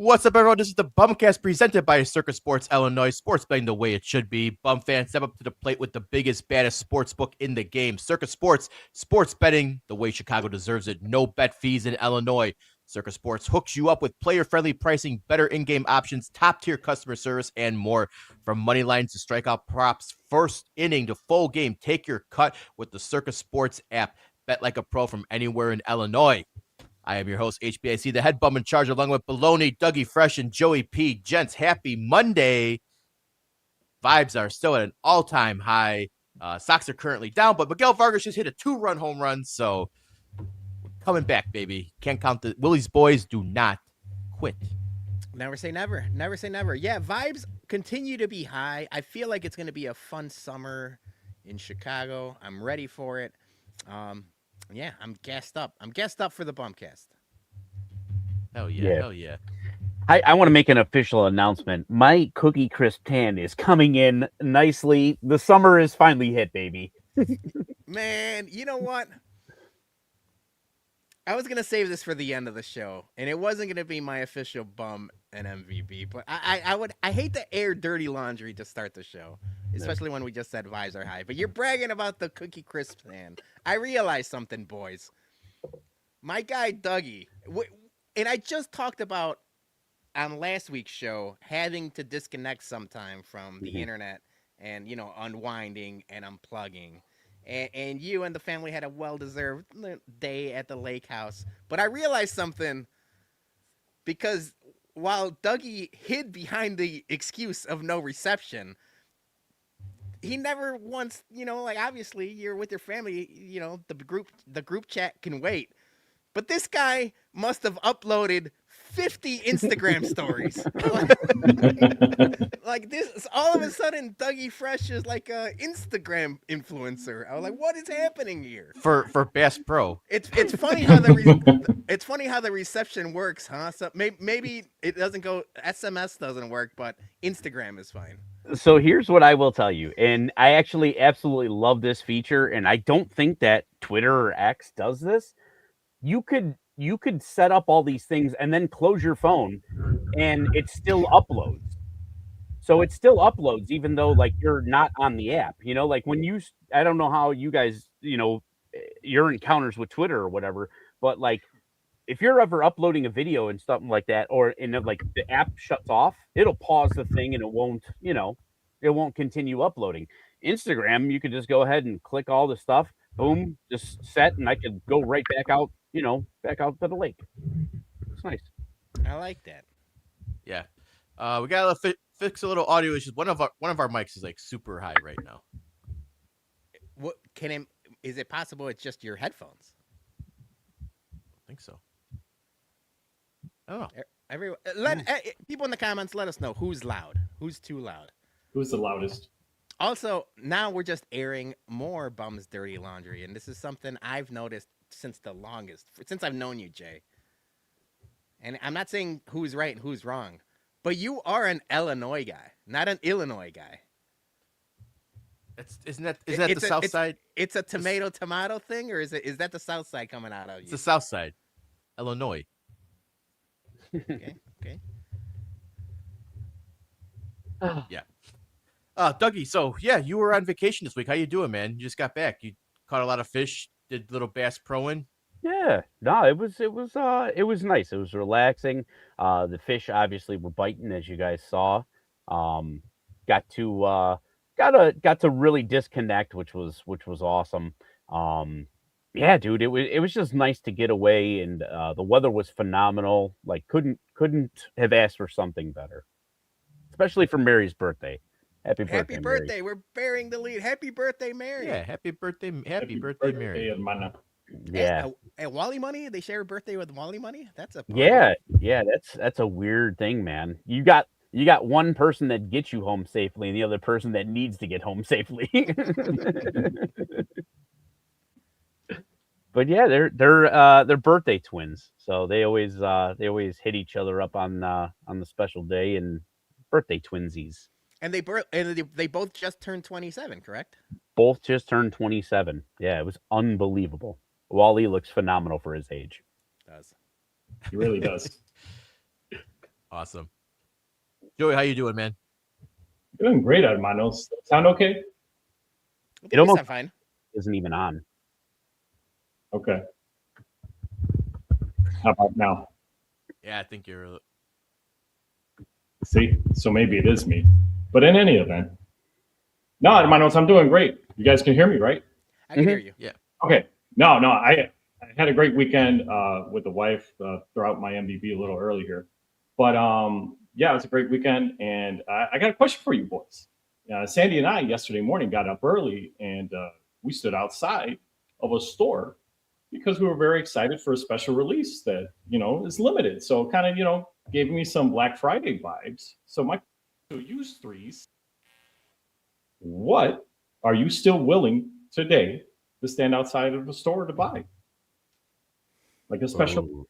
What's up, everyone? This is the BumCast presented by Circa Sports Illinois. Sports betting the way it should be. Bum fans, step up to the plate with the biggest, baddest sports book in the game. Circa Sports, sports betting the way Chicago deserves it. No bet fees in Illinois. Circa Sports hooks you up with player-friendly pricing, better in-game options, top-tier customer service, and more. From money lines to strikeout props, first inning to full game, take your cut with the Circa Sports app. Bet like a pro from anywhere in Illinois. I am your host, HBIC, the head bum in charge, along with Baloney, Dougie Fresh, and Joey P. Gents, happy Monday. Vibes are still at an all-time high. Sox are currently down, but Miguel Vargas just hit a 2-run home run, so we're coming back, baby. Can't count the Willie's boys do not quit. Never say never. Never say never. Yeah, vibes continue to be high. I feel like it's going to be a fun summer in Chicago. I'm ready for it. Yeah, I'm gassed up. I'm gassed up for the BumCast. Hell yeah, hell yeah. I want to make an official announcement. My Cookie Crisp tan is coming in nicely. The summer is finally hit, baby. Man, you know what? I was going to save this for the end of the show, and it wasn't going to be my official bum and MVP, but I hate to air dirty laundry to start the show, especially when we just said vibes are high. But you're bragging about the Cookie Crisp tan. I realized something, boys. My guy Dougie, and I just talked about on last week's show having to disconnect sometime from the internet and, you know, unwinding and unplugging. And you and the family had a well-deserved day at the lake house. But I realized something because while Dougie hid behind the excuse of no reception, he never once, you know, like obviously you're with your family, you know, the group chat can wait. But this guy must have uploaded 50 Instagram stories. Like this, all of a sudden, Dougie Fresh is like a Instagram influencer. I was like, what is happening here? For Bass Pro. It's funny how the reception works, huh? So maybe it doesn't go, SMS doesn't work, but Instagram is fine. So here's what I will tell you, and I actually absolutely love this feature, and I don't think that Twitter or X does this. You could set up all these things and then close your phone, and it still uploads. So it still uploads even though like you're not on the app. You know, like when I don't know how you guys, you know, your encounters with Twitter or whatever, but like if you're ever uploading a video and something like that, or like the app shuts off, it'll pause the thing and it won't continue uploading. Instagram, you could just go ahead and click all the stuff, boom, just set, and I could go right back out, back out to the lake. It's nice. I like that. Yeah. We got to fix a little audio issues. One of our mics is like super high right now. What is it possible it's just your headphones? I think so. I don't know. People in the comments, let us know who's loud, who's too loud, who's the loudest. Also, now we're just airing more Bum's dirty laundry, and this is something I've noticed since I've known you, Jay. And I'm not saying who's right and who's wrong, but you are an Illinois guy, not an Illinois guy. Isn't that the Southside? It's a tomato thing, or is that the Southside coming out of you? It's the Southside, Illinois. Okay. Yeah. Dougie, so yeah, you were on vacation this week. How you doing, man? You just got back. You caught a lot of fish, did little Bass Pro-in? Yeah, no, it was nice. It was relaxing. The fish obviously were biting, as you guys saw. Got to really disconnect, which was awesome. Yeah, dude, it was just nice to get away, and the weather was phenomenal. Like couldn't have asked for something better, especially for Mary's birthday. Happy birthday! We're bearing the lead. Happy birthday, Mary! Yeah, happy birthday, Mary! Yeah. And Wally Money, they share a birthday with Wally Money. That's a yeah. That's a weird thing, man. You got one person that gets you home safely, and the other person that needs to get home safely. But yeah, they're birthday twins, so they always hit each other up on the special day, and birthday twinsies. And they both just turned 27, correct? Both just turned 27. Yeah, it was unbelievable. Wally looks phenomenal for his age. Does. He really does. Awesome. Joey, how you doing, man? Doing great, hermanos. Sound okay? I think It you almost sound fine. isn't even on. Okay. How about now? Yeah, I think you're. See? So maybe it is me. But in any event, no, hermanos, I'm doing great. You guys can hear me, right? I can Mhm. hear you. Yeah. Okay. No, I had a great weekend with the wife. Throw out my MVP a little early here. But yeah, it was a great weekend. And I got a question for you boys. Sandy and I yesterday morning got up early and we stood outside of a store because we were very excited for a special release that is limited. So kind of gave me some Black Friday vibes. So my to use threes, what are you still willing today to stand outside of the store to buy? Like a special. Ooh.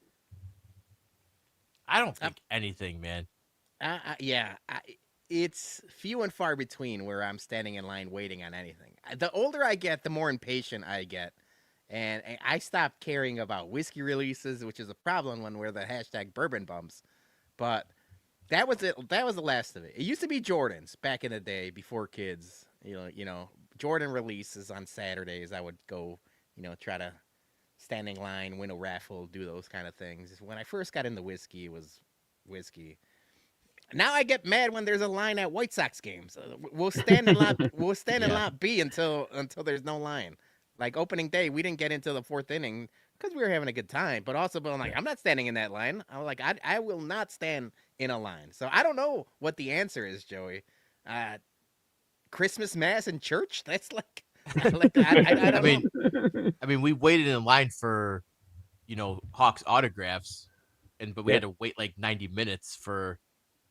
I don't think anything, man. Yeah, it's few and far between where I'm standing in line waiting on anything. The older I get, the more impatient I get, and I stopped caring about whiskey releases, which is a problem when we're the hashtag bourbon bumps. But that was it. That was the last of it. It used to be Jordans back in the day before kids. Jordan releases on Saturdays. I would go, try to stand in line, win a raffle, do those kind of things. When I first got into whiskey, it was whiskey. Now I get mad when there's a line at White Sox games. We'll stand in lot. We'll stand in Yeah. lot B until there's no line. Like opening day, we didn't get into the fourth inning because we were having a good time. But also, I'm like, I'm not standing in that line. I'm like, I will not stand in a line. So I don't know what the answer is, Joey. Christmas mass in church? That's like, I don't know. I mean, we waited in line for, Hawks autographs, but we Yeah. had to wait like 90 minutes for,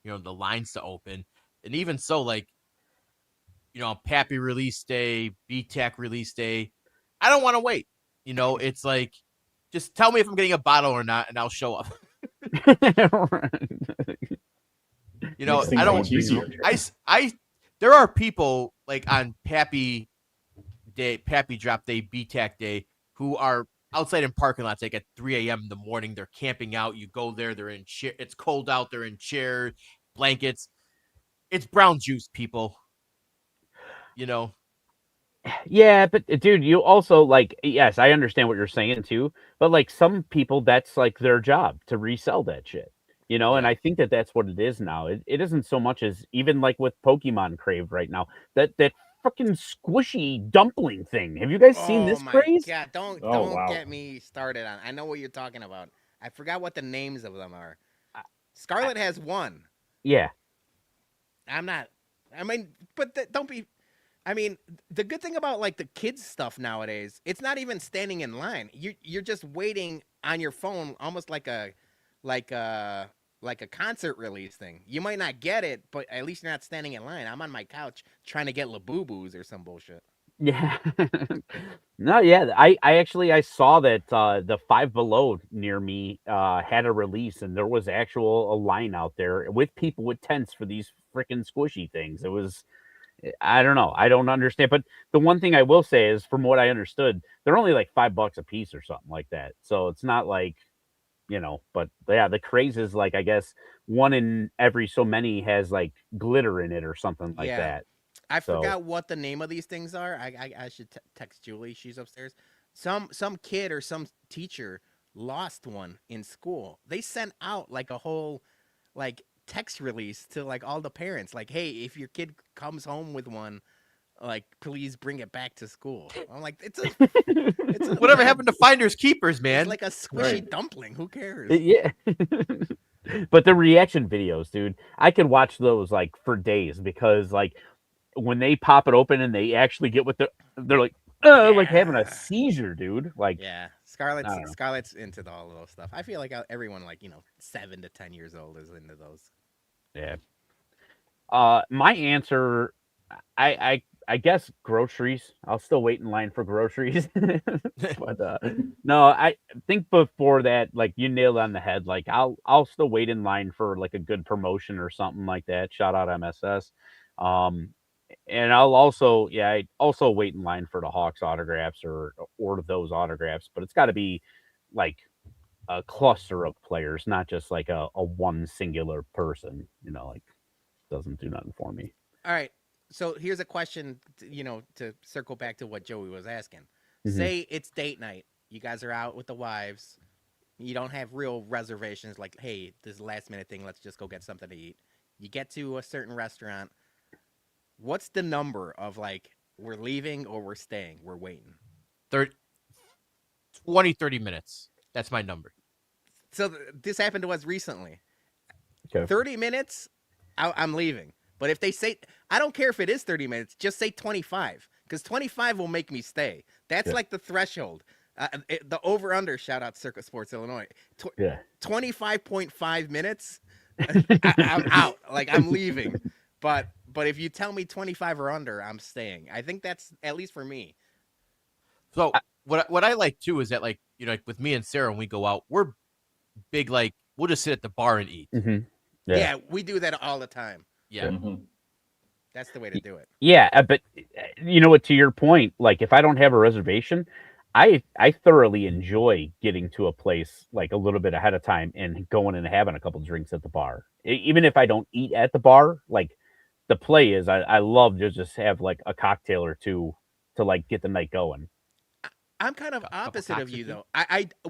the lines to open, and even so, like, Pappy release day, BTAC release day, I don't want to wait. It's like, just tell me if I'm getting a bottle or not, and I'll show up. Makes things I don't. much easier. There are people like on Pappy day, Pappy drop day, BTAC day, who are outside in parking lots like at 3 a.m. in the morning. They're camping out. You go there, they're in chair. It's cold out. They're in chairs, blankets. It's brown juice, people. Yeah, but dude, you also like, yes, I understand what you're saying too, but like some people, that's like their job to resell that shit, and Yeah. I think that that's what it is now. It isn't so much as even like with Pokemon Crave right now, that fucking squishy dumpling thing. Have you guys seen Oh this my craze? god! Don't Oh, wow. get me started on. I know what you're talking about. I forgot what the names of them are. Scarlet has one. Yeah. I'm not. I mean, but don't be. I mean, the good thing about like the kids stuff nowadays, it's not even standing in line. You're just waiting on your phone, almost like a like a concert release thing. You might not get it, but at least you're not standing in line. I'm on my couch trying to get Labubu's or some bullshit. Yeah. No, yeah. I saw that the Five Below near me had a release, and there was a line out there with people with tents for these freaking squishy things. It was, I don't know. I don't understand. But the one thing I will say is, from what I understood, they're only like $5 a piece or something like that. So it's not like, but yeah, the craze is like, I guess one in every so many has like glitter in it or something like Yeah. that. I So forgot what the name of these things are. I should text Julie. She's upstairs. Some kid or some teacher lost one in school. They sent out like a whole like text release to like all the parents. Like, hey, if your kid comes home with one, like please bring it back to school. I'm like, it's a Whatever happened to finders keepers, man? It's like a squishy Right. dumpling. Who cares? yeah. But the reaction videos, dude, I could watch those like for days because like when they pop it open and they actually get what they're like, like having a Yeah. seizure, dude. Like, Yeah, I don't know. Scarlett's into all of those stuff. I feel like everyone, like 7 to 10 years old, is into those. Yeah. My answer, I guess groceries. I'll still wait in line for groceries. But no, I think before that, like you nailed it on the head. Like I'll still wait in line for like a good promotion or something like that. Shout out MSS. Um, and I also wait in line for the Hawks autographs or those autographs. But it's got to be like cluster of players, not just like a one singular person. Like doesn't do nothing for me. All right. So here's a question, to circle back to what Joey was asking. Mhm. Say it's date night. You guys are out with the wives. You don't have real reservations like, hey, this last minute thing, let's just go get something to eat. You get to a certain restaurant. What's the number of like, we're leaving or we're staying? We're waiting. 20-30 minutes. That's my number. So this happened to us recently. Okay. 30 minutes, I'm leaving. But if they say, I don't care if it is 30 minutes, just say 25. Because 25 will make me stay. That's like the threshold. The over-under, shout out Circa Sports Illinois. 25.5 minutes, I'm out. Like, I'm leaving. But if you tell me 25 or under, I'm staying. I think that's, at least for me. So what I like, too, is that, like, like with me and Sarah, when we go out, we're big, like, we'll just sit at the bar and eat. Mm-hmm. Yeah, we do that all the time. Yeah. Mm-hmm. That's the way to do it. Yeah, but you know what? To your point, like if I don't have a reservation, I thoroughly enjoy getting to a place like a little bit ahead of time and going and having a couple drinks at the bar. Even if I don't eat at the bar, like the play is, I love to just have like a cocktail or two to like get the night going. I'm kind of opposite of you though.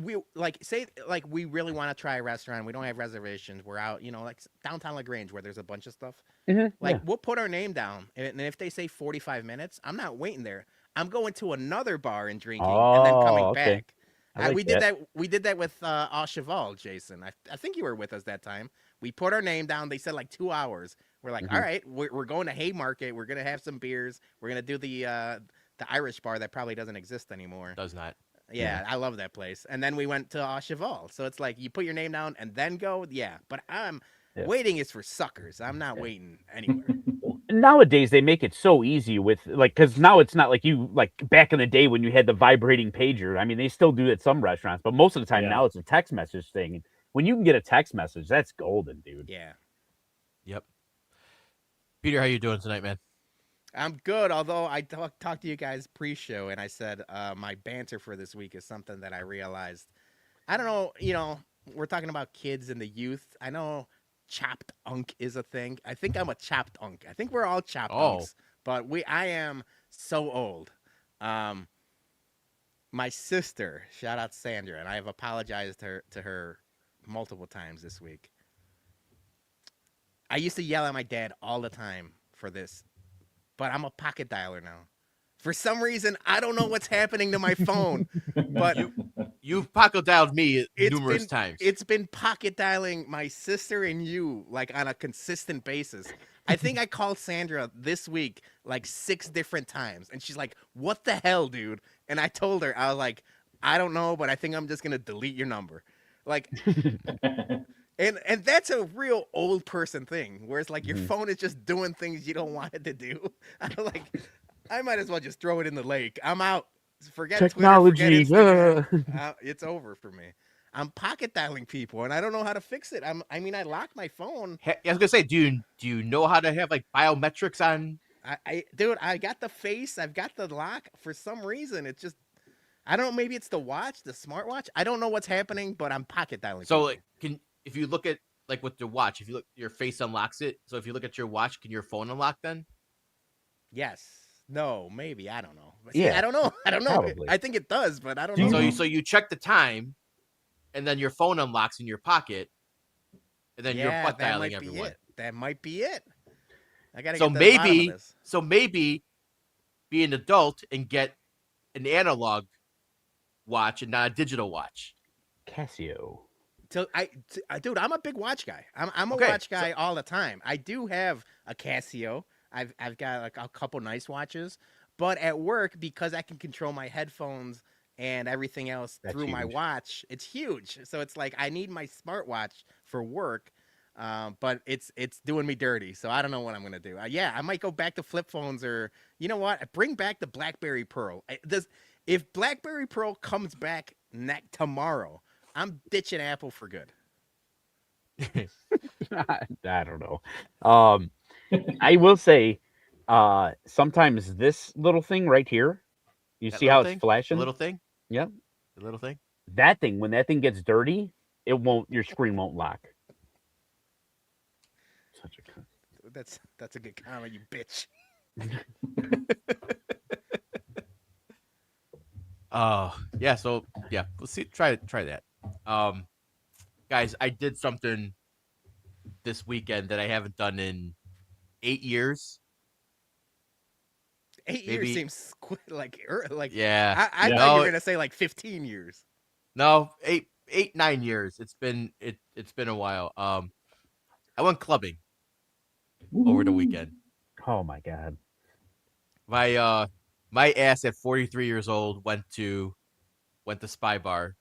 We like say like we really want to try a restaurant. We don't have reservations. We're out, like downtown LaGrange where there's a bunch of stuff. Like we'll put our name down, and if they say 45 minutes, I'm not waiting there. I'm going to another bar and drinking, and then coming back. We did that. We did that with Au Cheval, Jason. I think you were with us that time. We put our name down. They said like 2 hours. We're like, all right, we're going to Haymarket. We're gonna have some beers. We're gonna do the Irish bar that probably doesn't exist anymore. Does not. Yeah, I love that place. And then we went to Au Cheval. So it's like you put your name down and then go. Yeah, but waiting is for suckers. I'm not waiting anywhere. Nowadays they make it so easy with like, because now it's not like you like back in the day when you had the vibrating pager. I mean, they still do it at some restaurants, but most of the time now it's a text message thing. When you can get a text message, that's golden, dude. Yeah. Yep. Peter, how you doing tonight, man? I'm good, although I talked to you guys pre-show, and I said my banter for this week is something that I realized. I don't know, we're talking about kids and the youth. I know chopped unk is a thing. I think I'm a chopped unk. I think we're all chopped unks, but I am so old. My sister, shout out Sandra, and I have apologized to her multiple times this week. I used to yell at my dad all the time for this. But I'm a pocket dialer now. For some reason, I don't know what's happening to my phone. But you've pocket dialed me numerous times. It's been pocket dialing my sister and you like on a consistent basis. I think I called Sandra this week like 6 different times, and she's like, "What the hell, dude?" And I told her, I was like, "I don't know, but I think I'm just gonna delete your number." Like. And that's a real old person thing, where it's like your phone is just doing things you don't want it to do. I might as well just throw it in the lake. I'm out. Forget technology. Twitter, forget Instagram. It's over for me. I'm pocket dialing people, and I don't know how to fix it. I locked my phone. I was gonna say, do you know how to have like biometrics on? Dude, I got the face. I've got the lock. For some reason, it's just. I don't know. Maybe it's the watch, the smartwatch. I don't know what's happening, but I'm pocket dialing. So people. If you look at like with your watch, if you look, your face unlocks it. So if you look at your watch, can your phone unlock then? Yes. No. Maybe. I don't know. Yeah. See, I don't know. Probably. I think it does, but I don't know. So you check the time, and then your phone unlocks in your pocket, and then you're butt dialing everyone. That might be it. I gotta get to the bottom of this. So maybe be an adult and get an analog watch and not a digital watch. Casio. So dude, I'm a big watch guy. I'm a watch guy all the time. I do have a Casio. I've got like a couple nice watches, but at work, because I can control my headphones and everything else through my watch, it's huge. So it's like I need my smartwatch for work, but it's doing me dirty. So I don't know what I'm gonna do. I might go back to flip phones, or you know what? Bring back the BlackBerry Pearl. If BlackBerry Pearl comes back tomorrow, I'm ditching Apple for good. I don't know. I will say, sometimes this little thing right here, you see how it's flashing? The little thing? Yep. The little thing? That thing, when that thing gets dirty, your screen won't lock. Such a cunt. That's a good comment, you bitch. Yeah. So yeah, we'll see. Try that. Guys, I did something this weekend that I haven't done in 8 years. 8 Maybe- years seems like Yeah. I Yeah. thought you No, were gonna say like 15 years. No, 9 years. It's been a while. I went clubbing over the weekend. Oh my god. My ass at 43 years old went to Spy Bar,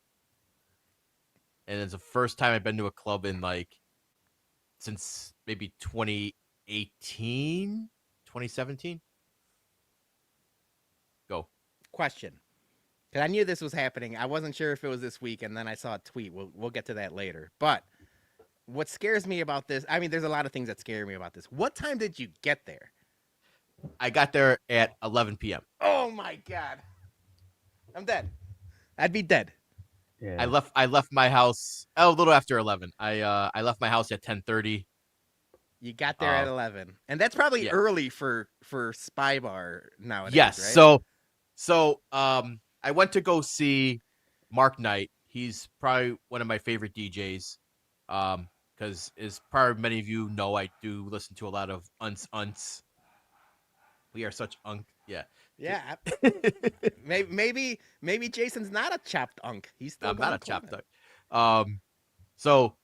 and it's the first time I've been to a club in since maybe 2018, 2017. Go. Question. Because I knew this was happening. I wasn't sure if it was this week, and then I saw a tweet. We'll get to that later. But what scares me about this, I mean, there's a lot of things that scare me about this. What time did you get there? I got there at 11 p.m. Oh my god. I'm dead. I'd be dead. Yeah. I left my house a little after 11. I left my house at 10:30. You got there at 11. And that's probably yeah. early for Spy Bar nowadays, Yes. right? So I went to go see Mark Knight. He's probably one of my favorite DJs. Because as probably many of you know, I do listen to a lot of unts. We are such unk. Yeah. Yeah. maybe Jason's not a chopped unk. He's still I'm not a going chopped unk. So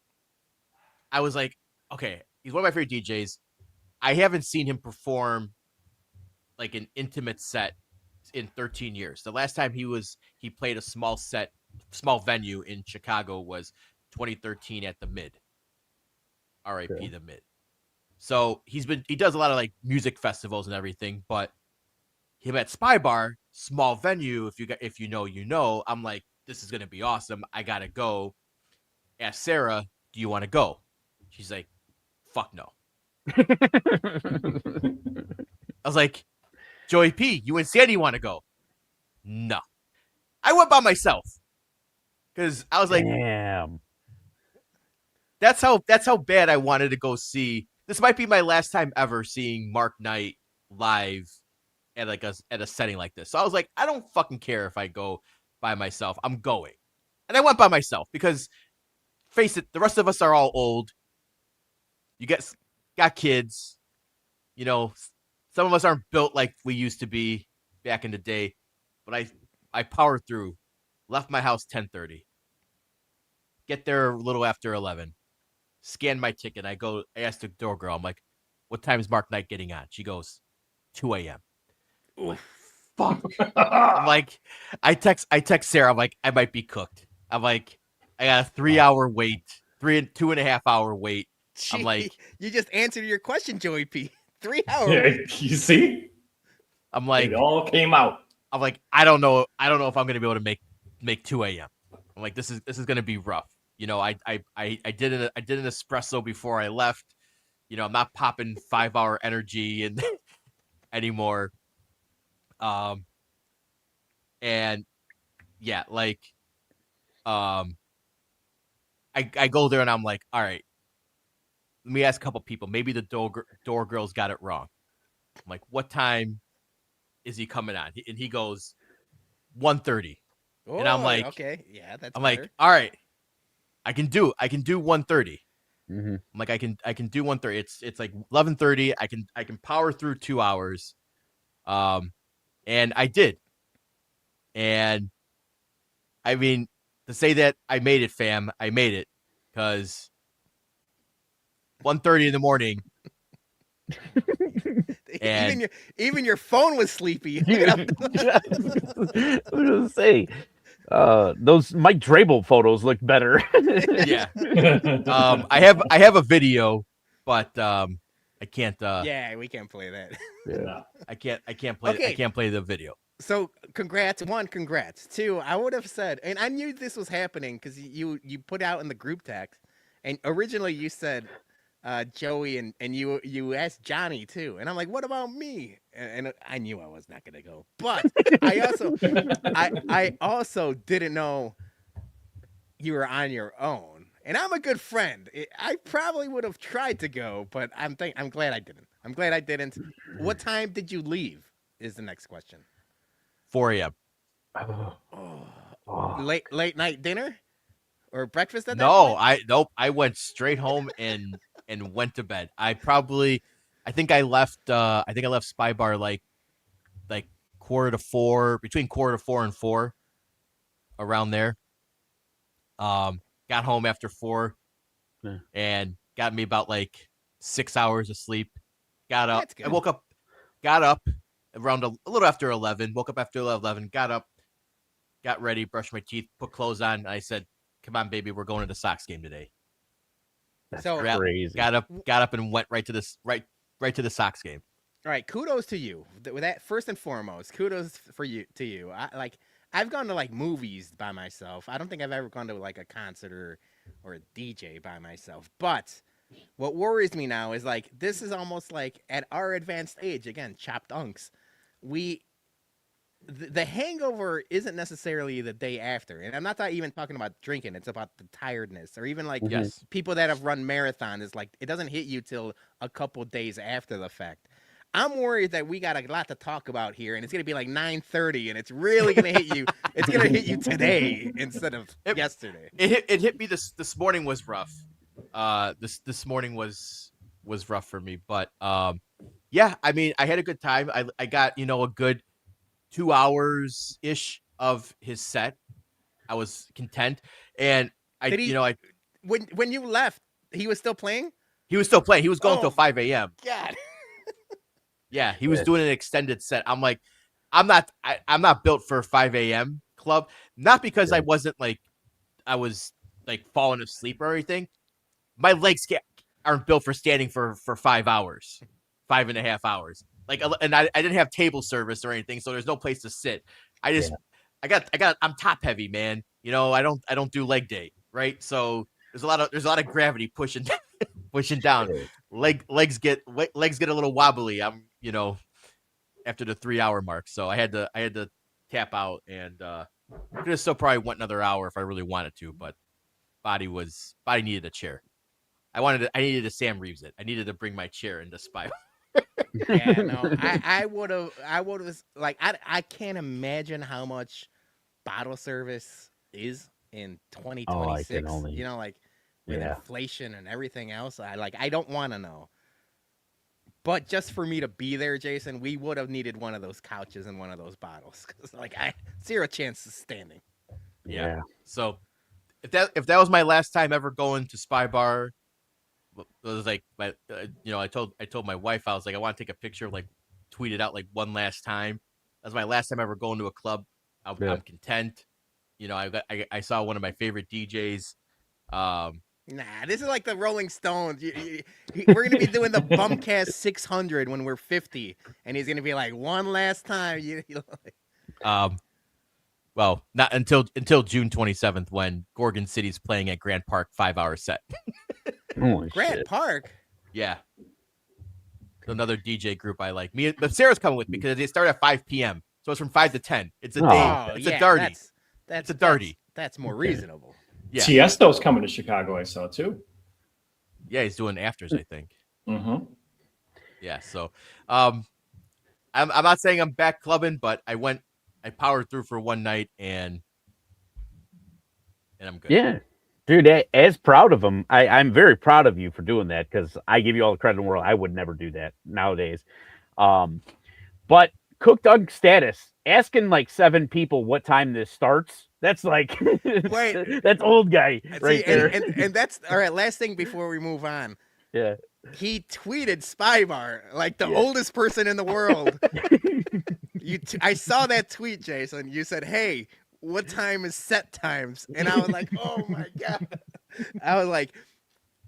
I was like, okay, he's one of my favorite DJs. I haven't seen him perform like an intimate set in 13 years. The last time he played a small venue in Chicago was 2013 at the Mid. R.I.P. Okay. the Mid. So he does a lot of like music festivals and everything, but him at Spy Bar, small venue. If you know, I'm like, this is gonna be awesome. I gotta go. Ask Sarah, do you want to go? She's like, fuck no. I was like, Joey P, you and Sandy want to go? No. I went by myself because I was like, damn. that's how bad I wanted to go see. This might be my last time ever seeing Mark Knight live at a setting like this. So I was like, I don't fucking care if I go by myself. I'm going. And I went by myself because, face it, the rest of us are all old. You got kids. You know, some of us aren't built like we used to be back in the day. But I powered through. Left my house 10:30. Get there a little after 11. Scan my ticket. I asked the door girl, I'm like, what time is Mark Knight getting on? She goes, 2 a.m. I'm like, fuck. I'm like, I text Sarah. I'm like, I might be cooked. I'm like, I got a 3-hour wait, 2.5 hour wait. I'm like, you just answered your question, Joey P. 3 hours. Yeah, you see? I'm like, It all came out. I'm like, I don't know if I'm gonna be able to make 2 a.m. I'm like, this is gonna be rough. You know, I did an espresso before I left. You know, I'm not popping 5-hour energy and anymore. And yeah, like, I go there and I'm like, all right, let me ask a couple people. Maybe the door girls got it wrong. I'm like, what time is he coming on? And he goes, 1:30. And I'm like, okay, yeah, that's. I'm better. like, all right, I can do 1:30. Mm-hmm. I'm like, I can do 1:30. It's like 11:30. I can power through 2 hours. And I did. And I mean, to say that I made it, fam, I made it, because 1:30 in the morning. And even your phone was sleepy. I was gonna say, those Mike Drabel photos look better. yeah. I have a video, but I can't. Yeah, we can't play that. No. I can't play. Okay. I can't play the video. So congrats. 1, congrats. 2, I would have said, and I knew this was happening because you put out in the group text, and originally you said Joey and you asked Johnny too, and I'm like, what about me? And I knew I was not gonna go, but I also didn't know you were on your own. And I'm a good friend. I probably would have tried to go, but I'm glad I didn't. I'm glad I didn't. What time did you leave? Is the next question. 4 a.m. Late night dinner or breakfast at that No, point? I went straight home and went to bed. I think I left Spy Bar like quarter to 4, between quarter to 4 and 4, around there. Got home after 4 and got me about like 6 hours of sleep. Got up. That's good. I got up around a little after 11. Woke up after 11. Got up, got ready, brushed my teeth, put clothes on. And I said, "Come on, baby, we're going to the Sox game today." That's So- crazy. Got up and went right to the Sox game. All right, kudos to you. With that, first and foremost, kudos to you. I've gone to like movies by myself. I don't think I've ever gone to like a concert or a DJ by myself. But what worries me now is like this is almost like at our advanced age, again, chopped unks. The hangover isn't necessarily the day after, and I'm not even talking about drinking. It's about the tiredness, or even like Yes. people that have run marathon is like it doesn't hit you till a couple days after the fact. I'm worried that we got a lot to talk about here, and it's gonna be like 9:30, and it's really gonna hit you. It's gonna hit you today instead of yesterday. It hit me this morning was rough. This morning was rough for me, but yeah, I mean, I had a good time. I got a good 2 hours ish of his set. I was content, and Did he- I When you left, he was still playing. he was still playing. He was going Oh. till 5 a.m. God. Yeah, he was Yeah. doing an extended set. I'm like, I'm not built for a 5 a.m. club. Not because I wasn't like, I was like falling asleep or anything. My legs aren't built for standing for 5 hours, 5.5 hours. Like, and I didn't have table service or anything, so there's no place to sit. I'm top heavy, man. I don't do leg day, right? So there's a lot of gravity pushing down. Legs get a little wobbly. I'm after the 3 hour mark, so I had to tap out, and could have still probably went another hour if I really wanted to, but body needed a chair. I needed to Sam Reeves it. I needed to bring my chair into Spy. Yeah, no, I would have like I can't imagine how much bottle service is in 2026. only- Like with Yeah. inflation and everything else. I don't want to know. But just for me to be there, Jason, we would have needed one of those couches and one of those bottles because I zero chance of standing. Yeah. So if that was my last time ever going to Spy Bar, it was like I told my wife, I was like, I want to take a picture, like tweet it out like one last time. That's my last time ever going to a club. I'm content. I saw one of my favorite DJs. Nah, this is like the Rolling Stones. We're going to be doing the BumCast 600 when we're 50, and he's going to be like, one last time. Well, not until June 27th when Gorgon City's playing at Grant Park 5-hour set. Holy Grant shit. Park? Yeah. Another DJ group I like. But Sarah's coming with me because they start at 5 p.m. So it's from 5 to 10. It's a day. Oh, It's yeah, a dirty. That's a dirty. That's more reasonable. Yeah. Tiesto's coming to Chicago, I saw too. Yeah, he's doing afters, I think. Mm-hmm. Yeah, so I'm not saying I'm back clubbing, but I powered through for one night and I'm good. Yeah. Dude, as proud of him, I'm very proud of you for doing that because I give you all the credit in the world. I would never do that nowadays. But Cook Dunk status, asking like 7 people what time this starts, that's like, Wait. that's old guy right See, there. and that's all right. Last thing before we move on. Yeah. He tweeted Spy Bar like the oldest person in the world. I saw that tweet, Jason. You said, "Hey, what time is set times?" And I was like, "Oh my god!" I was like,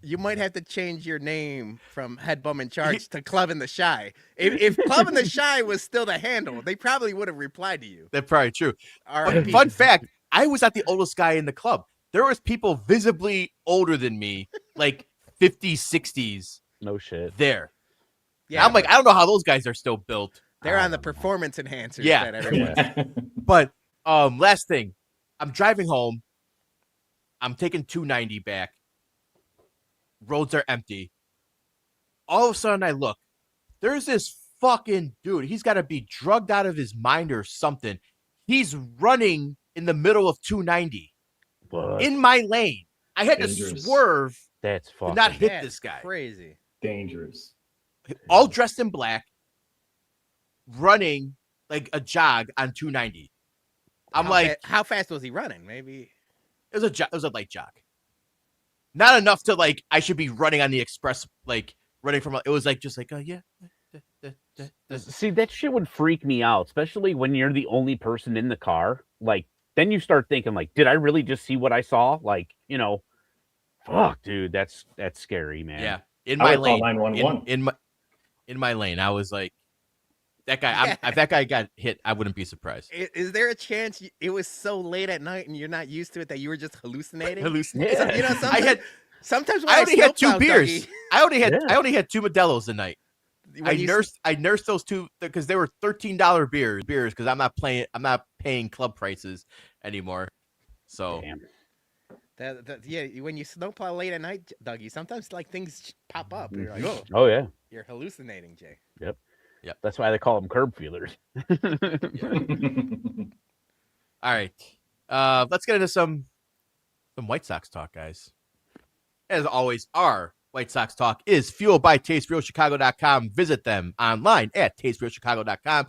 "You might have to change your name from Head Bum in Charge to Club in the Shy." If Club in the Shy was still the handle, they probably would have replied to you. That's probably true. R.I.P. Fun fact, I was not the oldest guy in the club. There was people visibly older than me, like 50s, 60s No shit. there. Yeah, I'm like, I don't know how those guys are still built. they're on the performance enhancers. Yeah. That everyone. But last thing, I'm driving home. I'm taking 290 back. Roads are empty. All of a sudden, I look. There's this fucking dude. He's got to be drugged out of his mind or something. He's running in the middle of 290 What? in my lane. I had Dangerous. to swerve That's to fucking not hit That's this guy. crazy. Dangerous. All dressed in black, running like a jog on 290. I'm like, how fast was he running? Maybe it was a light jog. Not enough to like I should be running on the express, like running from. It was like just like yeah. See, that shit would freak me out, especially when you're the only person in the car. Like, then you start thinking, like, did I really just see what I saw? Like, you know, fuck, dude, that's scary, man. Yeah, in I my would call lane, 911. in my lane, I was like, that guy. If that guy got hit, I wouldn't be surprised. is there a chance it was so late at night and you're not used to it that you were just hallucinating? Hallucinating. Yeah. You know, sometimes when I only had 2 snowplow, beers. Dougie, I only had 2 Modelo's a night. when you I nursed those 2 because they were $13 beers because I'm not paying club prices anymore. So Damn. when you snowplow late at night, Dougie, sometimes like things pop up. And you're like, oh, Oh yeah. you're hallucinating, Jay. Yep. Yep. That's why they call them curb feelers. all right, let's get into some White Sox talk, guys. As always, our White Sox talk is fueled by TasteRealChicago.com. Visit them online at TasteRealChicago.com.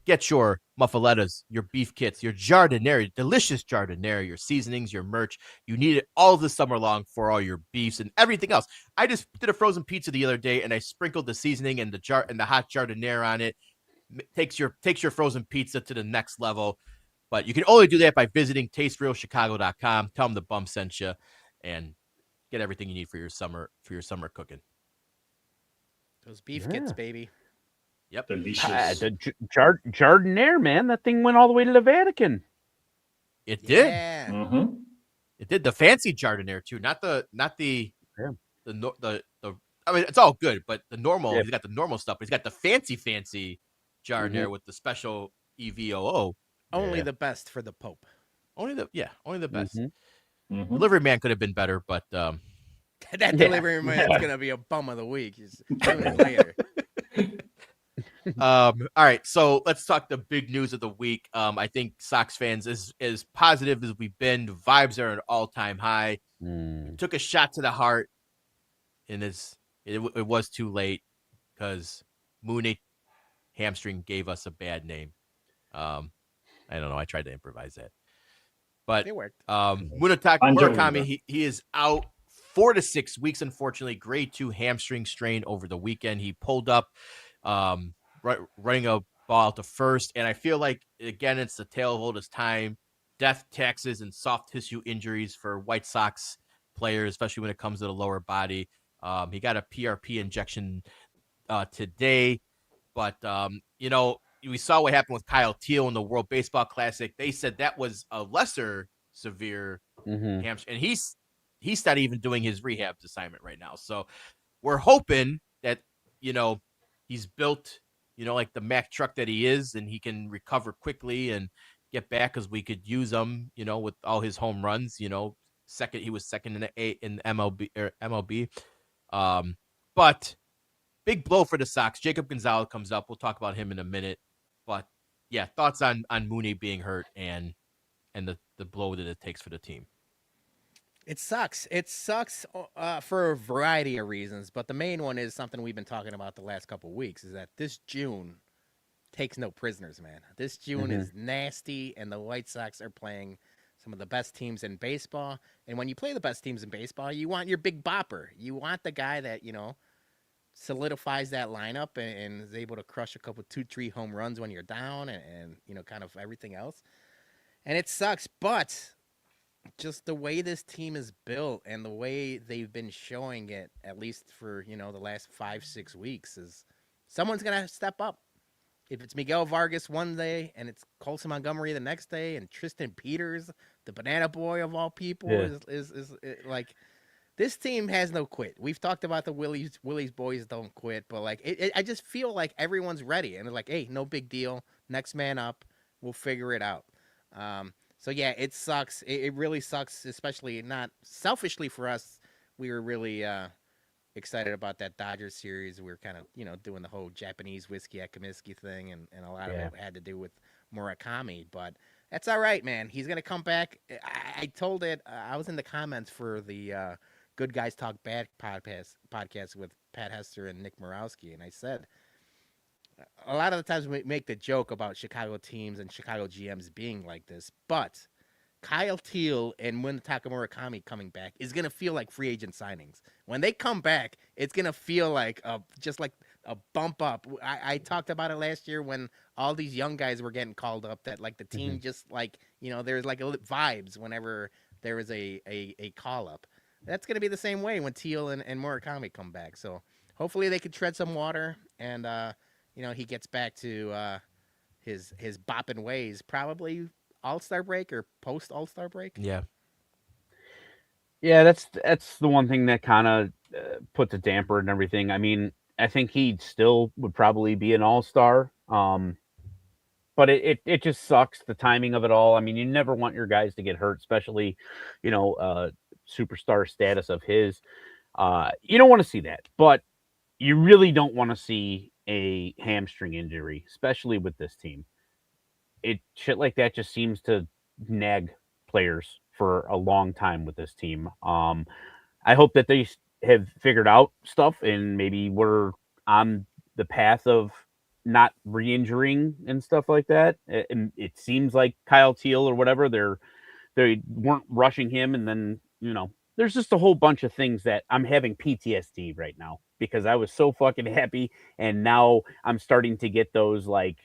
Get your muffalettas, your beef kits, your giardiniera, delicious giardiniera, your seasonings, your merch. You need it all this summer long for all your beefs and everything else. I just did a frozen pizza the other day, and I sprinkled the seasoning and the hot giardiniera on it. Takes your frozen pizza to the next level. But you can only do that by visiting TasteRealChicago.com. Tell them the bum sent you, and get everything you need for your summer cooking. Those beef kits, baby. Yep. Delicious. The giardiniera, man, that thing went all the way to the Vatican. It did. Yeah. Mm-hmm. It did. The fancy giardiniera too, not the Yeah. the I mean, it's all good, but the normal. Yeah. He's got the normal stuff, but he's got the fancy giardiniera with the special EVOO. Only Yeah. the best for the Pope. Only the best. Mm-hmm. Delivery man could have been better, but That Yeah. delivery man's gonna be a bum of the week. Just later. all right, so let's talk the big news of the week. I think Sox fans, as positive as we've been, the vibes are at an all-time high. Took a shot to the heart, and it was too late because Mooney hamstring gave us a bad name. I don't know. I tried to improvise that, but It worked. Murakami, he is out 4 to 6 weeks. Unfortunately, grade 2 hamstring strain over the weekend. He pulled up, running a ball out to first, and I feel like again it's the tale of oldest time. Death, taxes, and soft tissue injuries for White Sox players, especially when it comes to the lower body. He got a PRP injection today, but we saw what happened with Kyle Teal in the World Baseball Classic. They said that was a lesser severe hamstring, and he's not even doing his rehab assignment right now. So we're hoping that he's built like the Mack truck that he is, and he can recover quickly and get back because we could use him, with all his home runs. He was second in MLB. But big blow for the Sox. Jacob Gonzalez comes up. We'll talk about him in a minute. But yeah, thoughts on Mooney being hurt and the blow that it takes for the team. It sucks. It sucks for a variety of reasons, but the main one is something we've been talking about the last couple of weeks, is that this June takes no prisoners, man. This June is nasty, and the White Sox are playing some of the best teams in baseball. And when you play the best teams in baseball, you want your big bopper. You want the guy that, solidifies that lineup and is able to crush a couple 2-3 home runs when you're down and kind of everything else. And it sucks, but just the way this team is built and the way they've been showing it, at least for, the last 5-6 weeks, is someone's going to step up. If it's Miguel Vargas one day and it's Colson Montgomery the next day and Tristan Peters, the banana boy of all people, is like, this team has no quit. We've talked about the Willie's boys don't quit, but I just feel like everyone's ready and they're like, hey, no big deal. Next man up. We'll figure it out. So yeah, it sucks. It really sucks, especially not selfishly for us. We were really excited about that Dodgers series. We were kind of, doing the whole Japanese whiskey at Comiskey thing, and a lot of Yeah. it had to do with Murakami. But that's all right, man. He's gonna come back. I told it. I was in the comments for the Good Guys Talk Bad podcast with Pat Hester and Nick Morawski, and I said a lot of the times we make the joke about Chicago teams and Chicago GMs being like this, but Kyle Teal and Munetaka Murakami coming back is gonna feel like free agent signings. When they come back, it's gonna feel like just like a bump up. I talked about it last year when all these young guys were getting called up. That like the team just like there's like vibes whenever there is a call up. That's gonna be the same way when Teal and Murakami come back. So hopefully they can tread some water and he gets back to his bopping ways. Probably All-Star break or post All-Star break. Yeah. Yeah, that's the one thing that kind of puts a damper and everything. I mean, I think he still would probably be an all-star. But it just sucks, the timing of it all. I mean, you never want your guys to get hurt, especially, superstar status of his. You don't want to see that, but you really don't want to see a hamstring injury, especially with this team. Shit like that just seems to nag players for a long time with this team. I hope that they have figured out stuff and maybe we're on the path of not re-injuring and stuff like that. And it seems like Kyle Teal or whatever, they weren't rushing him, and then there's just a whole bunch of things that I'm having PTSD right now because I was so fucking happy, and now I'm starting to get those like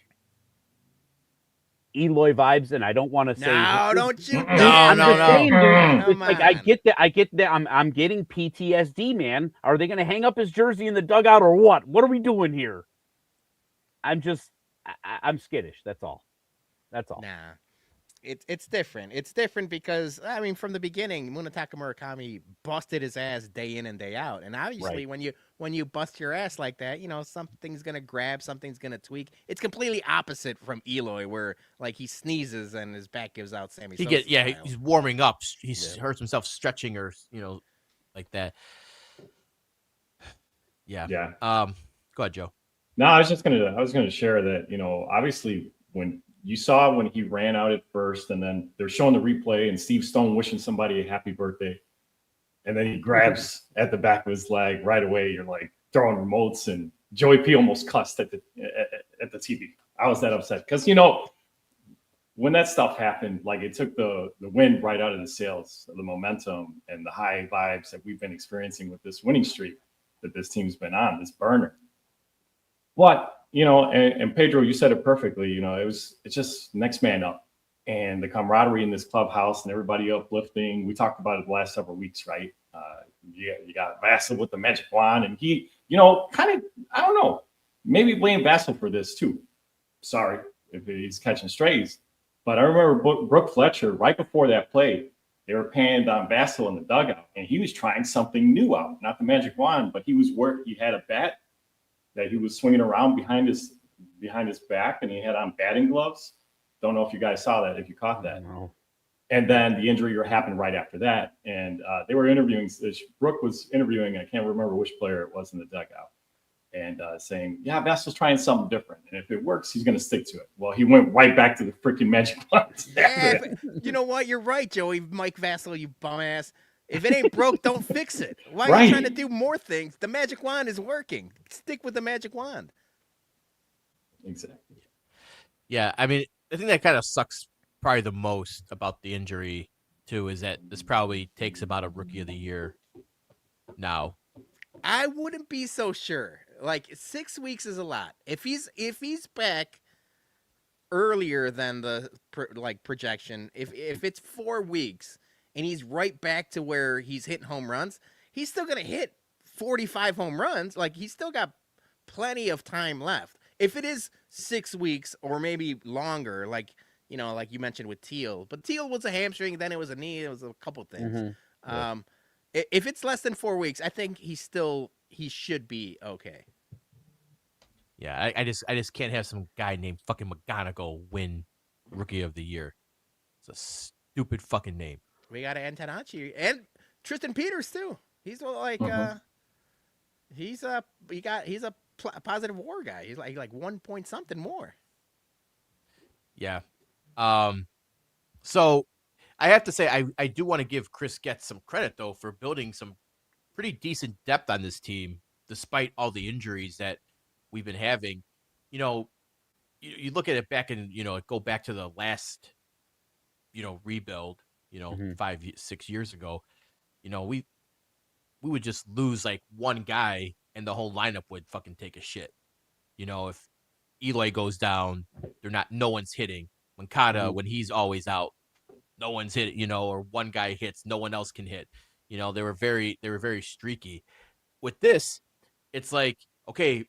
Eloy vibes, and I don't want to say No, don't you? No, I'm no, just no. saying, dude. Come It's like I on. get that. I'm getting PTSD, man. Are they gonna hang up his jersey in the dugout or what? What are we doing here? I'm skittish. That's all. That's all. Nah. It's different. It's different because I mean, from the beginning, Munetaka Murakami busted his ass day in and day out, and obviously, Right. when you bust your ass like that, something's gonna grab, something's gonna tweak. It's completely opposite from Eloy, where like he sneezes and his back gives out Sammy Sosa style. He's warming up. He Yeah. hurts himself stretching or like that. Yeah. Yeah. Go ahead, Joe. No, I was gonna share that, obviously when you saw when he ran out at first and then they're showing the replay and Steve Stone wishing somebody a happy birthday. And then he grabs at the back of his leg right away. You're like throwing remotes, and Joey P almost cussed at the TV. I was that upset because, when that stuff happened, like it took the wind right out of the sails, the momentum and the high vibes that we've been experiencing with this winning streak that this team's been on, this burner. But, and Pedro, you said it perfectly, it's just next man up, and the camaraderie in this clubhouse and everybody uplifting. We talked about it the last several weeks, right? You got Vassell with the magic wand, and he, kind of, I don't know, maybe blame Vassell for this too. Sorry if he's catching strays. But I remember Brooke Fletcher, right before that play, they were panning on Vassell in the dugout, and he was trying something new out, not the magic wand, but he had a bat that he was swinging around behind his back, and he had on batting gloves. Don't know if you guys saw that, if you caught that. No. And then the injury happened right after that. And they were interviewing, Brooke was interviewing, I can't remember which player it was in the dugout, and saying, yeah, Vassel's trying something different. And if it works, he's going to stick to it. Well, he went right back to the freaking magic wand. Yeah, you know what? You're right, Joey. Mike Vassell, you bum ass. If it ain't broke, don't fix it. Why are you trying to do more things? The magic wand is working. Stick with the magic wand. Exactly. Yeah, I mean, the thing that kind of sucks probably the most about the injury too is that this probably takes about a rookie of the year now. I wouldn't be so sure. Like 6 weeks is a lot. If he's back earlier than the projection, if it's 4 weeks and he's right back to where he's hitting home runs, he's still gonna hit 45 home runs. Like he's still got plenty of time left. If it is 6 weeks or maybe longer, like you mentioned with Teal, but Teal was a hamstring, then it was a knee, it was a couple things. Mm-hmm. Yeah. If it's less than 4 weeks, I think he should be okay. Yeah, I just can't have some guy named fucking McGonagall win rookie of the year. It's a stupid fucking name. We got Antonacci and Tristan Peters too. He's like he's a positive WAR guy. He's like 1 point something more. Yeah. So I have to say I do want to give Chris Getz some credit though for building some pretty decent depth on this team despite all the injuries that we've been having. You know, you look at it back and go back to the last rebuild, 5-6 years ago. We would just lose like one guy and the whole lineup would fucking take a shit. If Eloy goes down, no one's hitting. Mancada, when he's always out, no one's hitting, or one guy hits, no one else can hit. They were very streaky. With this, it's like, okay,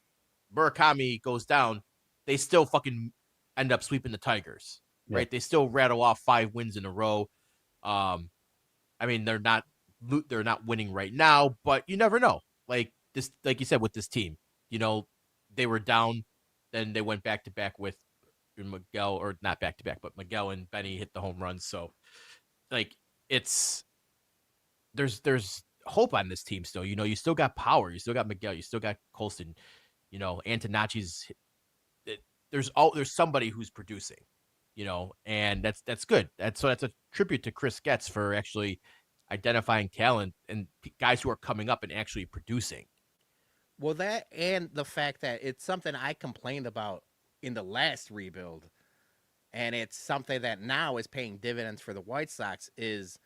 Murakami goes down, they still fucking end up sweeping the Tigers, right? They still rattle off 5 wins in a row. I mean, they're not winning right now, but you never know. Like you said, with this team, they were down, then they went back to back with Miguel, or not back to back, but Miguel and Benny hit the home runs. So, like, there's hope on this team still. You still got power, you still got Miguel, you still got Colston. Antonacci's. There's somebody who's producing, and that's good. That's a tribute to Chris Getz for actually identifying talent and guys who are coming up and actually producing. Well, that and the fact that it's something I complained about in the last rebuild, and it's something that now is paying dividends for the White Sox, is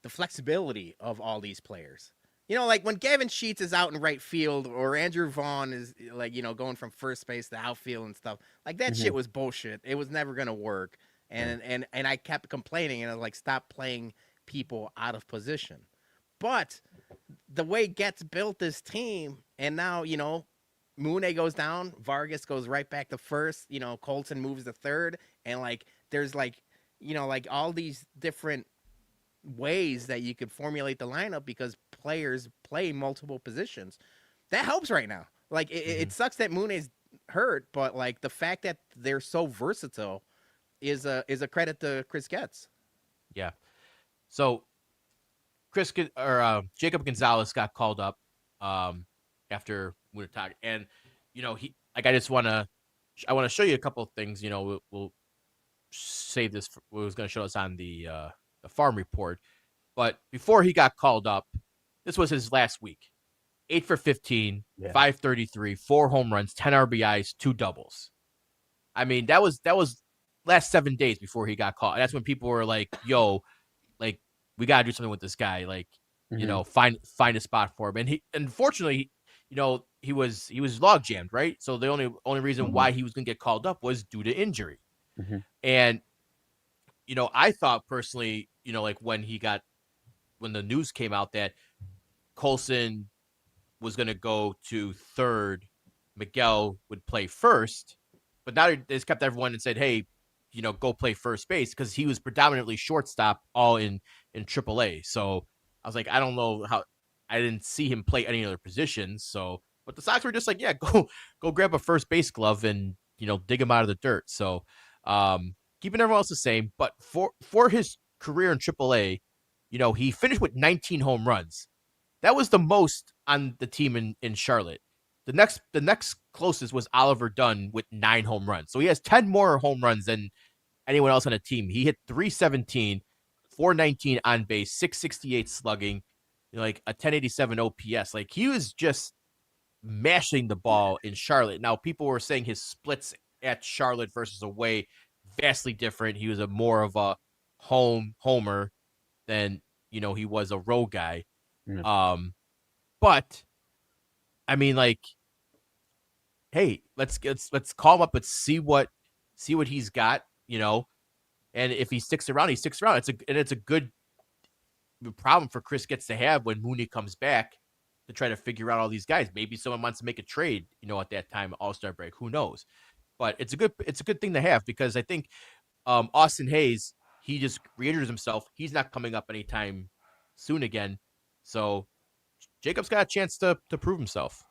the flexibility of all these players. Like when Gavin Sheets is out in right field, or Andrew Vaughn is like, going from first base to outfield and stuff, like that shit was bullshit. It was never going to work. And I kept complaining, and I was like, stop playing people out of position. But the way Getz built this team, and now, Mune goes down, Vargas goes right back to first, Colton moves to third, and like there's like, like all these different ways that you could formulate the lineup because players play multiple positions. That helps right now. Like it sucks that Mune's hurt, but like the fact that they're so versatile is a credit to Chris Getz. Yeah. So Jacob Gonzalez got called up after Munataka, and he like I want to show you a couple of things. We'll save this. We was going to show us on the farm report, but before he got called up, this was his last week. 8 for 15, 533, 4 home runs, 10 RBIs, 2 doubles. I mean, that was last 7 days before he got called. And that's when people were like, "Yo, like we gotta do something with this guy. Like, find a spot for him." And he, unfortunately, he was log jammed, right? So the only reason why he was gonna get called up was due to injury. And I thought personally, like when the news came out that Colson was going to go to third, Miguel would play first, but now they just kept everyone and said, hey, go play first base, because he was predominantly shortstop all in AAA. So I was like, I don't know how, I didn't see him play any other positions. So, but the Sox were just like, yeah, go grab a first base glove and, dig him out of the dirt. So, keeping everyone else the same, but for his career in AAA, he finished with 19 home runs. That was the most on the team in Charlotte. The next closest was Oliver Dunn with 9 home runs. So he has 10 more home runs than anyone else on the team. He hit 317, 419 on base, 668 slugging, like a 1087 OPS. Like he was just mashing the ball in Charlotte. Now people were saying his splits at Charlotte versus away vastly different. He was more of a homer than he was a road guy. But I mean, like, hey, let's call him up and see what he's got, and if he sticks around, he sticks around. It's a good problem for Chris Getz to have when Mooney comes back to try to figure out all these guys. Maybe someone wants to make a trade, at that time, All-Star break. Who knows? But it's a good thing to have, because I think Austin Hayes, he just re-injures himself. He's not coming up anytime soon again. So Jacob's got a chance to prove himself.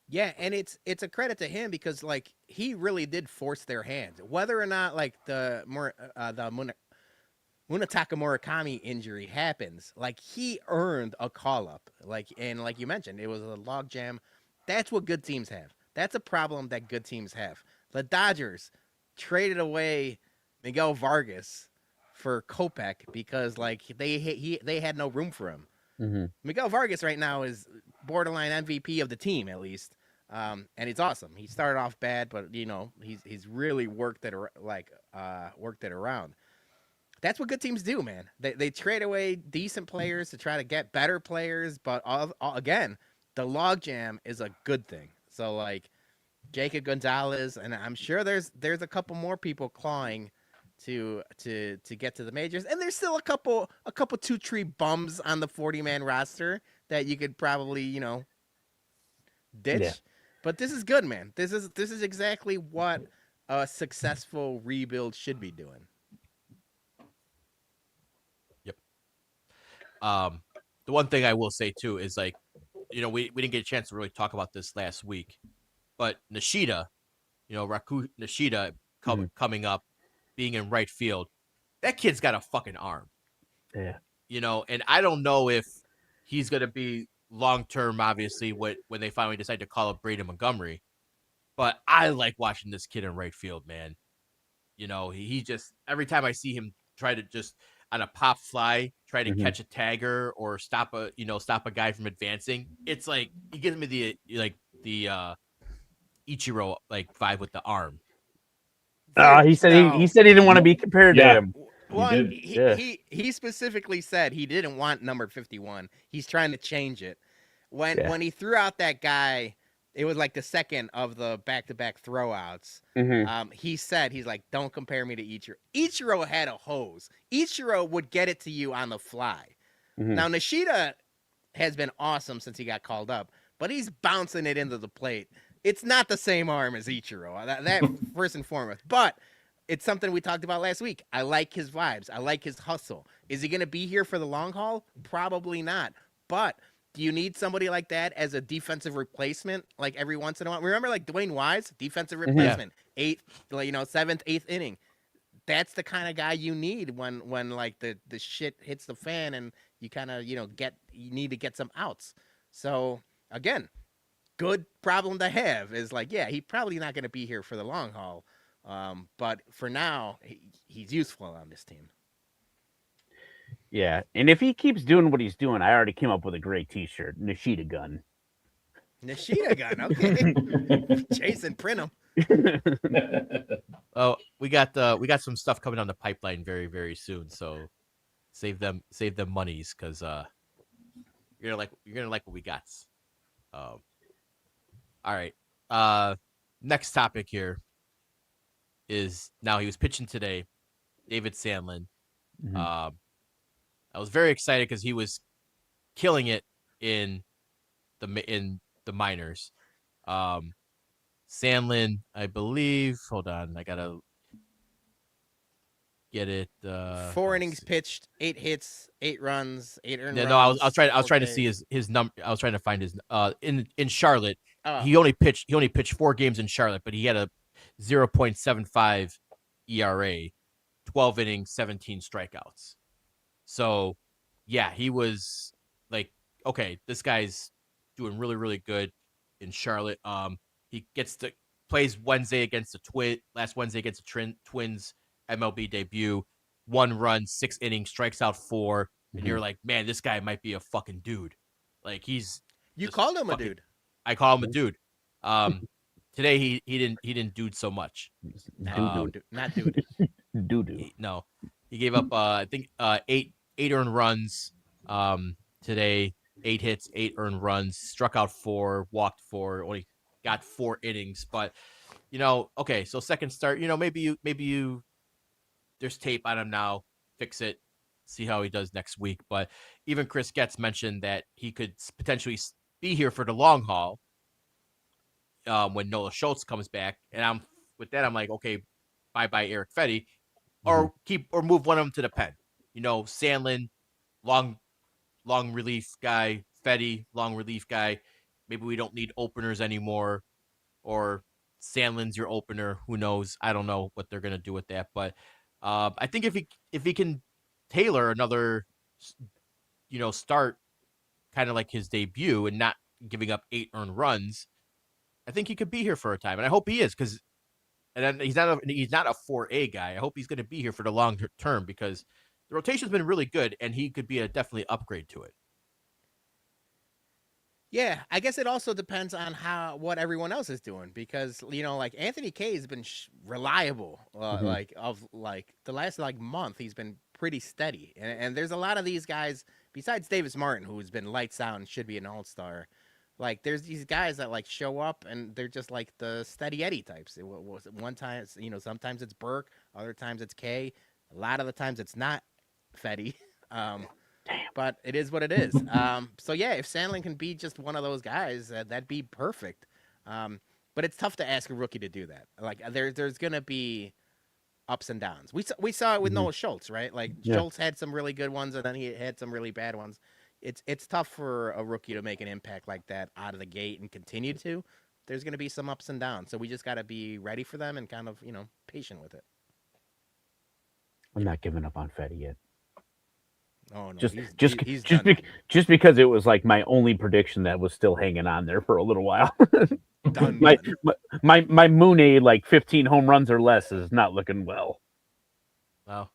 Yeah, and it's a credit to him because like he really did force their hand. Whether or not like the Munataka Murakami injury happens, like he earned a call up. Like you mentioned, it was a logjam. That's what good teams have. That's a problem that good teams have. The Dodgers traded away Miguel Vargas for Kopech because like they had no room for him. Mm-hmm. Miguel Vargas right now is borderline MVP of the team at least, and it's awesome. He started off bad, but he's really worked it around. That's what good teams do, man. They trade away decent players to try to get better players, but again, the logjam is a good thing. So like Jacob Gonzalez, and I'm sure there's a couple more people clawing to get to the majors, and there's still a couple 2-tree bums on the 40-man roster that you could probably ditch. Yeah. But this is good, man. This is exactly what a successful rebuild should be doing. The one thing I will say too is like, we didn't get a chance to really talk about this last week, but Nishida, Raku Nishida coming up, being in right field, that kid's got a fucking arm. Yeah. And I don't know if he's gonna be long term, obviously, when they finally decide to call up Braden Montgomery. But I like watching this kid in right field, man. He just, every time I see him try to just on a pop fly, try to catch a tagger or stop a guy from advancing. It's like he gives me the Ichiro like vibe with the arm. He said he didn't want to be compared to him. Well, he specifically said he didn't want number 51. He's trying to change it. When he threw out that guy, it was like the second of the back-to-back throwouts. He said, he's like, don't compare me to Ichiro. Ichiro had a hose. Ichiro would get it to you on the fly. Now, Nishida has been awesome since he got called up, but he's bouncing it into the plate. It's not the same arm as Ichiro, that first and foremost. But it's something we talked about last week. I like his vibes. I like his hustle. Is he going to be here for the long haul? Probably not. But do you need somebody like that as a defensive replacement, like every once in a while? Remember, like Dwayne Wise, defensive replacement, seventh, eighth inning. That's the kind of guy you need when like the shit hits the fan and you kind of you need to get some outs. So again, good problem to have is like, yeah, he's probably not going to be here for the long haul, but for now, he's useful on this team. Yeah, and if he keeps doing what he's doing, I already came up with a great T-shirt, Nishida gun. Nishida gun, okay. Jason, print them. Oh, we got some stuff coming on the pipeline very, very soon. So save them monies because you're gonna like what we got. All right. Next topic here is now he was pitching today, David Sandlin. I was very excited because he was killing it in the minors. Sandlin, I believe. Hold on, I gotta get it. 4 innings pitched, 8 hits, 8 runs, 8 earned runs. No, I was trying to see his number. I was trying to find his in Charlotte. He only pitched 4 games in Charlotte, but he had a 0.75 ERA, 12 innings, 17 strikeouts. So, yeah, he was like, okay, this guy's doing really, really good in Charlotte. He plays Wednesday against the last Wednesday against the Twins MLB debut. 1 run, 6 innings, strikes out 4, and you're like, man, this guy might be a fucking dude. Like he's. You called him a dude. I call him a dude. Today he didn't dude so much. Not dude. Doo-doo. No, he gave up I think 8 earned runs today, 8 hits, 8 earned runs, struck out 4, walked 4, only got 4 innings. But okay, so second start, maybe you there's tape on him now, fix it, see how he does next week. But even Chris Getz mentioned that he could potentially be here for the long haul when Nola Schultz comes back, and I'm like, okay, bye Eric Fetty, or move one of them to the pen. Sandlin, long relief guy, Fetty, long relief guy. Maybe we don't need openers anymore, or Sandlin's your opener. Who knows? I don't know what they're gonna do with that, but I think if he can Taylor another, start kind of like his debut and not giving up 8 earned runs, I think he could be here for a time, and I hope he is because. And then he's not a 4A guy. I hope he's going to be here for the long term because the rotation's been really good, and he could be a definitely upgrade to it. Yeah, I guess it also depends on what everyone else is doing because like Anthony Kay has been reliable. Like the last month, he's been pretty steady, and there's a lot of these guys besides Davis Martin who's been lights out and should be an all-star. Like there's these guys that like show up and they're just like the steady Eddie types. One time, sometimes it's Burke, other times it's Kay. A lot of the times it's not Fetty. But it is what it is. So yeah, if Sandlin can be just one of those guys, that'd be perfect. But it's tough to ask a rookie to do that. Like there's gonna be ups and downs. We saw it with Noah Schultz, right? Like Schultz had some really good ones, and then he had some really bad ones. It's tough for a rookie to make an impact like that out of the gate and continue to. There's going to be some ups and downs, so we just got to be ready for them and kind of patient with it. I'm not giving up on Fetty yet. Oh no, just because it was like my only prediction that was still hanging on there for a little while. my Mooney like 15 home runs or less is not looking well. Wow.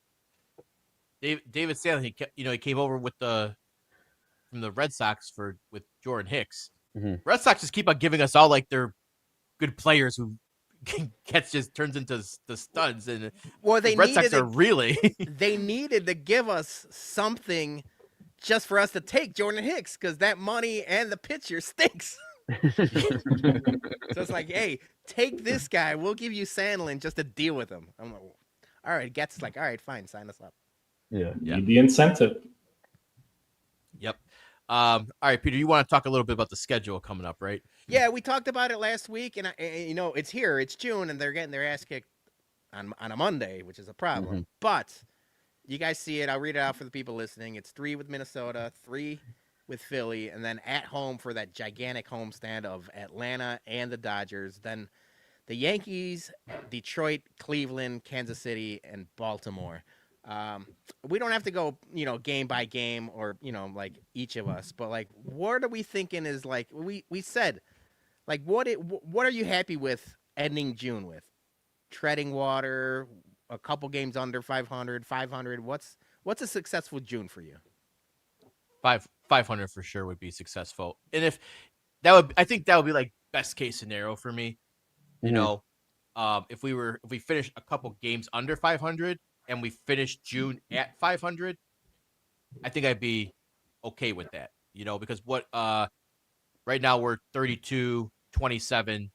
David Stanley, he came over from the Red Sox with Jordan Hicks. Mm-hmm. Red Sox just keep on giving us all like their good players who turns into the studs, and the Red Sox are really they needed to give us something just for us to take Jordan Hicks because that money and the pitcher stinks. So it's like, hey, take this guy. We'll give you Sandlin just to deal with him. I'm like, all right. Getz like, all right, fine, sign us up. Yeah. Need the incentive. Yep. All right, Peter, you want to talk a little bit about the schedule coming up, right? Yeah, we talked about it last week, and it's here. It's June, and they're getting their ass kicked on a Monday, which is a problem. Mm-hmm. But you guys see it. I'll read it out for the people listening. It's 3 with Minnesota, 3 with Philly, and then at home for that gigantic homestand of Atlanta and the Dodgers. Then the Yankees, Detroit, Cleveland, Kansas City, and Baltimore. We don't have to go, game by game or, like each of us, but like, what are we thinking is like, we said, like, what are you happy with ending June with? Treading water, a couple games under 500, 500. What's a successful June for you? 500 for sure would be successful. And I think that would be like best case scenario for me. If we finish a couple games under 500 and we finish June at 500, I think I'd be okay with that, because right now we're 32-27,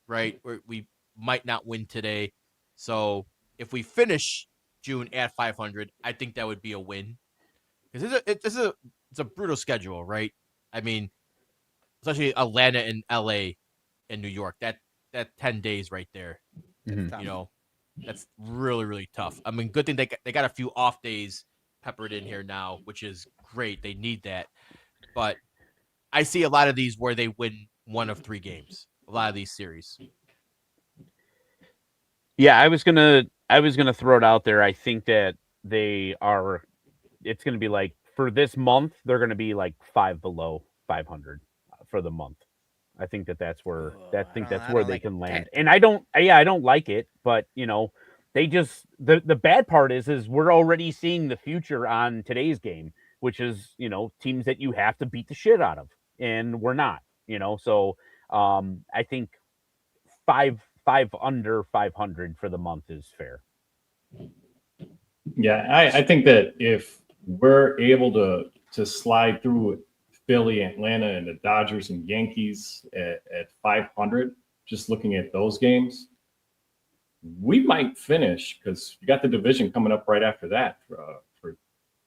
right? We might not win today. So if we finish June at 500, I think that would be a win. Because it's a brutal schedule, right? I mean, especially Atlanta and LA and New York, that 10 days right there, that's really, really tough. I mean, good thing they got a few off days peppered in here now, which is great. They need that. But I see a lot of these where they win 1 of 3 games. A lot of these series. Yeah, I was gonna throw it out there. I think that it's gonna be like for this month, they're gonna be like 5 below 500 for the month. I think that's where they can land. And I don't like it, but they just the bad part is we're already seeing the future on today's game, which is, teams that you have to beat the shit out of, and we're not, so I think 5 under 500 for the month is fair. Yeah, I think that if we're able to slide through Philly, Atlanta, and the Dodgers and Yankees at 500, just looking at those games, we might finish, because you got the division coming up right after that for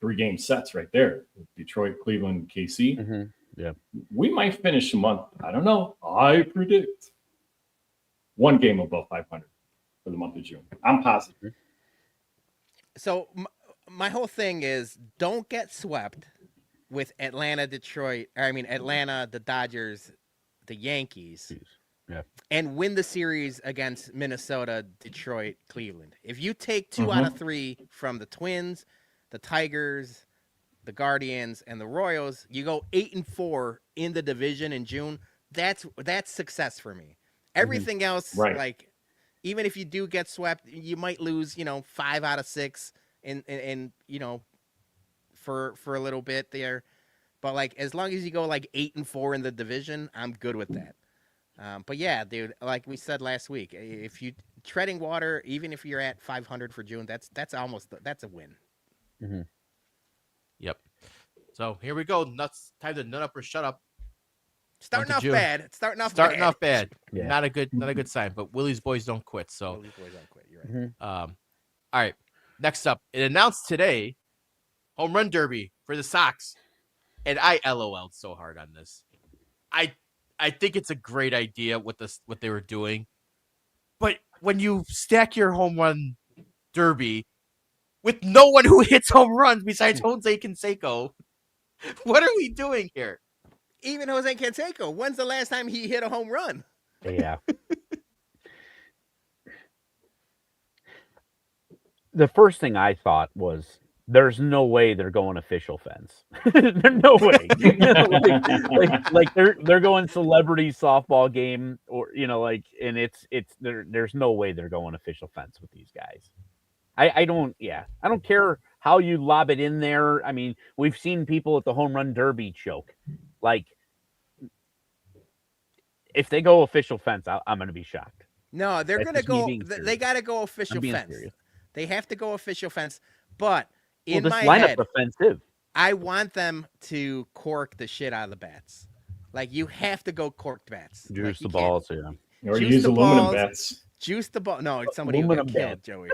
3-game sets right there. Detroit, Cleveland, KC. Mm-hmm. Yeah. We might finish a month. I don't know. I predict 1 game above 500 for the month of June. I'm positive. So my whole thing is don't get swept with Atlanta, the Dodgers, the Yankees, and win the series against Minnesota, Detroit, Cleveland. If you take 2 out of 3 from the Twins, the Tigers, the Guardians, and the Royals, you go 8-4 in the division in June. That's success for me. Everything else, Right. like even if you do get swept, you might lose, 5 out of 6 in for a little bit there. But like as long as you go like 8-4 in the division, I'm good with that. But yeah, dude, like we said last week, if you treading water, even if you're at 500 for June, that's a win. Mm-hmm. Yep. So here we go. Nuts. Time to nut up or shut up. Starting off June. bad. Starting off bad. Yeah. Not a good sign. But Willie's boys don't quit. So Willie's boys don't quit. You're right. all right. Next up, it announced today, home run derby for the Sox, and I LOL'd so hard on this. I think it's a great idea what they were doing, but when you stack your home run derby with no one who hits home runs besides Jose Canseco, what are we doing here? Even Jose Canseco, when's the last time he hit a home run? Yeah. The first thing I thought was, there's no way they're going official fence. There's no way. like they're going celebrity softball game, or and there's no way they're going official fence with these guys. I don't care how you lob it in there. I mean, we've seen people at the home run derby choke. Like, if they go official fence, I'm going to be shocked. No, they're going to go. They got to go official fence. Serious. They have to go official fence. But in this my lineup's head, offensive. I want them to cork the shit out of the bats. Like, you have to go corked bats. Juice the balls, yeah. Or use aluminum bats. Juice the ball. No, somebody will get killed, Joey.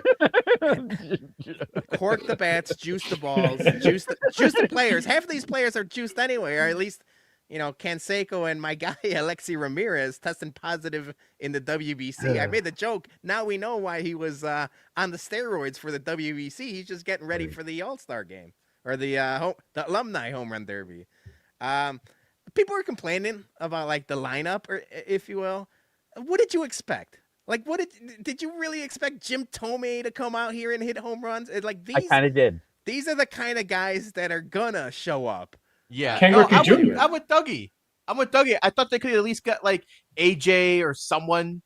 Cork the bats, juice the balls, juice the players. Half of these players are juiced anyway, or at least, Canseco and my guy Alexi Ramirez testing positive in the WBC. I made the joke. Now we know why he was on the steroids for the WBC. He's just getting ready for the All-Star game or the alumni home run derby. People are complaining about like the lineup, or if you will. What did you expect? Like, what did you really expect Jim Tomei to come out here and hit home runs? Like these, I kind of did. These are the kind of guys that are gonna show up. Yeah, Ken Griffey Jr. I'm with Dougie. I thought they could at least get like AJ or someone,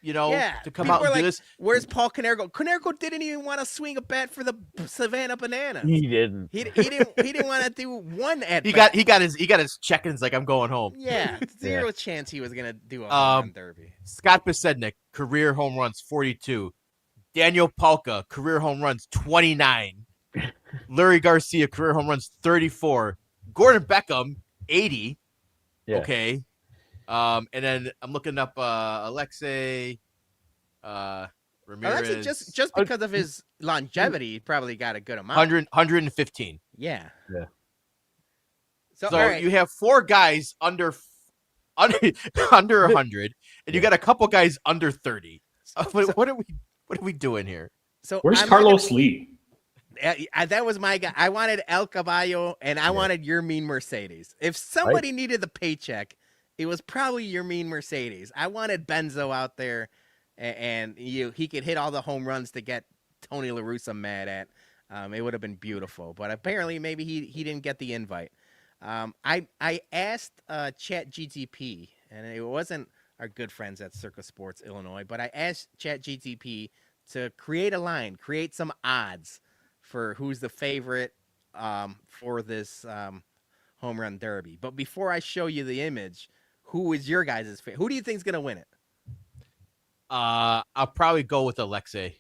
to come out and do this. Where's Paul Konerko? Konerko didn't even want to swing a bat for the Savannah Bananas. He didn't. He didn't want to do one at. He got his check-ins like, I'm going home. Yeah, zero chance he was gonna do a home run derby. Scott Besednik, career home runs 42. Daniel Palka, career home runs 29. Lurie Garcia, career home runs 34. Gordon Beckham, 80. Yeah. Okay. And then I'm looking up Alexei Ramirez. Alexei, just because of his longevity, he probably got a good amount. 115. Yeah. Yeah. So you have 4 guys under 100, and you got a couple guys under 30. What are we doing here? So where's Carlos Lee? That was my guy. I wanted El Caballo, and I wanted Yermin Mercedes. If somebody needed the paycheck, it was probably Yermin Mercedes. I wanted Benzo out there, and he could hit all the home runs to get Tony La Russa mad at. It would have been beautiful, but apparently maybe he didn't get the invite. I asked ChatGTP, and it wasn't our good friends at Circa Sports Illinois, but I asked ChatGTP to create some odds for who's the favorite for this home run derby. But before I show you the image, who is your guys' favorite? Who do you think is going to win it? I'll probably go with Alexei.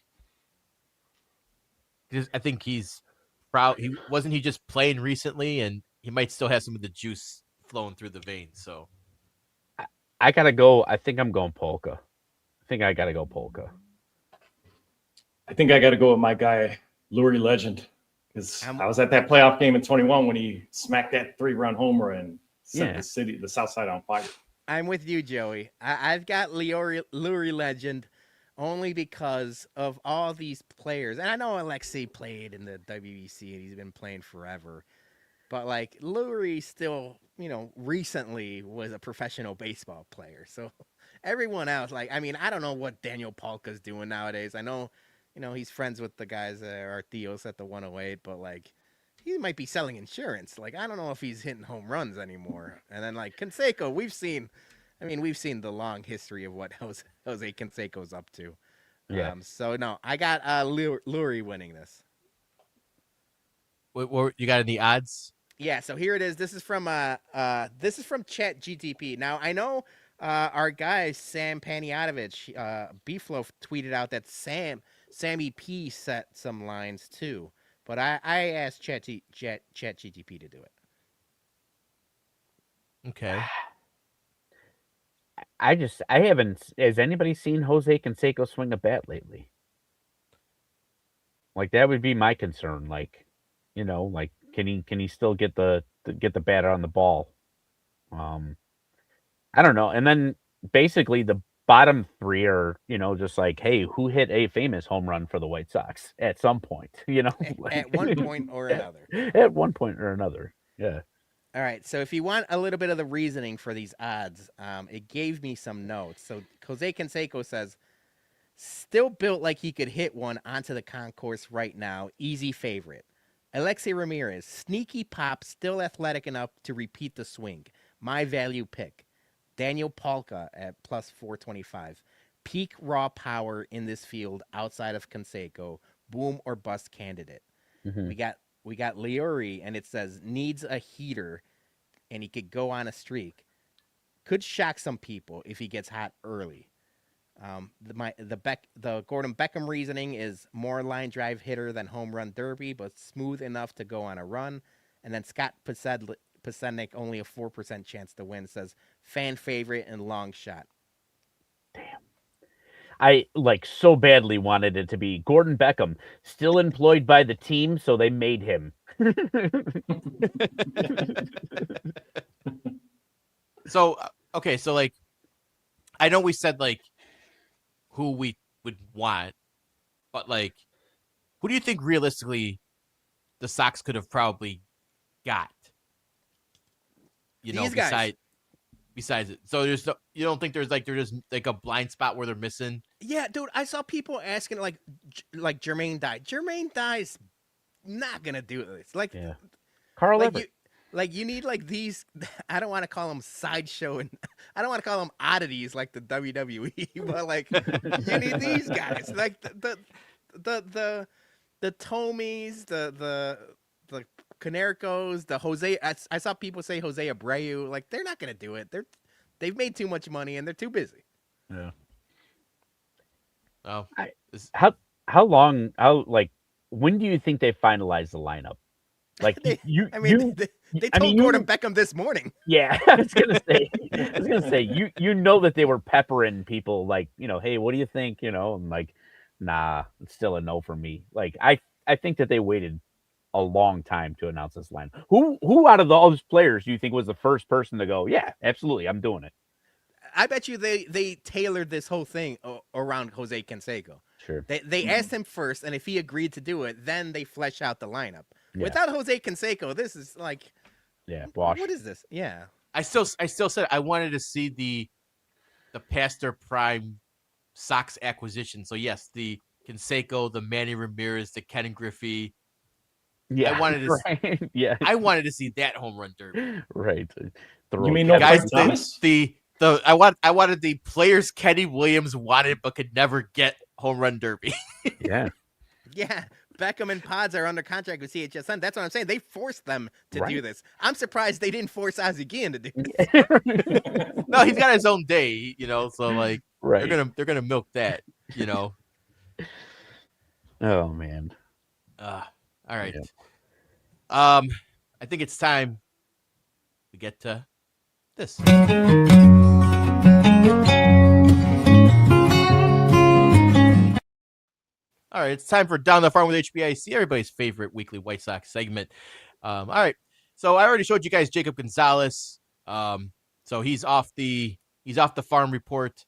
I think he's proud. He just playing recently, and he might still have some of the juice flowing through the veins. So I gotta go. I think I'm going Polka. I think I gotta go Polka. I think I got to go with my guy, Lurie Legend, because I was at that playoff game in 21 when he smacked that 3-run homer and set the Southside on fire. I'm with you, Joey. I've got Lurie Legend only because of all these players. And I know Alexei played in the WBC and he's been playing forever. But, like, Lurie still, recently was a professional baseball player. So everyone else, I don't know what Daniel Palka's doing nowadays. I know he's friends with the guys that are Theos at the 108, but like he might be selling insurance. Like I don't know if he's hitting home runs anymore. And then like Canseco, we've seen the long history of what Jose Canseco's up to. Yeah. So no, I got Lurie winning this. What you got any odds? Yeah, so here it is. This is from Chat GTP. Now I know our guy Sam Paniatovich, Beefloaf tweeted out that Sammy P set some lines too, but I asked Chat GTP to do it. Okay. I haven't. Has anybody seen Jose Canseco swing a bat lately? Like that would be my concern. Like, like can he still get the bat on the ball? I don't know. And then basically the bottom three are, just like, hey, who hit a famous home run for the White Sox at some point? At one point or another. At one point or another. Yeah. All right, so if you want a little bit of the reasoning for these odds, it gave me some notes. So Jose Canseco says, still built like he could hit one onto the concourse right now. Easy favorite. Alexei Ramirez, sneaky pop, still athletic enough to repeat the swing. My value pick. Daniel Palka at plus 425. Peak raw power in this field outside of Canseco. Boom or bust candidate. Mm-hmm. We got Liuri, and it says needs a heater, and he could go on a streak. Could shock some people if he gets hot early. The Gordon Beckham reasoning is more line drive hitter than home run derby, but smooth enough to go on a run. And then Scott Pasednik, only a 4% chance to win, says fan favorite and long shot. Damn. I so badly wanted it to be Gordon Beckham, still employed by the team, so they made him. So okay, so like I know we said like who we would want, but like who do you think realistically the Sox could have probably got? These guys. Besides it. So you don't think there's just like a blind spot where they're missing? Yeah, dude, I saw people asking like Jermaine Dye. Jermaine Dye's not gonna do this. Like, yeah. Carl Everett. You need like these. I don't want to call them sideshow, and I don't want to call them oddities like the WWE, but like you need these guys, like the Tomies, the Canercos, the Jose. I saw people say Jose Abreu. Like they're not gonna do it. They've made too much money and they're too busy. Yeah. Oh, when do you think they finalize the lineup? Like they told Gordon Beckham this morning. Yeah, I was gonna say that they were peppering people like, hey, what do you think? And like, nah, it's still a no for me. Like I think that they waited a long time to announce this line. Who out of all those players do you think was the first person to go, yeah, absolutely, I'm doing it? I bet you they tailored this whole thing around Jose Canseco. Sure. They asked him first, and if he agreed to do it, then they flesh out the lineup. Yeah. Without Jose Canseco, this is like, wash. What is this? Yeah. I still said I wanted to see the past their prime Sox acquisition. So yes, the Canseco, the Manny Ramirez, the Ken Griffey. Yeah, I wanted to right. Yeah, I wanted to see that home run derby. Right. You mean no guys? Thomas? I wanted the players Kenny Williams wanted but could never get home run derby. Yeah. Yeah. Beckham and Pods are under contract with CHSN. That's what I'm saying. They forced them to do this. I'm surprised they didn't force Ozzie Guillen to do this. No, he's got his own day, so like right. they're gonna milk that, Oh man. All right. Yeah. I think it's time to get to this. All right, it's time for Down the Farm with HBIC, everybody's favorite weekly White Sox segment. All right, so I already showed you guys Jacob Gonzalez. So he's off the farm report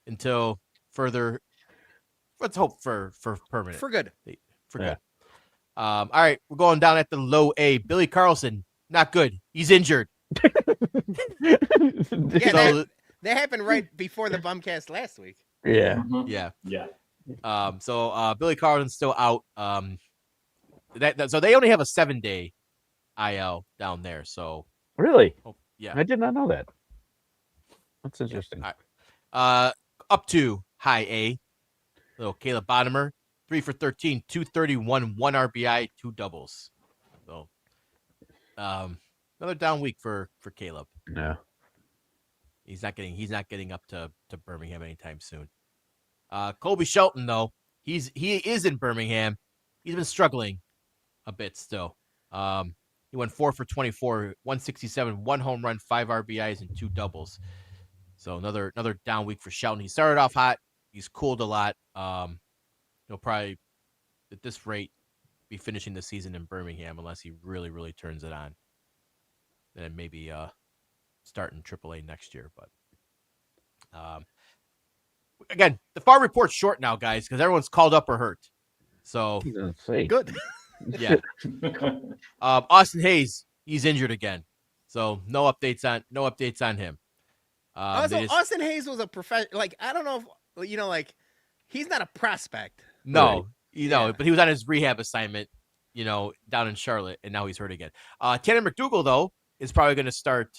until further. Let's hope for permanent. For good. For good. All right, we're going down at the low A. Billy Carlson, not good. He's injured. Yeah, that happened right before the BumCast last week. Yeah. Mm-hmm. Yeah. Yeah. So Billy Carlton's still out. So they only have a 7-day IL down there. So Really? yeah. I did not know that. That's Yeah. interesting. All right. Up to high A. Little Caleb Bottomer, 3 for 13, 231, 1 RBI, 2 doubles. So another down week for Caleb. Yeah. He's not getting up to Birmingham anytime soon. Colby Shelton, though, he is in Birmingham. He's been struggling a bit still. He went 4 for 24, 167, 1 home run, 5 RBIs, and 2 doubles. So another down week for Shelton. He started off hot. He's cooled a lot. He'll probably, at this rate, be finishing the season in Birmingham unless he really, really turns it on. Then maybe start in AAA next year. But again, the farm report's short now, guys, because everyone's called up or hurt. So Good. Yeah. Austin Hayes, he's injured again. So no updates on him. Also, Austin Hayes was a professional. Like, I don't know if, like, he's not a prospect. No, but he was on his rehab assignment, down in Charlotte, and now he's hurt again. Tanner McDougal, though, is probably going to start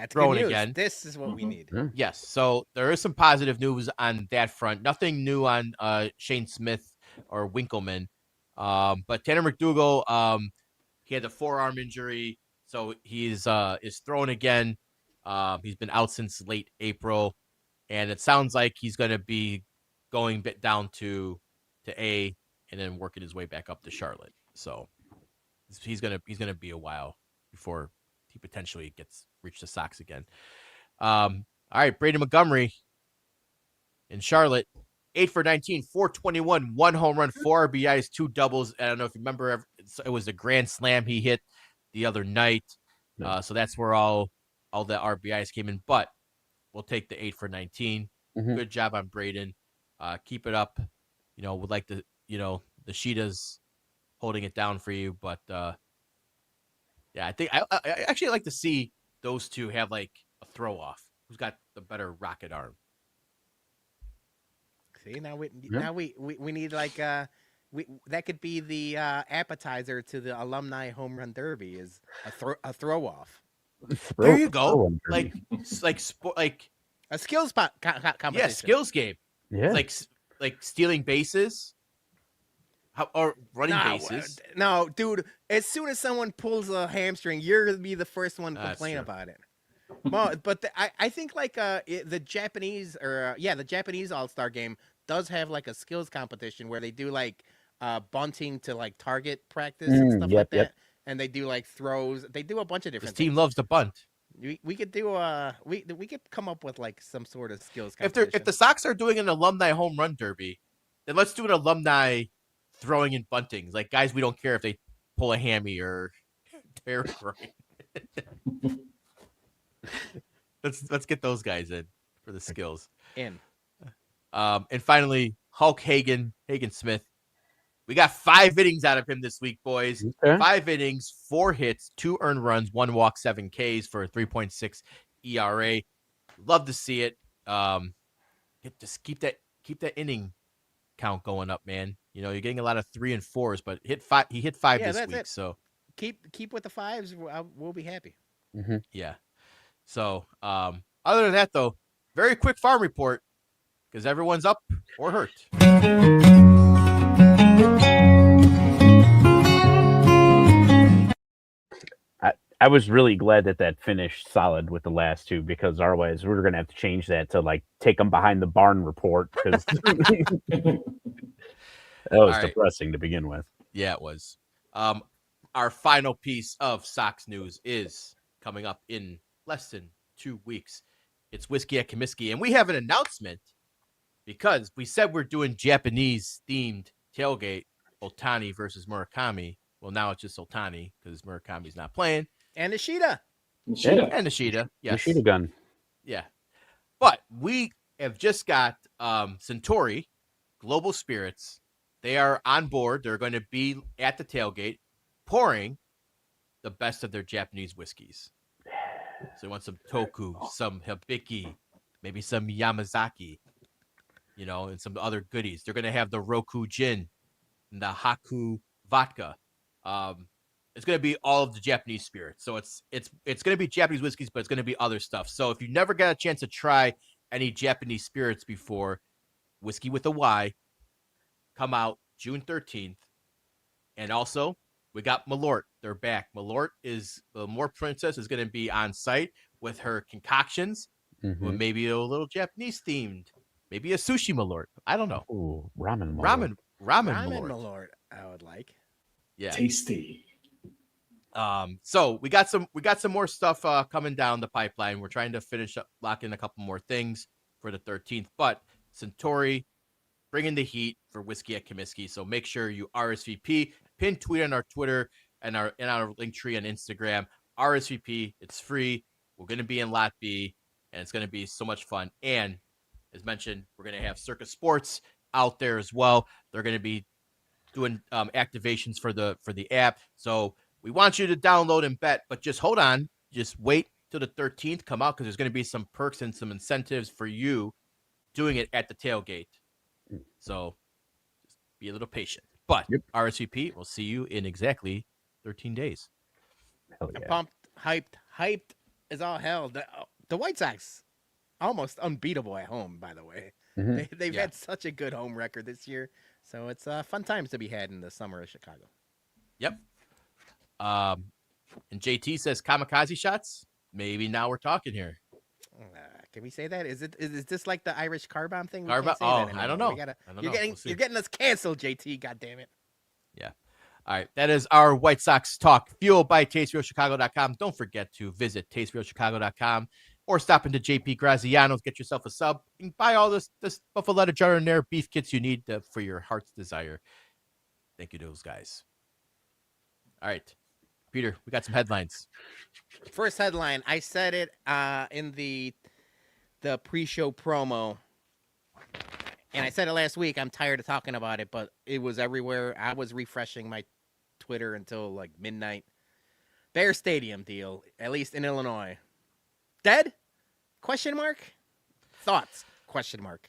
throwing again. This is what we need. Yes. So there is some positive news on that front. Nothing new on Shane Smith or Winkleman. But Tanner McDougal, he had a forearm injury, so is throwing again. He's been out since late April, and it sounds like he's going to be going bit down to A and then working his way back up to Charlotte. So he's gonna be a while before he potentially reach the Sox again. All right, Brady Montgomery in Charlotte, 8 for 19, 421, 1 home run, 4 RBIs, 2 doubles. I don't know if you remember, it was a grand slam he hit the other night. So that's where all the RBIs came in. But we'll take the 8 for 19. Mm-hmm. Good job on Braden. Keep it up. Would like to, the Sheeta's holding it down for you. But yeah, I think I actually like to see those two have like a throw off. Who's got the better rocket arm? See, now we need like that could be the appetizer to the alumni home run derby is a throw off. There you go. Like a skills competition. Yeah, skills game. Yeah. Like stealing bases. Or running bases. No, dude. As soon as someone pulls a hamstring, you're gonna be the first one to complain about it. Well, but I think like the Japanese the Japanese All-Star game does have like a skills competition where they do like bunting to like target practice and stuff like that, and they do like throws. They do a bunch of different. This team loves to bunt. We could do we could come up with like some sort of skills competition. If the Sox are doing an alumni home run derby, then let's do an alumni throwing and bunting. Like, guys, we don't care if they pull a hammy or tear a groin. Let's get those guys in for the skills. And finally, Hulk Hagen Smith. We got 5 innings out of him this week, boys. Okay. 5 innings, 4 hits, 2 earned runs, 1 walk, 7 Ks for a 3.6 ERA. Love to see it. Just keep that inning count going up, man. You're getting a lot of 3 and 4s, but he hit 5 this week. So keep with the 5s. We'll be happy. Mm-hmm. Yeah. So other than that, though, very quick farm report because everyone's up or hurt. I was really glad that finished solid with the last 2 because otherwise we were going to have to change that to like take them behind the barn report because that was depressing to begin with. Yeah, it was. Our final piece of Sox news is coming up in less than 2 weeks. It's Whiskey at Comiskey, and we have an announcement because we said we're doing Japanese-themed tailgate, Ohtani versus Murakami. Well, now it's just Ohtani because Murakami's not playing. And Nishida. And Nishida. Yes. Nishida gun. Yeah. But we have just got Centauri, Global Spirits. They are on board. They're going to be at the tailgate pouring the best of their Japanese whiskeys. So you want some Toku, some Hibiki, maybe some Yamazaki. and some other goodies. They're going to have the Roku gin and the Haku vodka. It's going to be all of the Japanese spirits. So it's going to be Japanese whiskeys, but it's going to be other stuff. So if you never got a chance to try any Japanese spirits before, Whiskey with a Y, come out June 13th. And also, we got Malort. They're back. Malort is the Malort Princess is going to be on site with her concoctions, with maybe a little Japanese themed, maybe a sushi Malort. I don't know. Ooh, ramen Malort. Ramen Ramen Malort. Malort, I would like. Yeah. Tasty. So we got some more stuff coming down the pipeline. We're trying to finish up, lock in a couple more things for the 13th. But Centauri bringing the heat for Whiskey at Comiskey. So make sure you RSVP, pin tweet on our Twitter and our link tree on Instagram. RSVP, it's free. We're going to be in Lot B, and it's going to be so much fun. And as mentioned, we're going to have Circa Sports out there as well. They're going to be doing activations for the app. So we want you to download and bet, but just hold on. Just wait till the 13th come out, because there's going to be some perks and some incentives for you doing it at the tailgate. So just be a little patient. But RSVP, we'll see you in exactly 13 days. Hell yeah. I'm pumped, hyped as all hell. The White Sox, almost unbeatable at home, by the way. They've had such a good home record this year. So it's fun times to be had in the summer of Chicago. Yep. And JT says kamikaze shots. Maybe now we're talking here. Can we say that? Is this like the Irish car bomb thing? I don't know. You're getting us canceled, JT. God damn it. Yeah. All right. That is our White Sox talk, fueled by TasteRealChicago.com. Don't forget to visit TasteRealChicago.com or stop into JP Graziano's, get yourself a sub, and buy all this Buffalo Jardiniere beef kits you need for your heart's desire. Thank you to those guys. All right. Peter, we got some headlines. First headline, I said it in the pre-show promo, and I said it last week. I'm tired of talking about it, but it was everywhere. I was refreshing my Twitter until like midnight. Bear Stadium deal, at least in Illinois. Dead? Question mark? Thoughts? Question mark.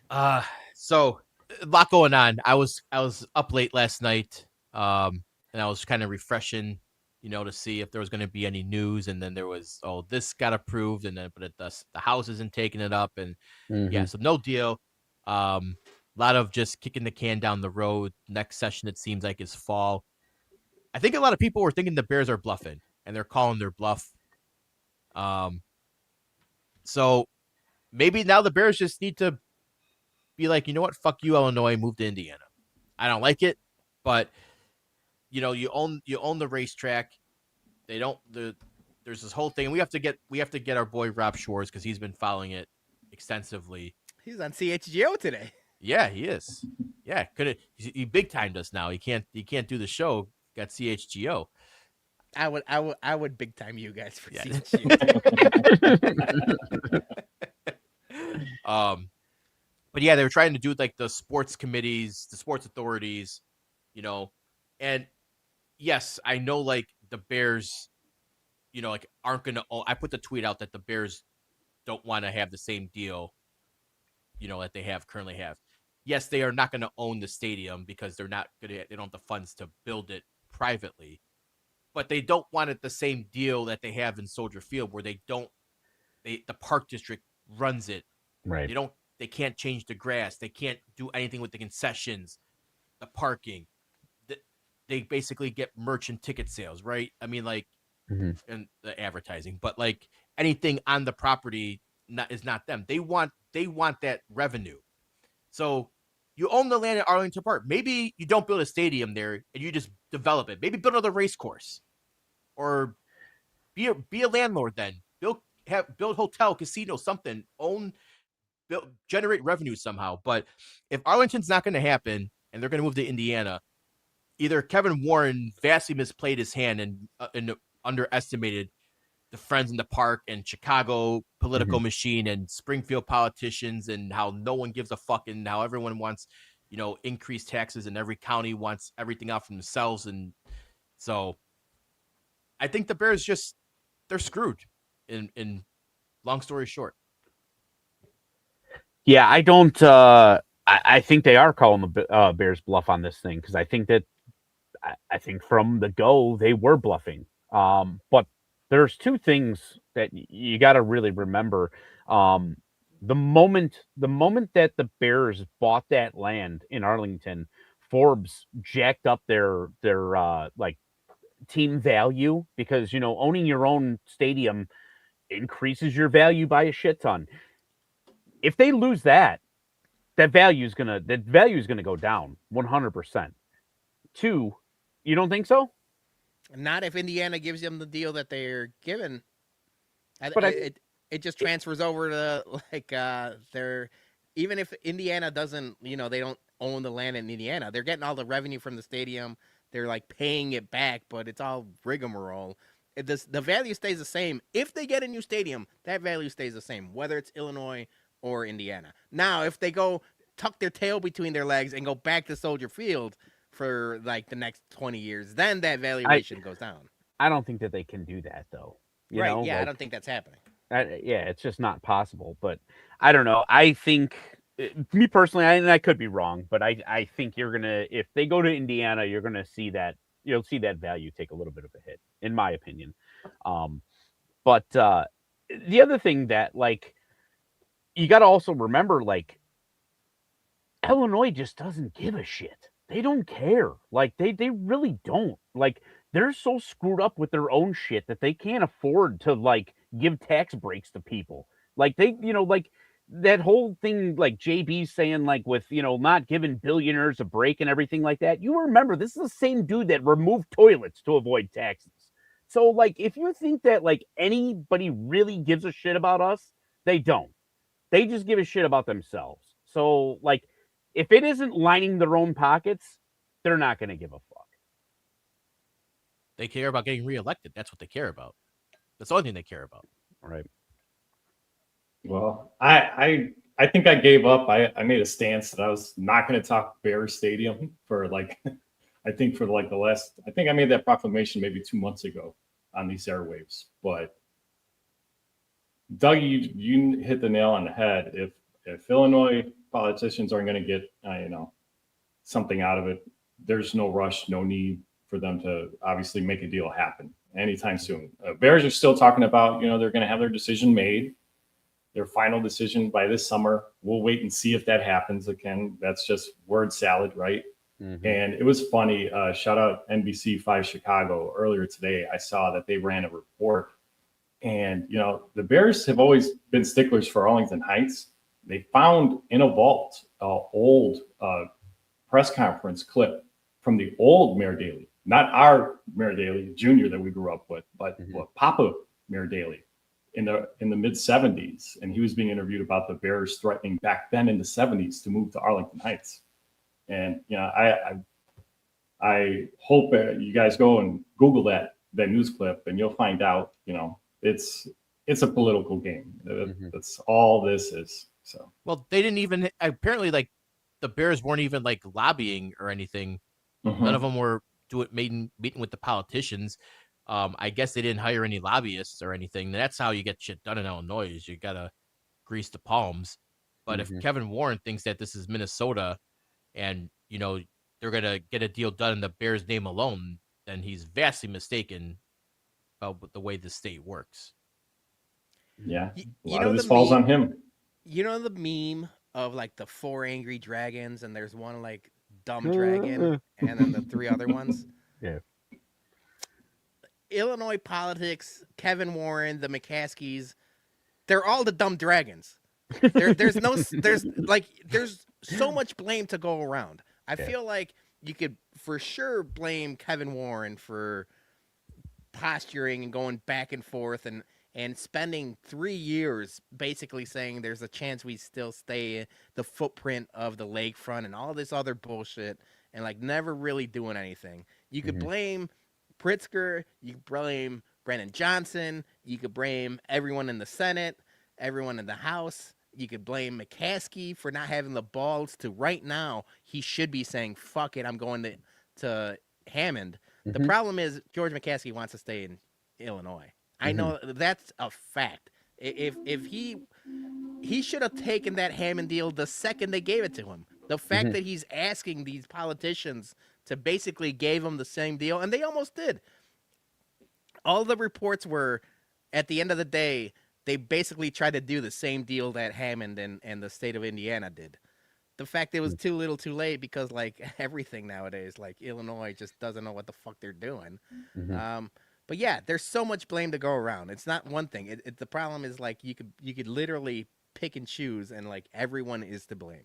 So a lot going on. I was up late last night, and I was kind of refreshing, to see if there was going to be any news. And then there was, this got approved, and then but the House isn't taking it up, and so no deal. A lot of just kicking the can down the road. Next session, it seems like, is fall. I think a lot of people were thinking the Bears are bluffing, and they're calling their bluff. So maybe now the Bears just need to be like, you know what? Fuck you, Illinois. Move to Indiana. I don't like it, but you own the racetrack. There's this whole thing, and we have to get our boy Rob Schwartz, because he's been following it extensively. He's on CHGO today. Yeah, he is. Yeah, he big timed us now. He can't do the show. Got CHGO. I would big time you guys for CHGO. But yeah, they were trying to do like the sports committees, the sports authorities, and yes, I know like the Bears, aren't going to, I put the tweet out that the Bears don't want to have the same deal, that they currently have. Yes, they are not going to own the stadium because they don't have the funds to build it privately, but they don't want it the same deal that they have in Soldier Field, where the park district runs it. Right. They can't change the grass. They can't do anything with the concessions, the parking. They basically get merchant ticket sales, right? I mean, like, and the advertising, but like anything on the property is not them. They want that revenue. So you own the land at Arlington Park. Maybe you don't build a stadium there and you just develop it. Maybe build another race course, or be a landlord. Then build hotel, casino, something. Generate revenue somehow. But if Arlington's not going to happen and they're going to move to Indiana, either Kevin Warren vastly misplayed his hand and underestimated the friends in the park and Chicago political machine and Springfield politicians, and how no one gives a fuck, and how everyone wants, increased taxes, and every county wants everything out for themselves. And so I think the Bears they're screwed in long story short. Yeah, I don't I think they are calling the Bears bluff on this thing because I think that I think from the go they were bluffing. But there's two things that you got to really remember. Um, the moment that the Bears bought that land in Arlington, Forbes jacked up their like team value because owning your own stadium increases your value by a shit ton. If they lose that value is gonna go down 100%. Two, you don't think so? Not if Indiana gives them the deal that they're given. But It just transfers over to like their, even if Indiana doesn't, they don't own the land in Indiana, they're getting all the revenue from the stadium. They're like paying it back, but it's all rigmarole. The value stays the same. If they get a new stadium, that value stays the same, whether it's Illinois or Indiana. Now, if they go tuck their tail between their legs and go back to Soldier Field for like the next 20 years, then that valuation goes down. I don't think that they can do that though. Right? Yeah, I don't think that's happening. Yeah, it's just not possible. But I don't know. I think me personally, and I could be wrong, but I think if they go to Indiana, you're gonna see that you'll see that value take a little bit of a hit, in my opinion. But the other thing that like you got to also remember, like Illinois just doesn't give a shit. They don't care. Like they really don't. Like they're so screwed up with their own shit that they can't afford to like give tax breaks to people. Like like that whole thing like JB saying like with not giving billionaires a break and everything like that. You remember this is the same dude that removed toilets to avoid taxes. So like if you think that like anybody really gives a shit about us, they don't. They just give a shit about themselves. So like if it isn't lining their own pockets, they're not going to give a fuck. They care about getting reelected. That's what they care about. That's the only thing they care about. Right. Well, I think I gave up. I made a stance that I was not going to talk Bears Stadium for like, I think for like I think I made that proclamation maybe 2 months ago on these airwaves. But Doug, you hit the nail on the head. If Illinois politicians aren't going to get something out of it, there's no rush, no need for them to obviously make a deal happen anytime soon. Bears are still talking about they're going to have their decision made, their final decision by this summer. We'll wait and see if that happens. Again, that's just word salad, right? Mm-hmm. And it was funny. Shout out NBC5 Chicago. Earlier today, I saw that they ran a report. And, the Bears have always been sticklers for Arlington Heights. They found in a vault old press conference clip from the old Mayor Daley, not our Mayor Daley Jr. that we grew up with, but Papa Mayor Daley in the mid 70s. And he was being interviewed about the Bears threatening back then in the 70s to move to Arlington Heights. And, I hope you guys go and Google that news clip and you'll find out, it's a political game. That's all this is. So, well, they didn't even apparently like the Bears weren't even like lobbying or anything. Mm-hmm. None of them were meeting with the politicians. I guess they didn't hire any lobbyists or anything. That's how you get shit done in Illinois. Is you gotta grease the palms. But if Kevin Warren thinks that this is Minnesota, and they're gonna get a deal done in the Bears' name alone, then he's vastly mistaken about the way the state works. Yeah, a lot of this falls on him. You know the meme of like the 4 angry dragons, and there's one like dumb dragon, and then the 3 other ones. Yeah. Illinois politics, Kevin Warren, the McCaskies, they're all the dumb dragons. There's so much blame to go around. I feel like you could for sure blame Kevin Warren for posturing and going back and forth and spending 3 years basically saying there's a chance we still stay in the footprint of the lakefront and all this other bullshit and like never really doing anything. You could blame Pritzker, you could blame Brandon Johnson, you could blame everyone in the Senate, everyone in the House. You could blame McCaskey for not having the balls to right now. He should be saying, fuck it, I'm going to Hammond. The problem is George McCaskey wants to stay in Illinois. I know that's a fact. If he should have taken that Hammond deal the second they gave it to him. The fact that he's asking these politicians to basically give him the same deal, and they almost did. All the reports were, at the end of the day, they basically tried to do the same deal that Hammond and the state of Indiana did. The fact it was too little too late because, like, everything nowadays, like, Illinois just doesn't know what the fuck they're doing. But yeah, there's so much blame to go around. It's not one thing. The problem is, like, you could literally pick and choose, and, like, everyone is to blame.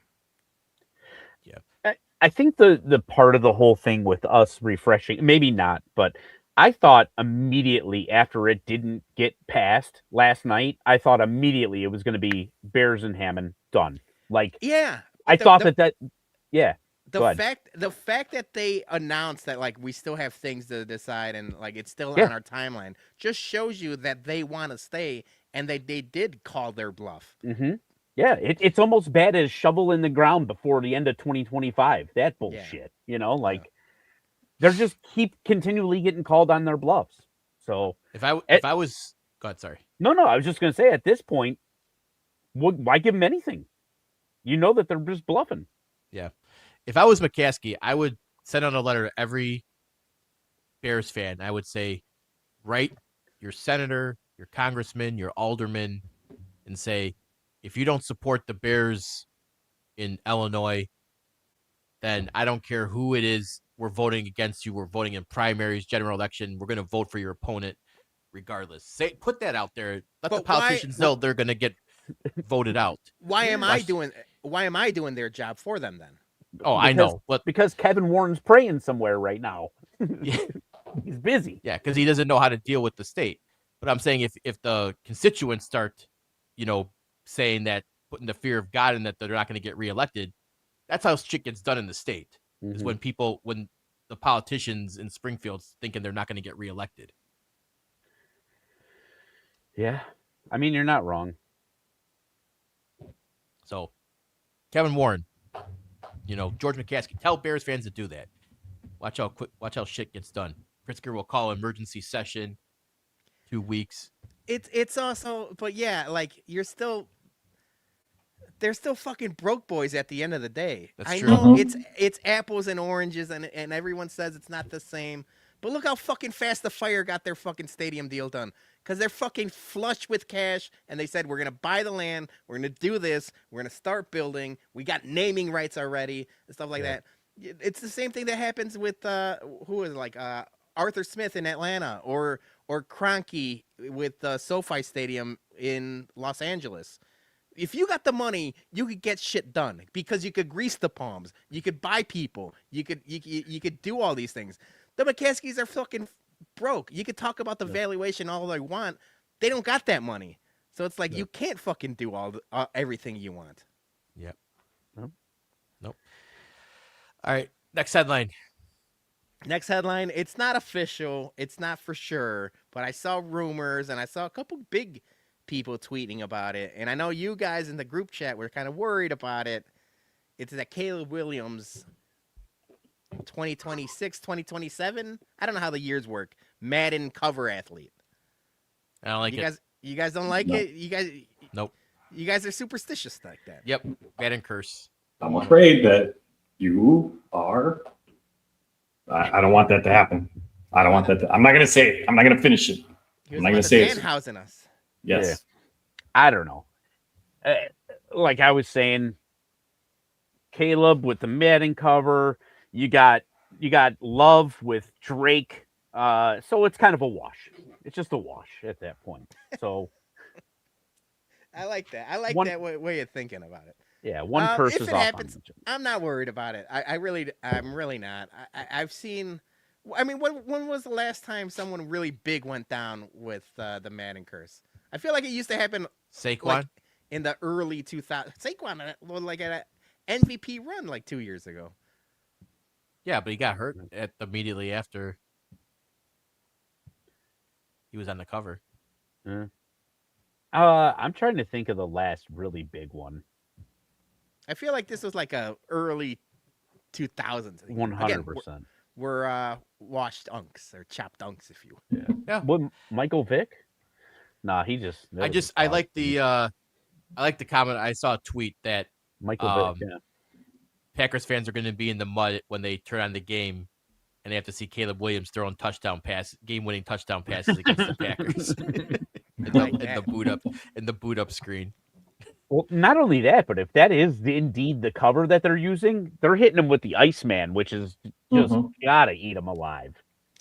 Yeah. I think the part of the whole thing with us refreshing, maybe not, but I thought immediately after it didn't get passed last night, I thought immediately it was going to be Bears and Hammond done. Like, yeah, I thought that yeah. The fact that they announced that, like, we still have things to decide and, like, it's still on our timeline just shows you that they want to stay, and they did call their bluff. Yeah, it's almost bad as shovel in the ground before the end of 2025. That bullshit, like they're just keep continually getting called on their bluffs. So if I was, go ahead, sorry. No, I was just gonna say at this point, why give them anything? You know that they're just bluffing. Yeah, if I was McCaskey, I would send out a letter to every Bears fan. I would say, write your senator, your congressman, your alderman, and say, if you don't support the Bears in Illinois, then I don't care who it is. We're voting against you. We're voting in primaries, general election. We're going to vote for your opponent regardless. Put that out there. Let the politicians know they're going to get voted out. Why am I doing their job for them then? Oh, I know. But because Kevin Warren's praying somewhere right now. He's busy. Yeah, because he doesn't know how to deal with the state. But I'm saying if the constituents start, saying that, putting the fear of God in that they're not going to get reelected, that's how shit gets done in the state. Is when the politicians in Springfield thinking they're not going to get reelected. Yeah, I mean, you're not wrong. So, Kevin Warren, George McCaskey, tell Bears fans to do that. Watch how shit gets done. Pritzker will call emergency session. 2 weeks. It's also, but yeah, like they're still fucking broke boys at the end of the day. That's I true. know it's apples and oranges, and everyone says it's not the same. But look how fucking fast the Fire got their fucking stadium deal done. Because they're fucking flush with cash, and they said, we're going to buy the land, we're going to do this, we're going to start building, we got naming rights already, and stuff like that. It's the same thing that happens with, Arthur Smith in Atlanta, or Kroenke with the SoFi Stadium in Los Angeles. If you got the money, you could get shit done because you could grease the palms, you could buy people, you could do all these things. The McCaskies are fucking broke. You could talk about the valuation all they want. They don't got that money, so it's like you can't fucking do everything you want. Yep. Nope. All right. Next headline. It's not official. It's not for sure, but I saw rumors and I saw a couple big people tweeting about it. And I know you guys in the group chat were kind of worried about it. It's that Caleb Williams, 2026, 2027. I don't know how the years work. Madden cover athlete. I don't like it. You guys don't like it? You guys. Nope. You guys are superstitious like that. Yep. Madden curse. I'm afraid that you are. I don't want that to happen. I don't want that. I'm not going to say it. I'm not going to finish it. I'm not going to say it. Danhausen us. Yes. Yeah. I don't know. Like I was saying, Caleb with the Madden cover. You got Love with Drake. So it's kind of a wash. It's just a wash at that point. So I like that. I like that way of thinking about it. Yeah, one curse if is it off. Happens, I'm not worried about it. I'm really not. I've seen. I mean, when was the last time someone really big went down with the Madden curse? I feel like it used to happen. Saquon like, in the early 2000s. Saquon like at an MVP run like 2 years ago. Yeah, but he got hurt immediately after he was on the cover. I'm trying to think of the last really big one. I feel like this was like a early 2000s. 100%. We're washed unks or chopped unks, if you. Yeah. What, Michael Vick? Nah, he just. I like the comment. I saw a tweet that Michael Vick. Yeah. Packers fans are going to be in the mud when they turn on the game, and they have to see Caleb Williams throwing game-winning touchdown passes against the Packers in the boot up screen. Well, not only that, but if that is indeed the cover that they're using, they're hitting him with the Iceman, which is just gotta eat him alive.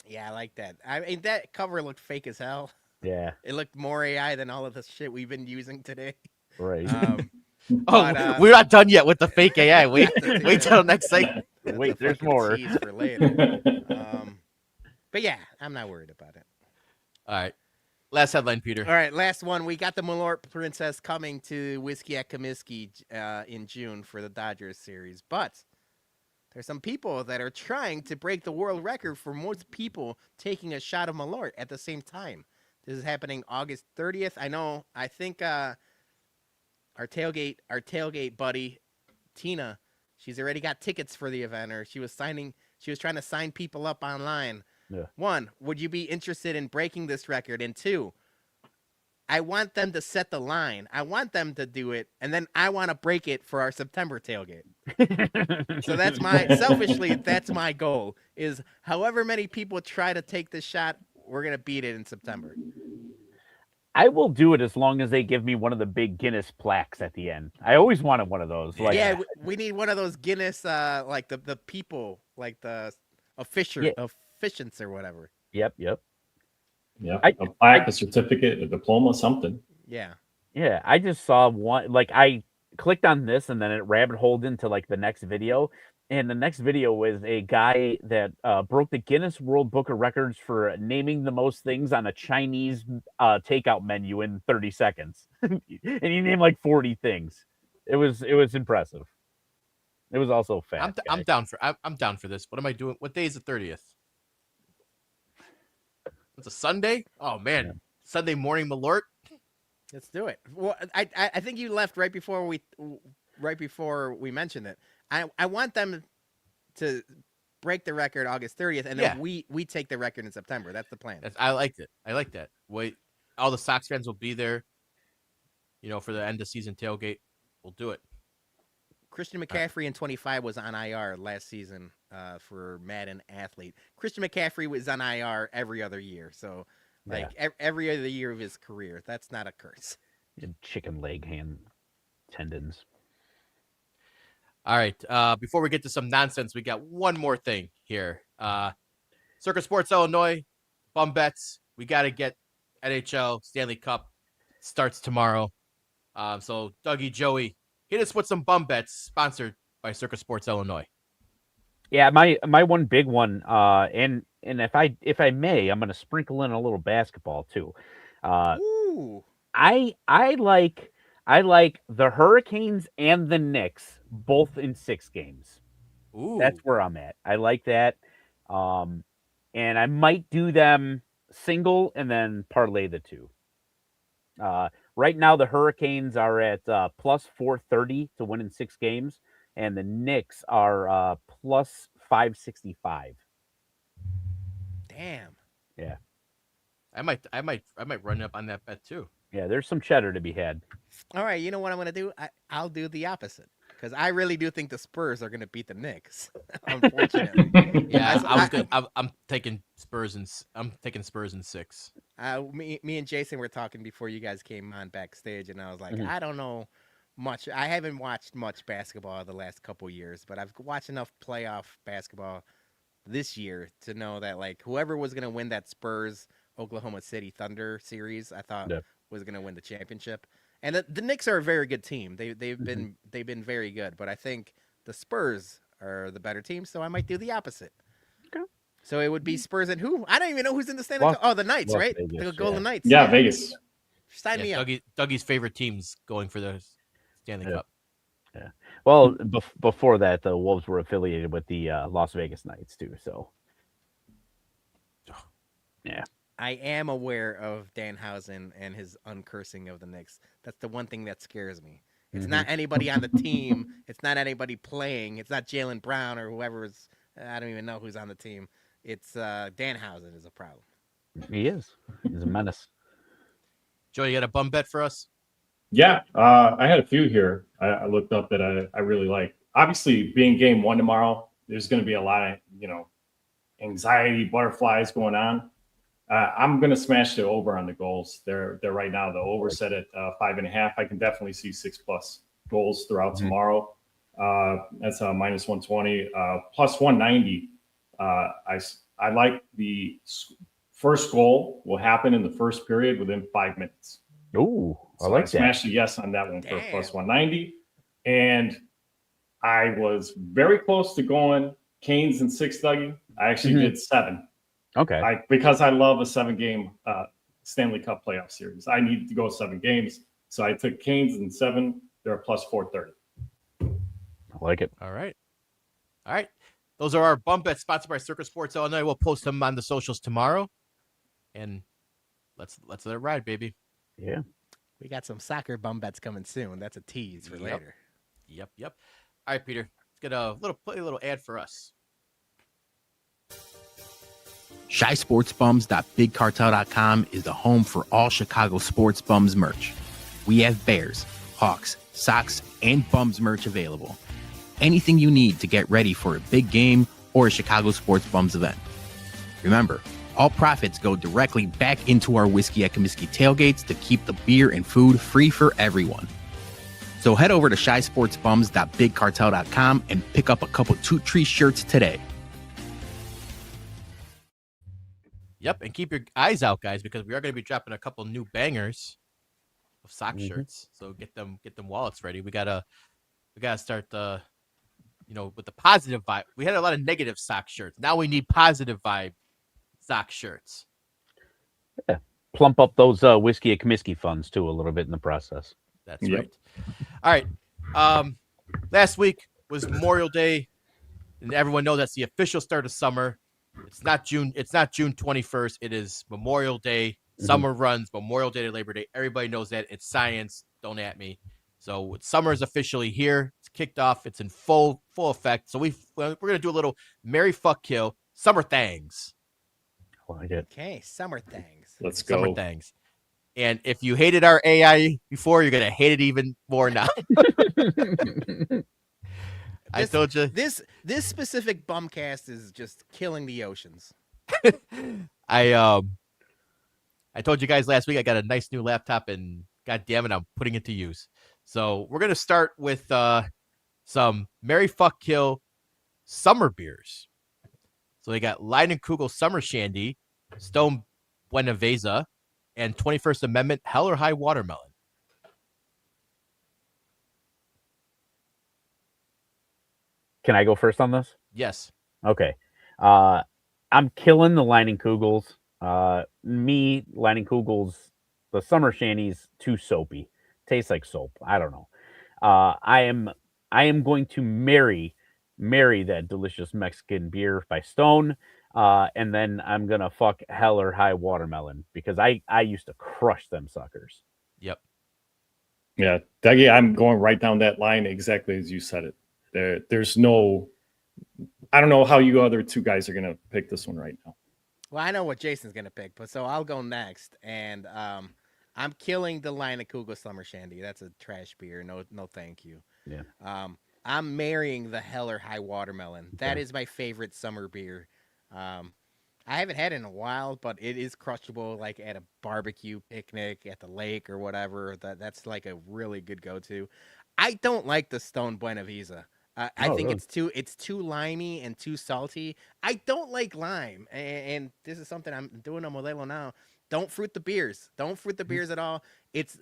Yeah, I like that. I mean, that cover looked fake as hell. Yeah, it looked more AI than all of the shit we've been using today. Right. We're not done yet with the fake AI. Wait till next segment. Wait, there's more. For later. But yeah, I'm not worried about it. All right. Last headline, Peter. All right, last one. We got the Malort Princess coming to Whiskey at Comiskey in June for the Dodgers series. But there's some people that are trying to break the world record for most people taking a shot of Malort at the same time. This is happening August 30th. I think our tailgate buddy, Tina, she's already got tickets for the event, or she was trying to sign people up online. Yeah. 1, would you be interested in breaking this record? And 2, I want them to set the line. I want them to do it, and then I want to break it for our September tailgate. So that's my goal, is however many people try to take this shot, we're going to beat it in September. I will do it as long as they give me one of the big Guinness plaques at the end. I always wanted one of those. We need one of those Guinness, like the people, like the officiants or whatever. Yep. Yeah, a plaque, a certificate, a diploma, something. Yeah. Yeah, I just saw one. Like, I clicked on this, and then it rabbit holed into like the next video. And the next video was a guy that broke the Guinness World Book of Records for naming the most things on a Chinese takeout menu in 30 seconds. And he named like 40 things. It was impressive. It was also fast. I'm down for this. What am I doing? What day is the 30th? It's a Sunday? Oh man. Yeah. Sunday morning Malort. Let's do it. Well, I think you left right before we mentioned it. I want them to break the record August 30th, and then we take the record in September. That's the plan. I liked it. I like that. Wait, all the Sox fans will be there, for the end of season tailgate. We'll do it. Christian McCaffrey in 25 was on IR last season for Madden Athlete. Christian McCaffrey was on IR every other year. So, every other year of his career. That's not a curse. Chicken leg hand tendons. All right. Before we get to some nonsense, we got one more thing here. Circa Sports Illinois, bum bets. We got to get NHL Stanley Cup. Starts tomorrow. So, Dougie, Joey, hit us with some bum bets sponsored by Circa Sports Illinois. Yeah, my one big one, and if I may, I'm going to sprinkle in a little basketball too. Ooh. I like the Hurricanes and the Knicks both in 6 games. Ooh. That's where I'm at. I like that. And I might do them single and then parlay the two. Right now, the Hurricanes are at plus 430 to win in 6 games, and the Knicks are plus 565. Damn. Yeah. I might run up on that bet too. Yeah, there's some cheddar to be had. All right, you know what I'm going to do? I'll do the opposite, because I really do think the Spurs are going to beat the Knicks. Unfortunately. Yeah, I'm taking Spurs in 6. Me and Jason were talking before you guys came on backstage, and I was like, I don't know much. I haven't watched much basketball the last couple years, but I've watched enough playoff basketball this year to know that like whoever was going to win that Spurs Oklahoma City Thunder series, I thought was going to win the championship. And the Knicks are a very good team. They've been very good, but I think the Spurs are the better team, so I might do the opposite. Okay. So it would be Spurs and who? I don't even know who's in the Stanley Cup. Oh, the Knights, right? Vegas, the Golden Knights. Yeah, Vegas. Sign me up. Dougie's favorite team's going for the Stanley Cup. Yeah. Well, before that, the Wolves were affiliated with the Las Vegas Knights too. So, yeah. I am aware of Danhausen and his uncursing of the Knicks. That's the one thing that scares me. It's not anybody on the team. It's not anybody playing. It's not Jaylen Brown or whoever's. I don't even know who's on the team. It's Danhausen is a problem. He is. He's a menace. Joe, you got a bum bet for us? Yeah, I had a few here. I looked up that I really like. obviously, being game one tomorrow, there's going to be a lot of anxiety, butterflies going on. I'm going to smash the over on the goals. They're right now. The over set at 5.5. I can definitely see 6+ goals throughout tomorrow. That's minus 120, plus 190. I like the first goal will happen in the first period within 5 minutes. Ooh, I So like I smashed a yes on that one for plus 190. And I was very close to going Canes and 6, Dougie. I actually did 7. Okay. Because I love a 7-game Stanley Cup playoff series. I needed to go 7 games. So I took Canes and 7. They're a plus 430. I like it. All right. Those are our bump bets sponsored by Circa Sports Illinois. We'll post them on the socials tomorrow. And let's let it ride, baby. Yeah. We got some soccer bum bets coming soon. That's a tease for later. Yep. All right, Peter. Let's get play a little ad for us. ShySportsBums.BigCartel.com is the home for all Chicago sports bums merch. We have Bears, Hawks, Sox, and Bums merch available. Anything you need to get ready for a big game or a Chicago Sports Bums event. Remember, all profits go directly back into our Whiskey at Comiskey tailgates to keep the beer and food free for everyone. So head over to ShySportsBums.BigCartel.com and pick up a couple Toot Tree shirts today. Yep, and keep your eyes out, guys, because we are going to be dropping a couple new bangers of sock shirts. So get them wallets ready. We gotta start with the positive vibe. We had a lot of negative sock shirts. Now we need positive vibe sock shirts. Yeah. Plump up those Whiskey at Comiskey funds too a little bit in the process. That's right. All right. Last week was Memorial Day, and everyone knows that's the official start of summer. It's not June 21st. It is Memorial Day. Summer runs Memorial Day to Labor Day. Everybody knows that. It's science. Don't at me. So summer is officially here. It's kicked off. It's in full effect. So we're gonna do a little Merry Fuck Kill Summer Thangs. I like it. Okay, summer things. Let's go. Summer Thangs. And if you hated our AI before, you're gonna hate it even more now. I told you this specific BumCast is just killing the oceans. I told you guys last week I got a nice new laptop, and god damn it, I'm putting it to use. So we're gonna start with some Merry Fuck Kill summer beers. So they got Leinenkugel Summer Shandy, Stone Buenaventura, and 21st Amendment Hell or High Watermelon. Can I go first on this? Yes. Okay. I'm killing the Leinenkugels. Leinenkugels, the summer shandy's too soapy. Tastes like soap. I don't know. I am going to marry that delicious Mexican beer by Stone. And then I'm gonna fuck Hell or High Watermelon because I used to crush them suckers. Yep. Yeah, Dougie, I'm going right down that line exactly as you said it. There's no, I don't know how you other two guys are gonna pick this one right now. Well, I know what Jason's gonna pick, but so I'll go next, and I'm killing the Leinenkugel Summer Shandy. That's a trash beer. No, thank you. Yeah. I'm marrying the Hell or High Watermelon. That is my favorite summer beer. I haven't had it in a while, but it is crushable, like at a barbecue picnic at the lake or whatever. That's like a really good go-to. I don't like the Stone Buenaventura. I think really? it's too limey and too salty. I don't like lime, and this is something I'm doing on Modelo now. Don't fruit the beers. Don't fruit the beers at all. It's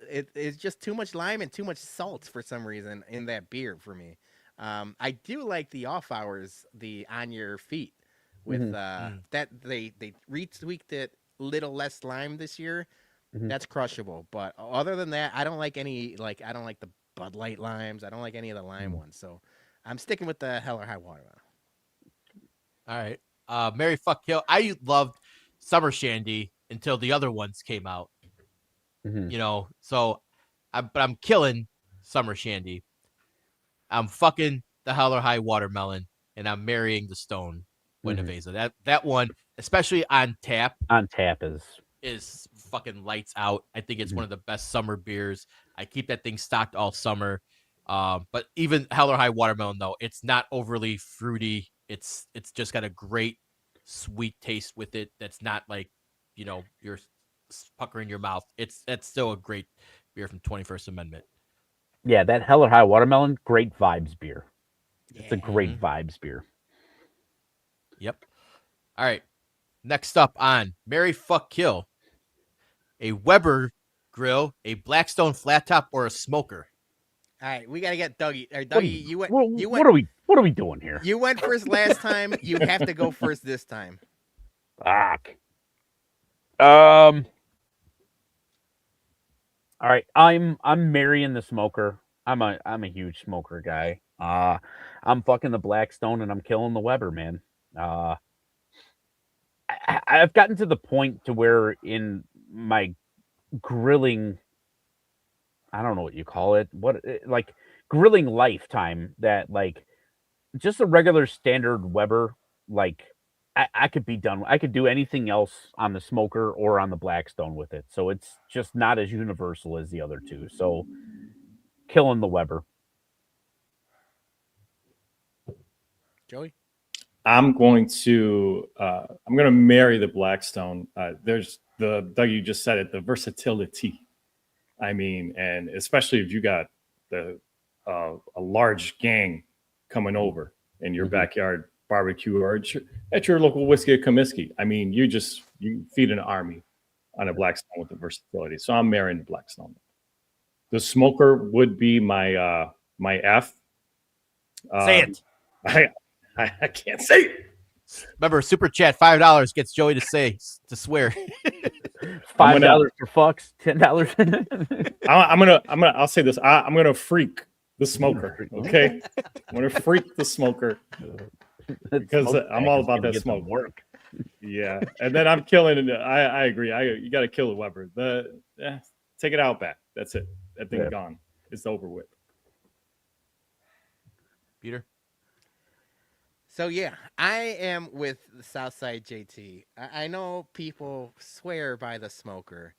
just too much lime and too much salt for some reason in that beer for me. I do like the off hours, the on your feet with that they retweaked it little less lime this year. That's crushable. But other than that, I don't like any I don't like the Bud Light limes. I don't like any of the lime ones. So I'm sticking with the Hell or High Watermelon. All right. Merry Fuck Kill. I loved Summer Shandy until the other ones came out. So I'm killing Summer Shandy. I'm fucking the Hell or High Watermelon, and I'm marrying the Stone Buenaventura. That one, especially on tap. On tap is fucking lights out. I think it's one of the best summer beers. I keep that thing stocked all summer. But even Hell or High Watermelon, though, it's not overly fruity. It's just got a great sweet taste with it. That's not like, you're puckering your mouth. That's still a great beer from 21st Amendment. Yeah, that Hell or High Watermelon, great vibes beer. It's a great Mhm. vibes beer. Yep. All right. Next up on Marry Fuck Kill, a Weber grill, a Blackstone flat top, or a smoker. All right, we gotta get Dougie. Or What, Dougie, what are we doing here? You went first last time. You have to go first this time. Fuck. All right, I'm marrying the smoker. I'm a huge smoker guy. I'm fucking the Blackstone and I'm killing the Weber, man. I've gotten to the point to where in my grilling, I don't know what you call it, like grilling lifetime, that like just a regular standard Weber, like I could be done. I could do anything else on the smoker or on the Blackstone with it. So it's just not as universal as the other two. So killing the Weber. Joey? I'm going to marry the Blackstone. There's Doug, you just said it, the versatility. I mean, and especially if you got a large gang coming over in your backyard barbecue or at your local whiskey or Comiskey. I mean, you feed an army on a Blackstone with the versatility. So I'm marrying the Blackstone. The smoker would be my my F. Say it. I can't say it. Remember, super chat $5 gets Joey to swear. $5 for fucks, $10. I'll say this. I'm gonna freak the smoker. Okay, I'm gonna freak the smoker because I'm all about that smoke. Work. Yeah, and then I'm killing it. I agree. You got to kill the Weber. Take it out back. That's it. That thing's gone. It's over with. Peter? So yeah, I am with the Southside JT. I know people swear by the smoker.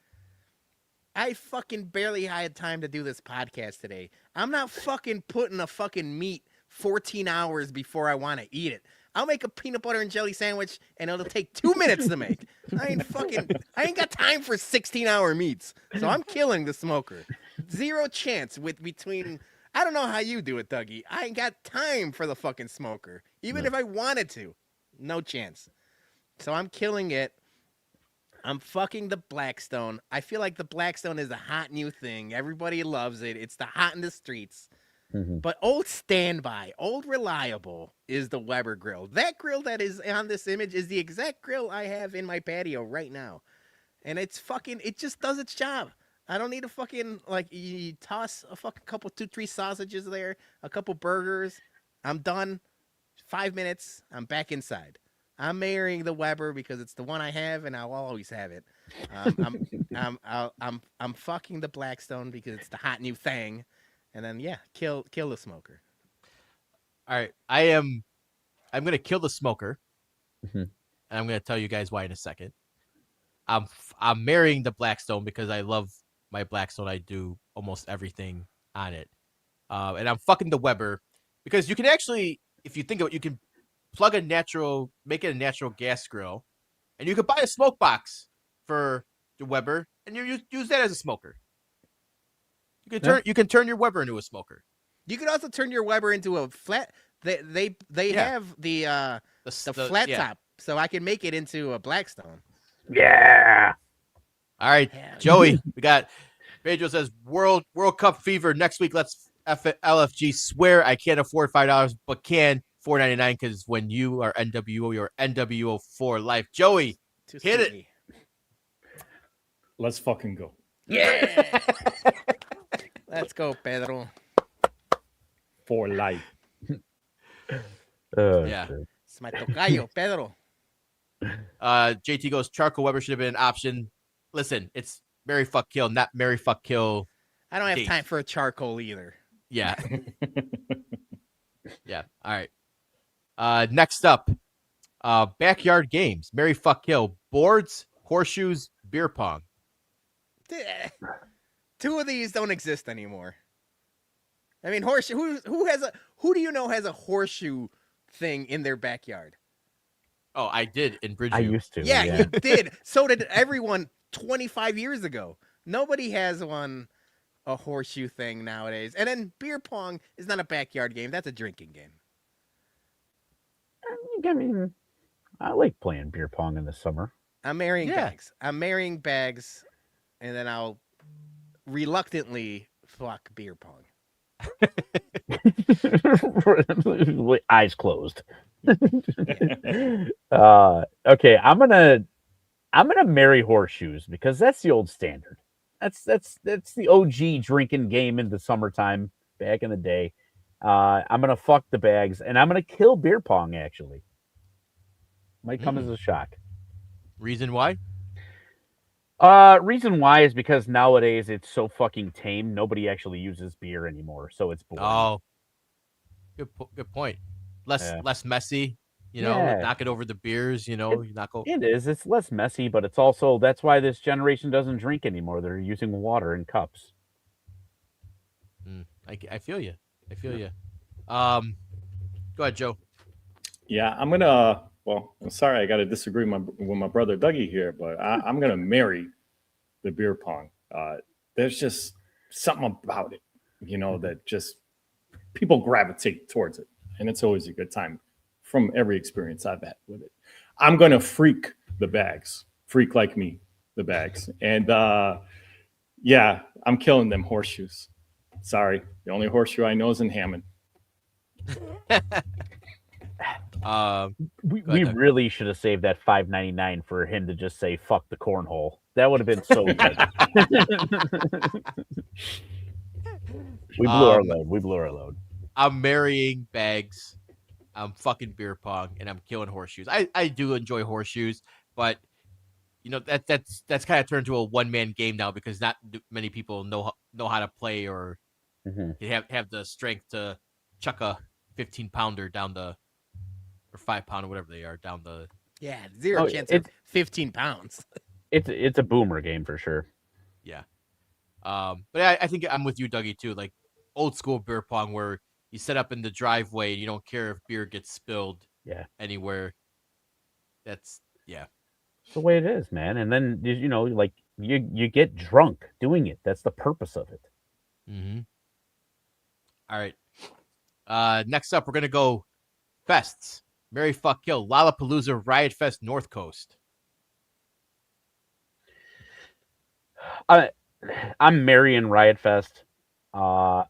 I fucking barely had time to do this podcast today. I'm not fucking putting a fucking meat 14 hours before I want to eat it. I'll make a peanut butter and jelly sandwich and it'll take 2 minutes to make. I ain't got time for 16-hour meats. So I'm killing the smoker. Zero chance between. I don't know how you do it, Dougie. I ain't got time for the fucking smoker. Even if I wanted to. No chance. So I'm killing it. I'm fucking the Blackstone. I feel like the Blackstone is a hot new thing. Everybody loves it. It's the hot in the streets. But old standby, old reliable is the Weber grill. That grill that is on this image is the exact grill I have in my patio right now. And it just does its job. I don't need a fucking, you toss a fucking couple, 2-3 sausages there, a couple burgers. I'm done. 5 minutes. I'm back inside. I'm marrying the Weber because it's the one I have and I'll always have it. I'm fucking the Blackstone because it's the hot new thing. And then, kill the smoker. All right. I'm going to kill the smoker. Mhm. And I'm going to tell you guys why in a second. I'm marrying the Blackstone because I love my Blackstone. I do almost everything on it. And I'm fucking the Weber because you can actually, if you think of it, you can make it a natural gas grill, and you could buy a smoke box for the Weber, and you use that as a smoker. You can turn your Weber into a smoker. You could also turn your Weber into a flat. They have the flat top, so I can make it into a Blackstone. Yeah. All right, Joey, we got Pedro says World Cup fever next week. Let's LFG swear I can't afford $5, but can $4.99 because when you are NWO, you're NWO for life. Joey, hit it. Let's fucking go. Yeah. Let's go, Pedro. For life. Yeah. It's my tocayo, Pedro. JT goes, Charcoal Weber should have been an option. Listen, it's marry, fuck, kill, not marry, fuck, kill. I don't have time for a charcoal either. Yeah. Yeah. All right. Next up, backyard games. Marry, fuck, kill. Boards, horseshoes, beer pong. 2 of these don't exist anymore. I mean, horseshoe. Who do you know has a horseshoe thing in their backyard? Oh, I did in Bridgeview. I used to. Yeah, you did. So did everyone 25 years ago. Nobody has a horseshoe thing nowadays. And then beer pong is not a backyard game. That's a drinking game. I mean, I like playing beer pong in the summer. I'm marrying bags. I'm marrying bags, and then I'll reluctantly fuck beer pong. Eyes closed. Okay, I'm gonna marry horseshoes because that's the old standard. That's the OG drinking game in the summertime back in the day. I'm gonna fuck the bags and I'm gonna kill beer pong. Actually, might come as a shock. Reason why? Reason why is because nowadays it's so fucking tame. Nobody actually uses beer anymore, so it's boring. Oh, good point. Less messy. You know, knock it over the beers. You know, It is. It's less messy, but it's also that's why this generation doesn't drink anymore. They're using water in cups. I feel you. I feel you. Go ahead, Joe. Yeah, I'm gonna. Well, I'm sorry, I got to disagree with my brother Dougie here, but I'm gonna marry the beer pong. There's just something about it, that just people gravitate towards it, and it's always a good time. From every experience I've had with it, I'm gonna freak the bags, freak like me, the bags, and yeah, I'm killing them horseshoes. Sorry, the only horseshoe I know is in Hammond. We really should have saved that $5.99 for him to just say "fuck the cornhole." That would have been so good. We blew our load. I'm marrying bags. I'm fucking beer pong, and I'm killing horseshoes. I do enjoy horseshoes, but that's kind of turned to a one-man game now because not many people know how to play or have the strength to chuck a 15-pounder down the or 5-pounder, whatever they are, down the. Yeah, zero chance of 15 pounds. It's a boomer game for sure. Yeah, but I think I'm with you, Dougie, too. Like old school beer pong, where you set up in the driveway and you don't care if beer gets spilled. Anywhere. That's It's the way it is, man. And then like you get drunk doing it. That's the purpose of it. Mm-hmm. All right. Next up, we're gonna go fests. Marry, fuck, kill. Lollapalooza, Riot Fest, North Coast. I'm marrying Riot Fest. I'll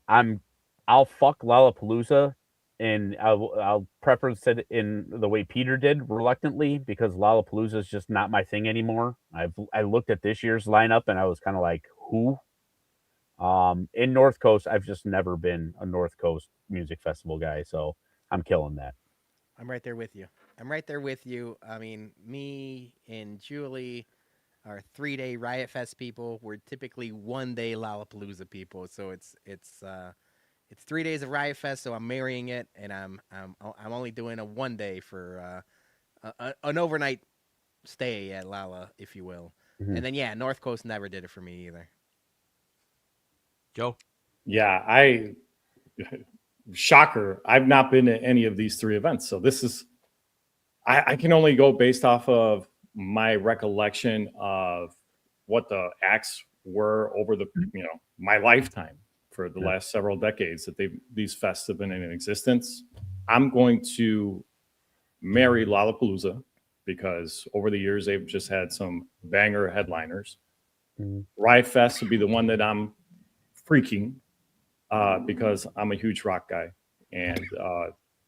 fuck Lollapalooza, and I'll preference it in the way Peter did, reluctantly, because Lollapalooza is just not my thing anymore. I looked at this year's lineup and I was kind of like, who? In North Coast, I've just never been a North Coast music festival guy, so I'm killing that. I'm right there with you. I mean, me and Julie are 3-day Riot Fest people. We're typically 1-day Lollapalooza people. So it's 3 days of Riot Fest. So I'm marrying it, and I'm only doing a 1 day for an overnight stay at Lala, if you will. Mm-hmm. And then North Coast never did it for me either. Joe? Yeah, shocker. I've not been to any of these three events. So this is, I can only go based off of my recollection of what the acts were over the, my lifetime for the last several decades that these fests have been in existence. I'm going to marry Lollapalooza because over the years, they've just had some banger headliners. Riot Fest would be the one that I'm freaking because I'm a huge rock guy, and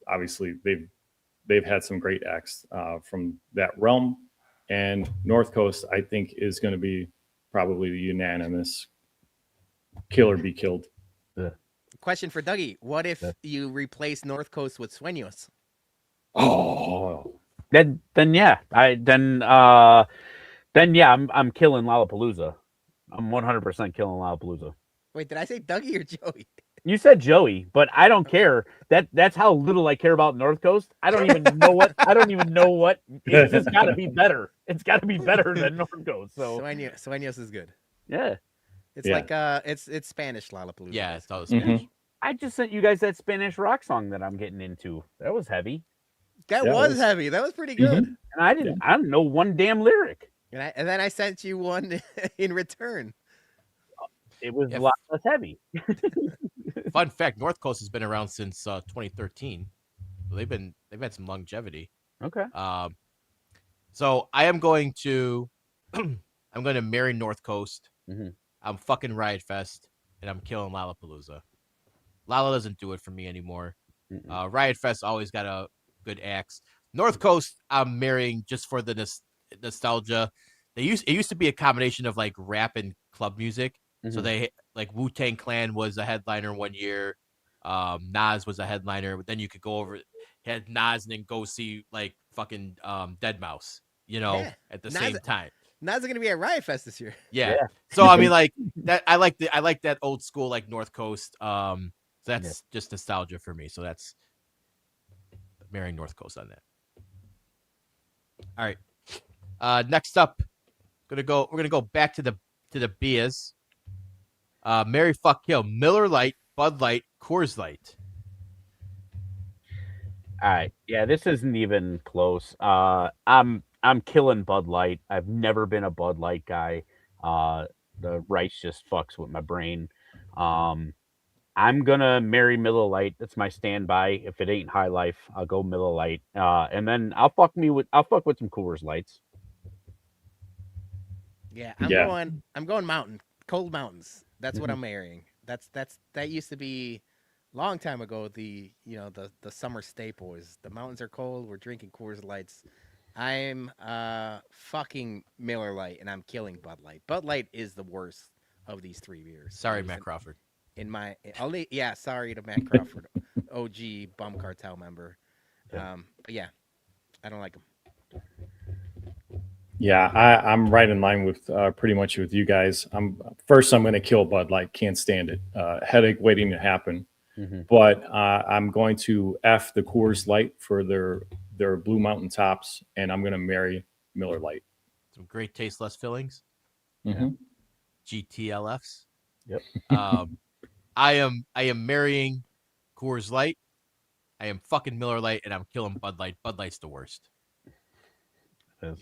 obviously they've had some great acts from that realm. And North Coast, I think, is going to be probably the unanimous kill or be killed. Question for Dougie: what if you replace North Coast with Sueños? Oh, then I'm killing Lollapalooza. I'm 100% killing Lollapalooza. Wait, did I say Dougie or Joey? You said Joey, but I don't care. That's how little I care about North Coast. I don't even know what. It's just got to be better. It's got to be better than North Coast. So Sueños is good. Yeah, it's like it's Spanish Lollapalooza. Yeah, it's all Spanish. I just sent you guys that Spanish rock song that I'm getting into. That was heavy, That Yeah, was that's- heavy. That was pretty good. Mhm. and I didn't know one damn lyric. And then I sent you one in return. It was Yeah, a lot less heavy. Fun fact: North Coast has been around since 2013. So they've had some longevity. Okay. So I am going to I'm going to marry North Coast. Mhm. I'm fucking Riot Fest, and I'm killing Lollapalooza. Lala doesn't do it for me anymore. Mm-mm. Riot Fest always got a good acts. North Coast, I'm marrying just for the nostalgia. It used to be a combination of like rap and club music. So Mhm. they like Wu-Tang Clan was a headliner one year. Nas was a headliner, but then you could go over had Nas and then go see like fucking Deadmau5, Yeah. at the Nas- same time. Nas going to be at Riot Fest this year. Yeah. Yeah. So I mean, like that. I like that old school like North Coast. So that's just nostalgia for me. So that's marrying North Coast on that. All right. Next up, we're gonna go back to the beers. Marry, fuck, kill. Miller Lite, Bud Light, Coors Light. All right. Yeah, this isn't even close. I'm killing Bud Light. I've never been a Bud Light guy. The rice just fucks with my brain. I'm gonna marry Miller Lite. That's my standby. If it ain't High Life, I'll go Miller Lite. And then I'll fuck with some Coors Lights. Yeah, Yeah. I'm going mountain, cold mountains. That's what I'm marrying. That used to be long time ago. The summer staple is the mountains are cold. We're drinking Coors Lights. I'm fucking Miller Lite and I'm killing Bud Light. Bud Light is the worst of these three beers. Sorry, Matt Crawford. Sorry to Matt Crawford, OG Bum Cartel member. But yeah, I don't like them. Yeah, I'm right in line with pretty much with you guys. I'm going to kill Bud Light. Can't stand it. Headache waiting to happen. Mm-hmm. But I'm going to F the Coors Light for their Blue Mountain tops, and I'm going to marry Miller Lite. Some great tasteless fillings. Mm-hmm. GTLFs. Yep. I am marrying Coors Light. I am fucking Miller Lite, and I'm killing Bud Light. Bud Light's the worst. Yeah.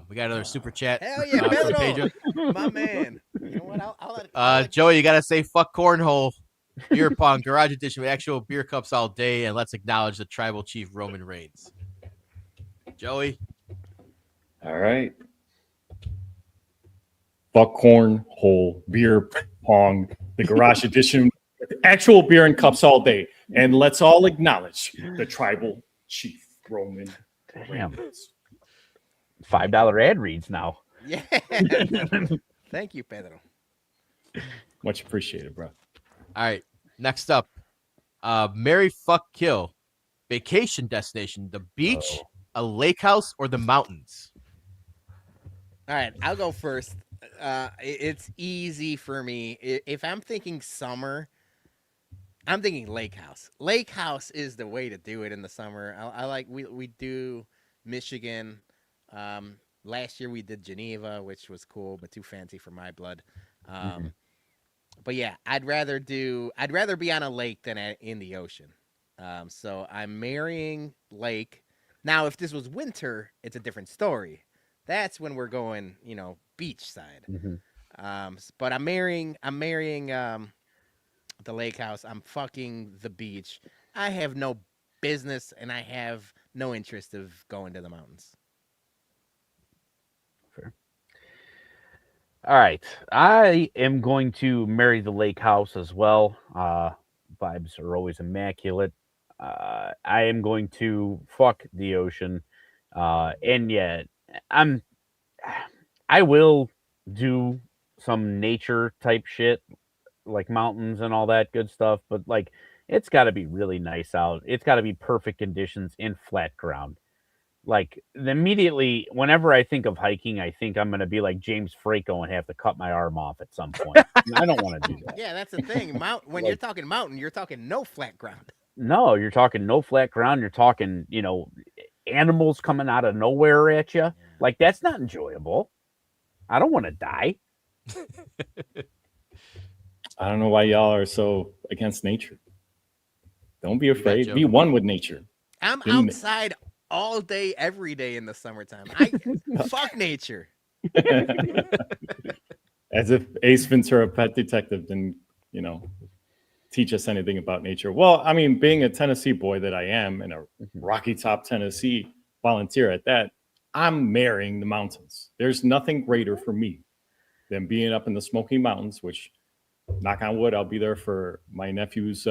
We got another super chat. Hell yeah, from Pedro, Pedro. my man. You know what? I'll let Joey, you gotta say fuck cornhole. Beer pong garage edition with actual beer cups all day, and let's acknowledge the tribal chief Roman Reigns. Joey, All right. Fuck cornhole, beer pong, the garage edition with actual beer and cups all day. And let's all acknowledge the tribal chief, Roman Damn. Reigns. $5 ad reads now. Yeah. Thank you, Pedro. Much appreciated, bro. all right. Next up, marry, fuck, kill. Vacation destination: the beach, a lake house, or the mountains. All right, I'll go first. It's easy for me. If I'm thinking summer, I'm thinking lake house. Lake house is the way to do it in the summer. I like we do Michigan. Last year we did Geneva, which was cool, but too fancy for my blood. But yeah, I'd rather be on a lake than in the ocean. So I'm marrying lake. Now, if this was winter, it's a different story. That's when we're going, beach side. But I'm marrying the lake house. I'm fucking the beach. I have no business and I have no interest of going to the mountains. Fair. All right. I am going to marry the lake house as well. Vibes are always immaculate. I am going to fuck the ocean. And yeah, I will do some nature type shit like mountains and all that good stuff, but like it's got to be really nice out. It's got to be perfect conditions in flat ground. Like immediately, whenever I think of hiking, I think I'm going to be like James Franco and have to cut my arm off at some point. And I don't want to do that. Yeah, that's the thing. When you're talking mountain, you're talking no flat ground. No, you're talking no flat ground. You're talking, animals coming out of nowhere at you. Like that's not enjoyable. I don't want to die. I don't know why y'all are so against nature. Don't be afraid. Joe. Be one with nature. I'm Didn't- outside all day, every day in the summertime. Fuck nature. As if Ace Ventura, Pet Detective, didn't, teach us anything about nature. Well, I mean, being a Tennessee boy that I am, and a Rocky Top, Tennessee volunteer at that, I'm marrying the mountains. There's nothing greater for me than being up in the Smoky Mountains, which, knock on wood, I'll be there for my nephew's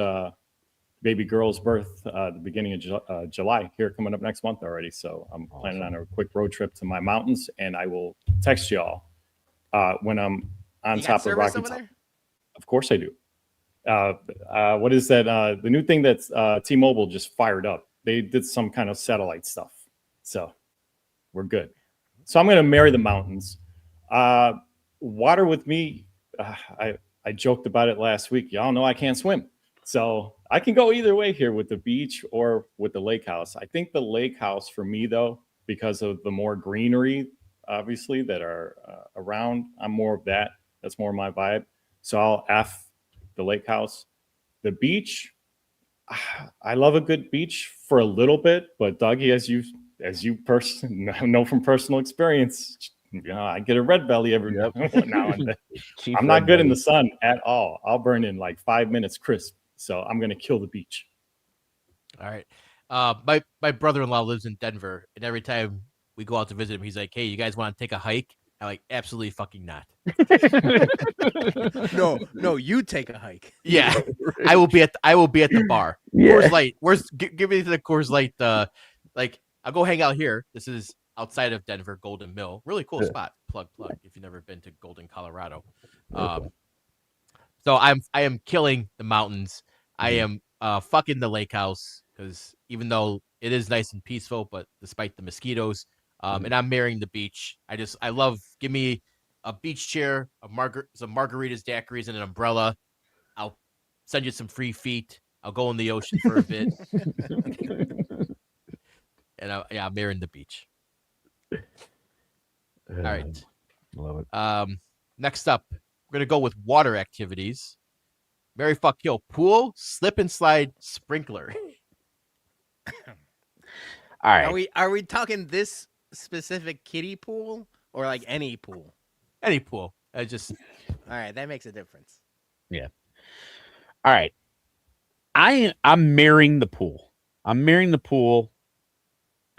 baby girl's birth, the beginning of July, here coming up next month already. So I'm planning on a quick road trip to my mountains, and I will text y'all when I'm on top of Rocky Top. There? Of course I do. What is that? The new thing that's T-Mobile just fired up. They did some kind of satellite stuff. So we're good. So I'm going to marry the mountains. Water with me, I joked about it last week. Y'all know I can't swim. So I can go either way here with the beach or with the lake house. I think the lake house for me, though, because of the more greenery, obviously, that are around, I'm more of that. That's more my vibe. So I'll F the lake house. The beach, I love a good beach for a little bit, but Dougie, as you know from personal experience, I get a red belly every now and then. I'm not good in the sun at all. I'll burn in like 5 minutes crisp. So I'm gonna kill the beach. All right. My brother-in-law lives in Denver, and every time we go out to visit him, he's like, "Hey, you guys want to take a hike?" I'm like, "Absolutely fucking not." No, you take a hike. Yeah, I will be at the bar. Yeah. Coors Light. Give me the Coors Light. I'll go hang out here. This is outside of Denver, Golden Mill. Really cool spot. Plug. If you've never been to Golden, Colorado. So I am killing the mountains. I am fucking the lake house, because even though it is nice and peaceful, but despite the mosquitoes, and I'm marrying the beach. I love. Give me a beach chair, some margaritas, daiquiris, and an umbrella. I'll send you some free feet. I'll go in the ocean for a bit. And I'm marrying the beach. All right. Love it. Next up, we're going to go with water activities. Marry, fuck, kill. Pool, slip and slide, sprinkler. All right. Are we talking this specific kiddie pool or like any pool? Any pool. All right, that makes a difference. Yeah. All right. I'm marrying the pool.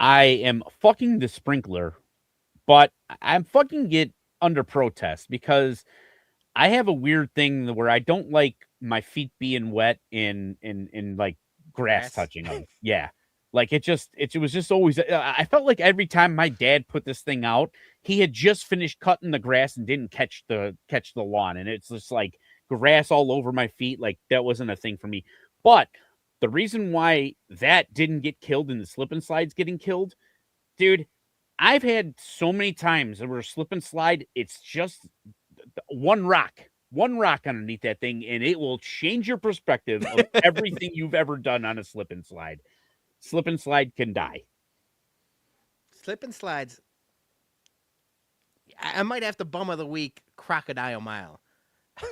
I am fucking the sprinkler, but I'm fucking it under protest because I have a weird thing where I don't like my feet being wet in like grass touching them. Yeah. Like it was just always, I felt like every time my dad put this thing out, he had just finished cutting the grass and didn't catch the lawn. And it's just like grass all over my feet. Like that wasn't a thing for me. But the reason why that didn't get killed and the slip and slides getting killed, dude, I've had so many times where slip and slide, it's just one rock underneath that thing, and it will change your perspective of everything you've ever done on a slip and slide. Slip and slide can die. Slip and slides. I might have to bum of the week Crocodile Mile.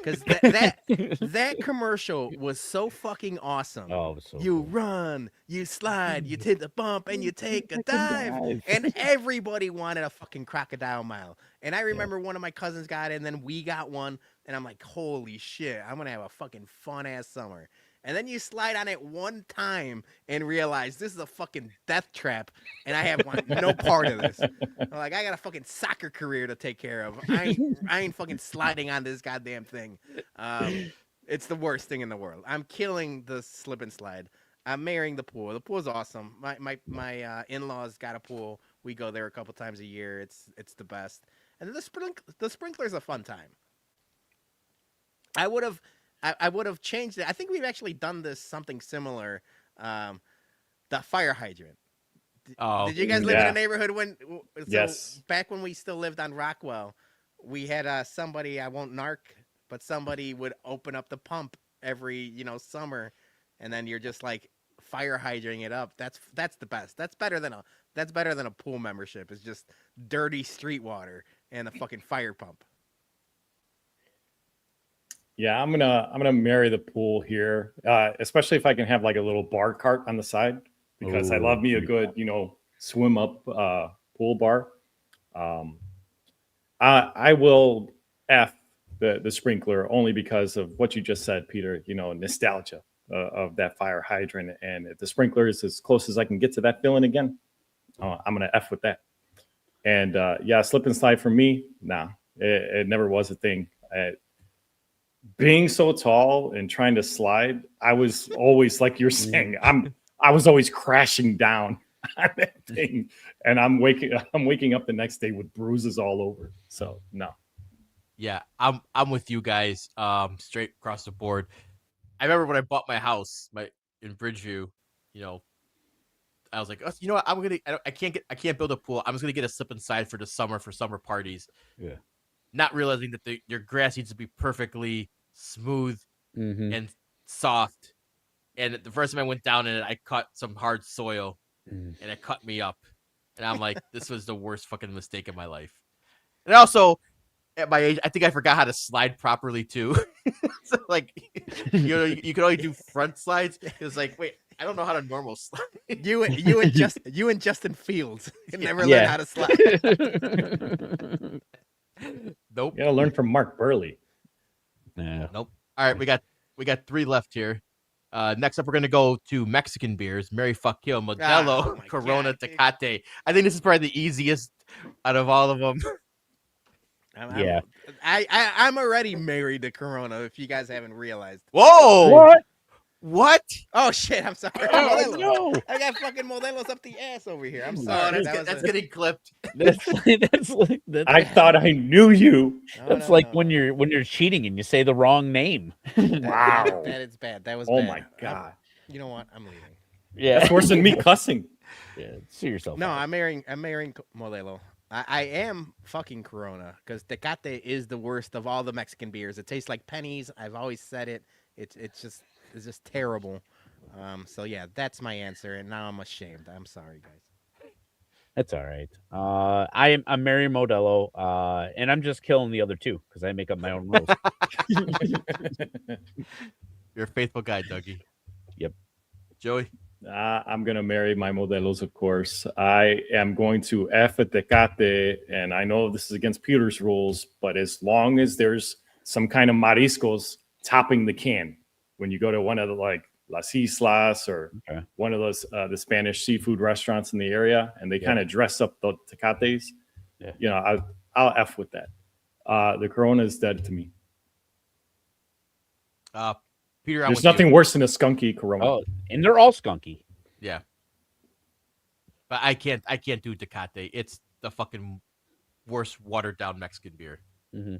Because that commercial was so fucking awesome. Oh, it was so you cool. Run, you slide, you hit the bump, and you take a dive. And everybody wanted a fucking Crocodile Mile. And I remember one of my cousins got it, and then we got one. And I'm like, holy shit, I'm going to have a fucking fun-ass summer. And then you slide on it one time and realize this is a fucking death trap, and I have no part of this. I'm like, I got a fucking soccer career to take care of. I ain't fucking sliding on this goddamn thing. It's the worst thing in the world. I'm killing the slip and slide. I'm marrying the pool. The pool's awesome. My in-laws got a pool. We go there a couple times a year. It's the best. And the sprinkler's a fun time. I would have changed it. I think we've actually done something similar. The fire hydrant. Did you guys live in a neighborhood Yes. Back when we still lived on Rockwell, we had somebody, I won't narc, but somebody would open up the pump every summer, and then you're just like fire hydranting it up. That's the best. That's better than a pool membership. It's just dirty street water and a fucking fire pump. Yeah, I'm gonna marry the pool here, especially if I can have like a little bar cart on the side, because I love me a good, swim up pool bar. Um, I will F the sprinkler only because of what you just said, Peter. Nostalgia of that fire hydrant, and if the sprinkler is as close as I can get to that feeling again, I'm gonna F with that. And yeah, slip and slide for me, nah, it never was a thing. Being so tall and trying to slide, I was always like you're saying, I was always crashing down on that thing, and I'm waking up the next day with bruises all over. So no. Yeah, I'm with you guys. Straight across the board. I remember when I bought my house, in Bridgeview. I was like, oh, you know what? I can't build a pool. I'm just gonna get a slip and slide for the summer for summer parties. Yeah. Not realizing that your grass needs to be perfectly smooth and soft. And the first time I went down in it, I caught some hard soil, and it cut me up. And I'm like, this was the worst fucking mistake of my life. And also, at my age, I think I forgot how to slide properly too. So like, you can only do front slides. It's like, wait, I don't know how to normal slide. You and Justin Fields never learned how to slide. Nope. You gotta learn from Mark Burley. Yeah. Nope. All right, we got 3 left here. Next up, we're gonna go to Mexican beers: Mary Fuck Kill, Modelo, Corona, God. Tecate. I think this is probably the easiest out of all of them. I'm already married to Corona. If you guys haven't realized. Whoa! What? Oh shit! I'm sorry. Oh, no. I got fucking Modelo's up the ass over here. I'm Oh, sorry. that's getting clipped. That's I thought I knew you. That's like when you're cheating and you say the wrong name. Wow. That is bad. That was Oh bad. my god. You know what? I'm leaving. Yeah. That's worse than me cussing. Yeah. See yourself. No, out. I'm marrying Modelo. I am fucking Corona because Tecate is the worst of all the Mexican beers. It tastes like pennies. I've always said it. It's just terrible. So yeah, that's my answer, and now I'm ashamed. I'm sorry, guys. That's all right. I'm Mary Modelo, and I'm just killing the other two because I make up my own rules. You're a faithful guy, Dougie. Yep. Joey? I'm going to marry my Modelos, of course. I am going to F at Tecate, and I know this is against Peter's rules, but as long as there's some kind of mariscos topping the can, when you go to one of the Las Islas or one of those the Spanish seafood restaurants in the area, and they kind of dress up the Tecates, I'll F with that. The Corona is dead to me. Peter, there's nothing worse than a skunky Corona. Oh, and they're all skunky. Yeah, but I can't do Tecate. It's the fucking worst watered down Mexican beer. Mm-hmm.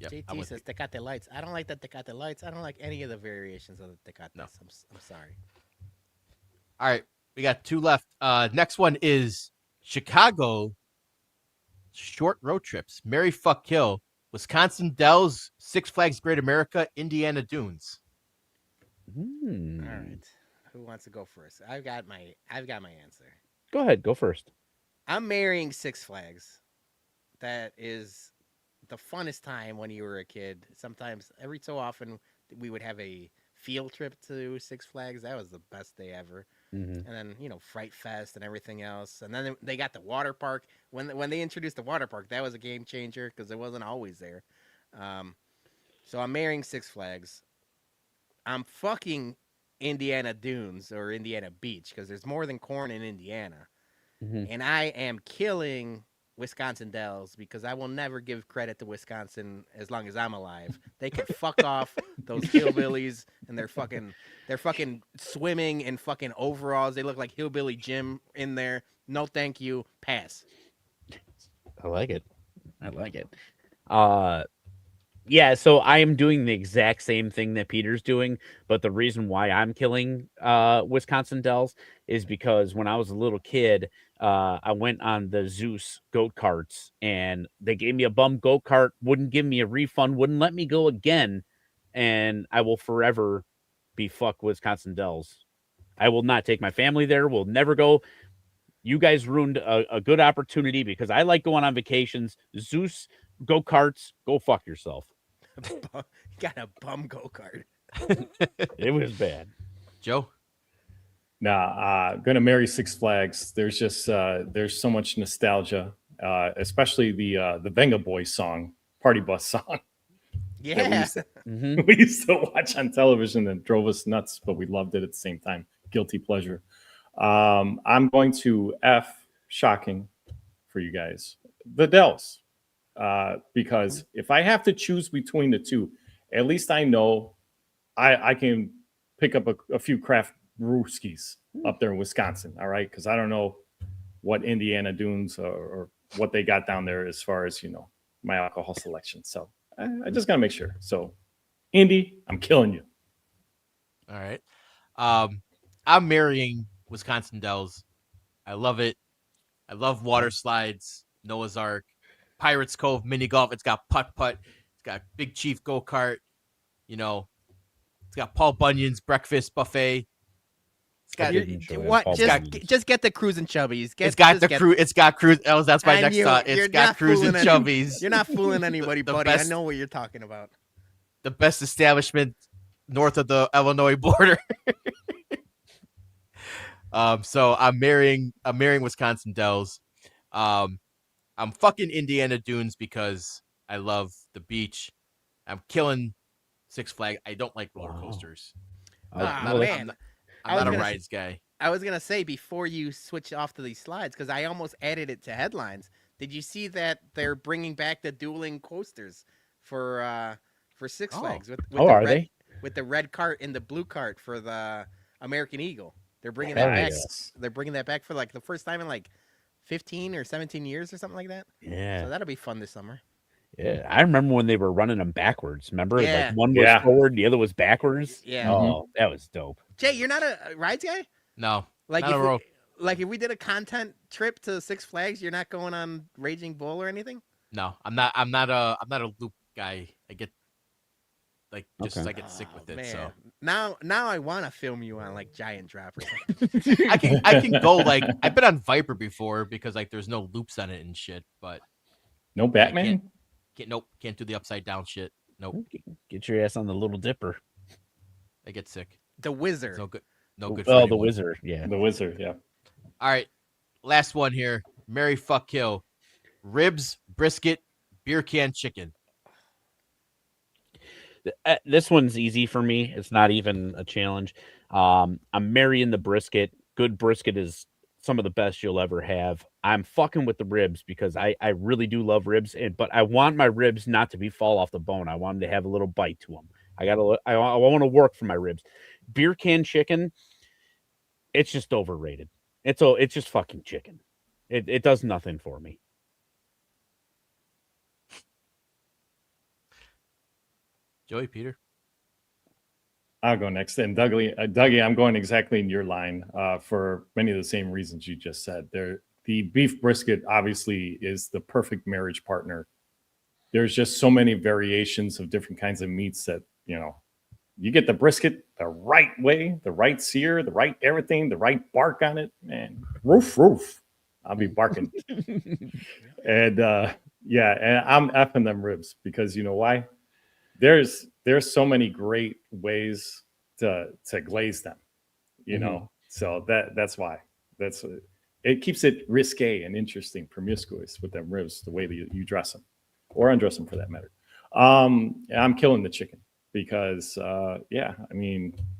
Yep, JT says Tecate Lights. I don't like the Tecate Lights. I don't like any of the variations of the Tecate. No. I'm sorry. All right, we got 2 left. Next one is Chicago short road trips. Mary Fuck Kill. Wisconsin Dells, Six Flags Great America, Indiana Dunes. All right. Who wants to go first? I've got my answer. Go ahead, go first. I'm marrying Six Flags. That is the funnest time when you were a kid. Sometimes, every so often, we would have a field trip to Six Flags. That was the best day ever. Mm-hmm. And then, Fright Fest and everything else. And then they got the water park. When they introduced the water park, that was a game changer because it wasn't always there. So I'm marrying Six Flags. I'm fucking Indiana Dunes or Indiana Beach because there's more than corn in Indiana. Mm-hmm. And I am killing Wisconsin Dells because I will never give credit to Wisconsin as long as I'm alive. They can fuck off, those hillbillies, and they're fucking swimming in fucking overalls. They look like Hillbilly Jim in there. No, thank you. Pass. I like it. Yeah, so I am doing the exact same thing that Peter's doing, but the reason why I'm killing Wisconsin Dells is because when I was a little kid, I went on the Zeus go-karts, and they gave me a bum go-kart, wouldn't give me a refund, wouldn't let me go again, and I will forever be fuck Wisconsin Dells. I will not take my family there, will never go. You guys ruined a good opportunity because I like going on vacations. Zeus go-karts, go fuck yourself. Got a bum go-kart. It was bad. Joe? Nah, gonna marry Six Flags. There's just there's so much nostalgia, especially the Venga Boys song, Party Bus song that Yeah. we used to watch on television that drove us nuts, but we loved it at the same time. Guilty pleasure. I'm going to F shocking for you guys, the Dells, because if I have to choose between the two, at least I know I can pick up a few craft brewskis up there in Wisconsin. All right, because I don't know what Indiana Dunes or what they got down there as far as my alcohol selection. So I just gotta make sure. So Indy, I'm killing you. All right. I'm marrying Wisconsin Dells. I love it. I love water slides, Noah's Ark, Pirates Cove mini golf. It's got putt-putt. It's got Big Chief go-kart. It's got Paul Bunyan's breakfast buffet. It's got just get the cruising chubbies. It's got cruise. That's my next thought. It's got cruising chubbies. You're not fooling anybody, buddy. Best, I know what you're talking about. The best establishment north of the Illinois border. So I'm marrying Wisconsin Dells. I'm fucking Indiana Dunes because I love the beach. I'm killing Six Flags. I don't like roller coasters. Man. I'm not a rides guy. I was going to say, before you switch off to these slides, because I almost added it to headlines, did you see that they're bringing back the dueling coasters for Six Flags? Are they? With the red cart and the blue cart for the American Eagle. They're bringing that back. They're bringing that back for like the first time in like 15 or 17 years or something like that. Yeah. So that'll be fun this summer. Yeah, I remember when they were running them backwards. Remember, Yeah. like one was forward, the other was backwards. Yeah. Oh, that was dope. Jay, you're not a rides guy? No. Like not if we did a content trip to Six Flags, you're not going on Raging Bull or anything? No, I'm not a loop guy. I get I get sick with it. Man. So now I want to film you on like Giant Drop or something. I can go like I've been on Viper before because like there's no loops on it and shit, but no Batman. Can't do the upside down shit. Nope. Get your ass on the Little Dipper. I get sick. The Wizard. It's no good. No good. Oh, the Wizard. Yeah. The Wizard. Yeah. All right. Last one here. Marry, fuck, kill. Ribs, brisket, beer can chicken. This one's easy for me. It's not even a challenge. I'm marrying the brisket. Good brisket is some of the best you'll ever have. I'm fucking with the ribs because I really do love ribs, but I want my ribs not to be fall off the bone. I want them to have a little bite to them. I want to work for my ribs. Beer can chicken, it's just overrated. It's just fucking chicken. It does nothing for me. Joey, Peter. I'll go next. And Dougie, I'm going exactly in your line for many of the same reasons you just said. The beef brisket obviously is the perfect marriage partner. There's just so many variations of different kinds of meats that, you get the brisket the right way, the right sear, the right everything, the right bark on it, man. Roof. I'll be barking. And and I'm effing them ribs because you know why? There's so many great ways to glaze them, So that's why. It keeps it risque and interesting, promiscuous with them ribs, the way that you dress them or undress them for that matter. I'm killing the chicken because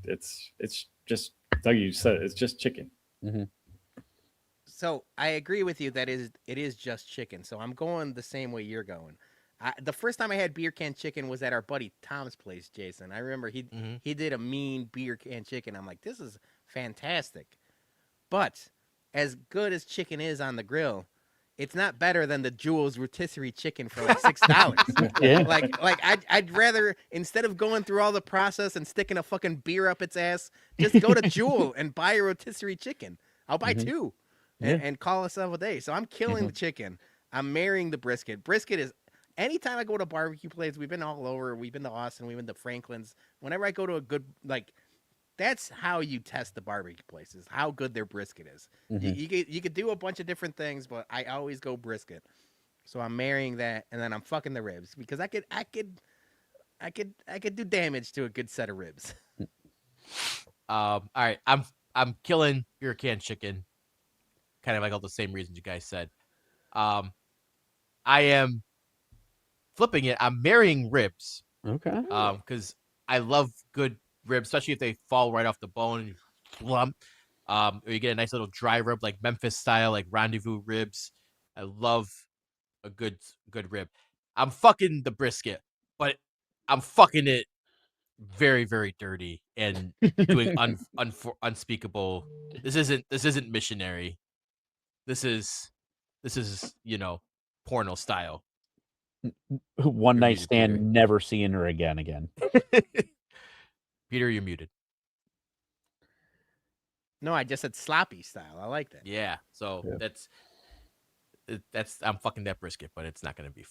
it's just, Doug, you said it's just chicken. Mm-hmm. So I agree with you that it is just chicken. So I'm going the same way you're going. The first time I had beer can chicken was at our buddy Tom's place, Jason. I remember he did a mean beer can chicken. I'm like, this is fantastic. But as good as chicken is on the grill, it's not better than the Jewel's rotisserie chicken for like $6. Yeah. Like I'd rather, instead of going through all the process and sticking a fucking beer up its ass, just go to Jewel and buy a rotisserie chicken. I'll buy two and call us a day. So I'm killing the chicken. I'm marrying the brisket. Brisket is, anytime I go to barbecue places, we've been all over. We've been to Austin. We've been to Franklin's. Whenever I go to a good, that's how you test the barbecue places, how good their brisket is. Mm-hmm. You could do a bunch of different things, but I always go brisket. So I'm marrying that, and then I'm fucking the ribs because I could I could do damage to a good set of ribs. All right, I'm killing beer can chicken, kind of like all the same reasons you guys said. I am flipping it. I'm marrying ribs. Okay. Because I love good ribs, especially if they fall right off the bone and you plump. Or you get a nice little dry rib like Memphis style, like rendezvous ribs. I love a good rib. I'm fucking the brisket, but I'm fucking it very, very dirty and doing unspeakable. This isn't missionary. This is porno style. One You're night muted, stand, Peter. never seeing her again. Peter, you're muted. No, I just said sloppy style. I like that. Yeah. So Yeah. that's I'm fucking that brisket, but it's not gonna be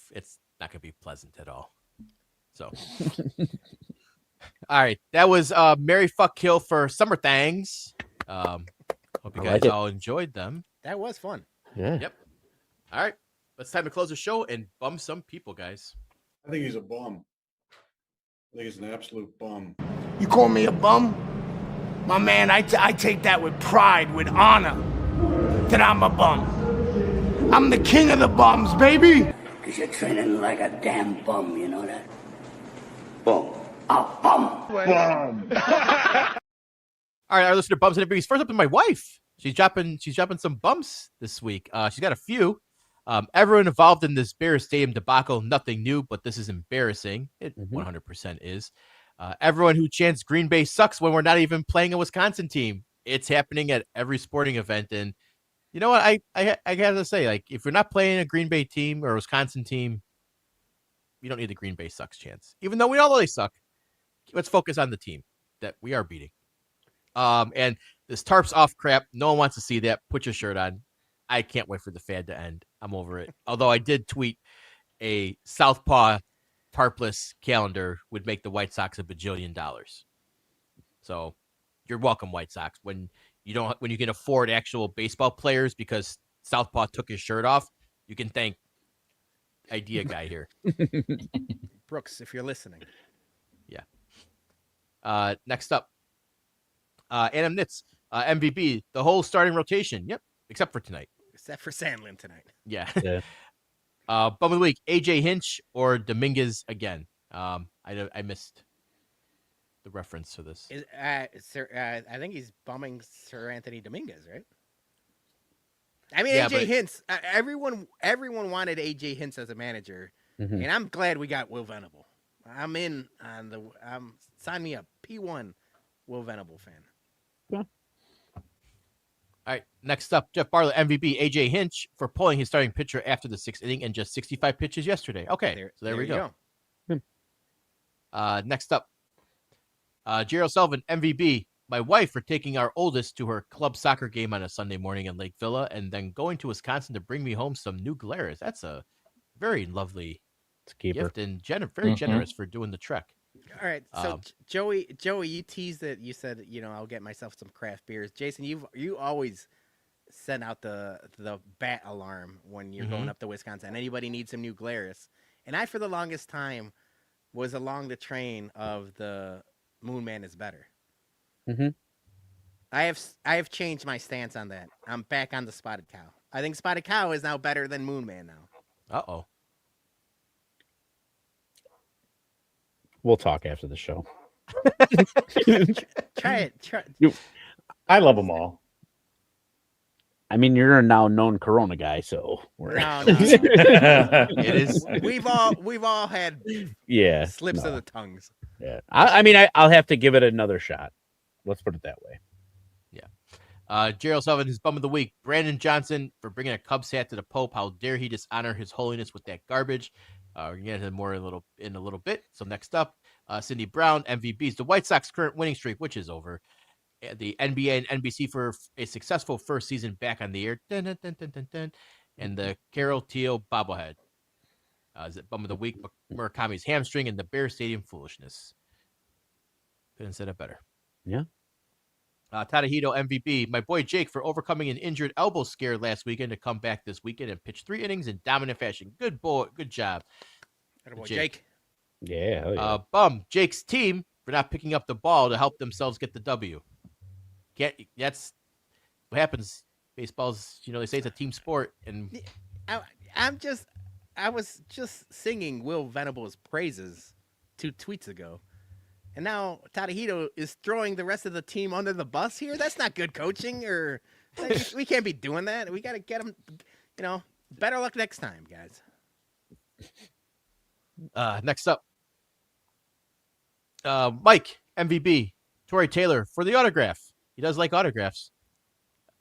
pleasant at all. So all right, that was Mary Fuck Kill for Summer Thangs. Hope you I guys like it. all enjoyed them. That was fun. Yeah. Yep. All right, it's time to close the show and bum some people, guys. I think he's a bum. I think he's an absolute bum. You call me a bum? My man, I take that with pride, with honor, that I'm a bum. I'm the king of the bums, baby. Because you're training like a damn bum, you know that? Bum. A bum. All right, our listener bums and everybody's first up to my wife. She's dropping some bumps this week. She's got a few. Everyone involved in this Bears Stadium debacle, nothing new, but this is embarrassing. It 100% is. Everyone who chants Green Bay sucks when we're not even playing a Wisconsin team. It's happening at every sporting event. And you know what? I gotta say, like, if we're not playing a Green Bay team or a Wisconsin team, we don't need the Green Bay sucks chants. Even though we all know they suck. Let's focus on the team that we are beating. And this tarps off crap. No one wants to see that. Put your shirt on. I can't wait for the fad to end. I'm over it. Although I did tweet a Southpaw tarpless calendar would make the White Sox $1 bajillion. So you're welcome, White Sox. When you can afford actual baseball players because Southpaw took his shirt off, you can thank idea guy here. Brooks, if you're listening. Yeah. Next up, Adam Nitz, MVB, the whole starting rotation. Yep, except for tonight. Except for Sandlin tonight. Yeah. Yeah. Bum of the week, AJ Hinch or Dominguez again. I missed the reference to this. Sir, I think he's bumming Sir Anthony Dominguez, right? I mean, Yeah, AJ but- Hinch. Everyone wanted AJ Hinch as a manager, and I'm glad we got Will Venable. I'm in on the. Sign me up, P1 Will Venable fan. All right, next up, Jeff Bartlett, MVP, AJ Hinch for pulling his starting pitcher after the 6th inning and just 65 pitches yesterday. Okay, so there we you go. Next up, Gerald Sullivan, MVP, my wife for taking our oldest to her club soccer game on a Sunday morning in Lake Villa and then going to Wisconsin to bring me home some New Glarus. That's a very lovely gift and very generous for doing the trek. All right, so Joey, you teased it. You said, I'll get myself some craft beers. Jason, you always send out the bat alarm when you're going up to Wisconsin. And anybody needs some New Glarus. And I, for the longest time, was along the train of the Moon Man is better. Mm-hmm. I have changed my stance on that. I'm back on the Spotted Cow. I think Spotted Cow is now better than Moon Man now. Uh-oh. We'll talk after the show. Try it. I love them all. I mean, you're a now known Corona guy, so we're No. It is. We've all had slips of the tongues. Yeah. I mean, I'll have to give it another shot. Let's put it that way. Gerald Sullivan, his bum of the week. Brandon Johnson for bringing a Cubs hat to the Pope. How dare he dishonor his holiness with that garbage? We're going to get into more in a little bit. So next up, Cindy Brown, MVPs. The White Sox current winning streak, which is over. The NBA and NBC for a successful first season back on the air. Dun, dun, dun, dun, dun, dun. And the Carol Teal bobblehead. Is it bum of the week? Murakami's hamstring and the Bear Stadium foolishness. Couldn't have said it better. Yeah. Tadahito MVP. My boy Jake for overcoming an injured elbow scare last weekend to come back this weekend and pitch 3 innings in dominant fashion. Good boy. Good job. Attaboy, Jake. Yeah, hell yeah. Bum, Jake's team for not picking up the ball to help themselves get the W. That's what happens. Baseball's, they say it's a team sport, and I, I was just singing Will Venable's praises 2 tweets ago. And now Tadahito is throwing the rest of the team under the bus here. That's not good coaching, or we can't be doing that. We got to get them, better luck next time, guys. next up, Mike, MVB, Torrey Taylor for the autograph. He does like autographs.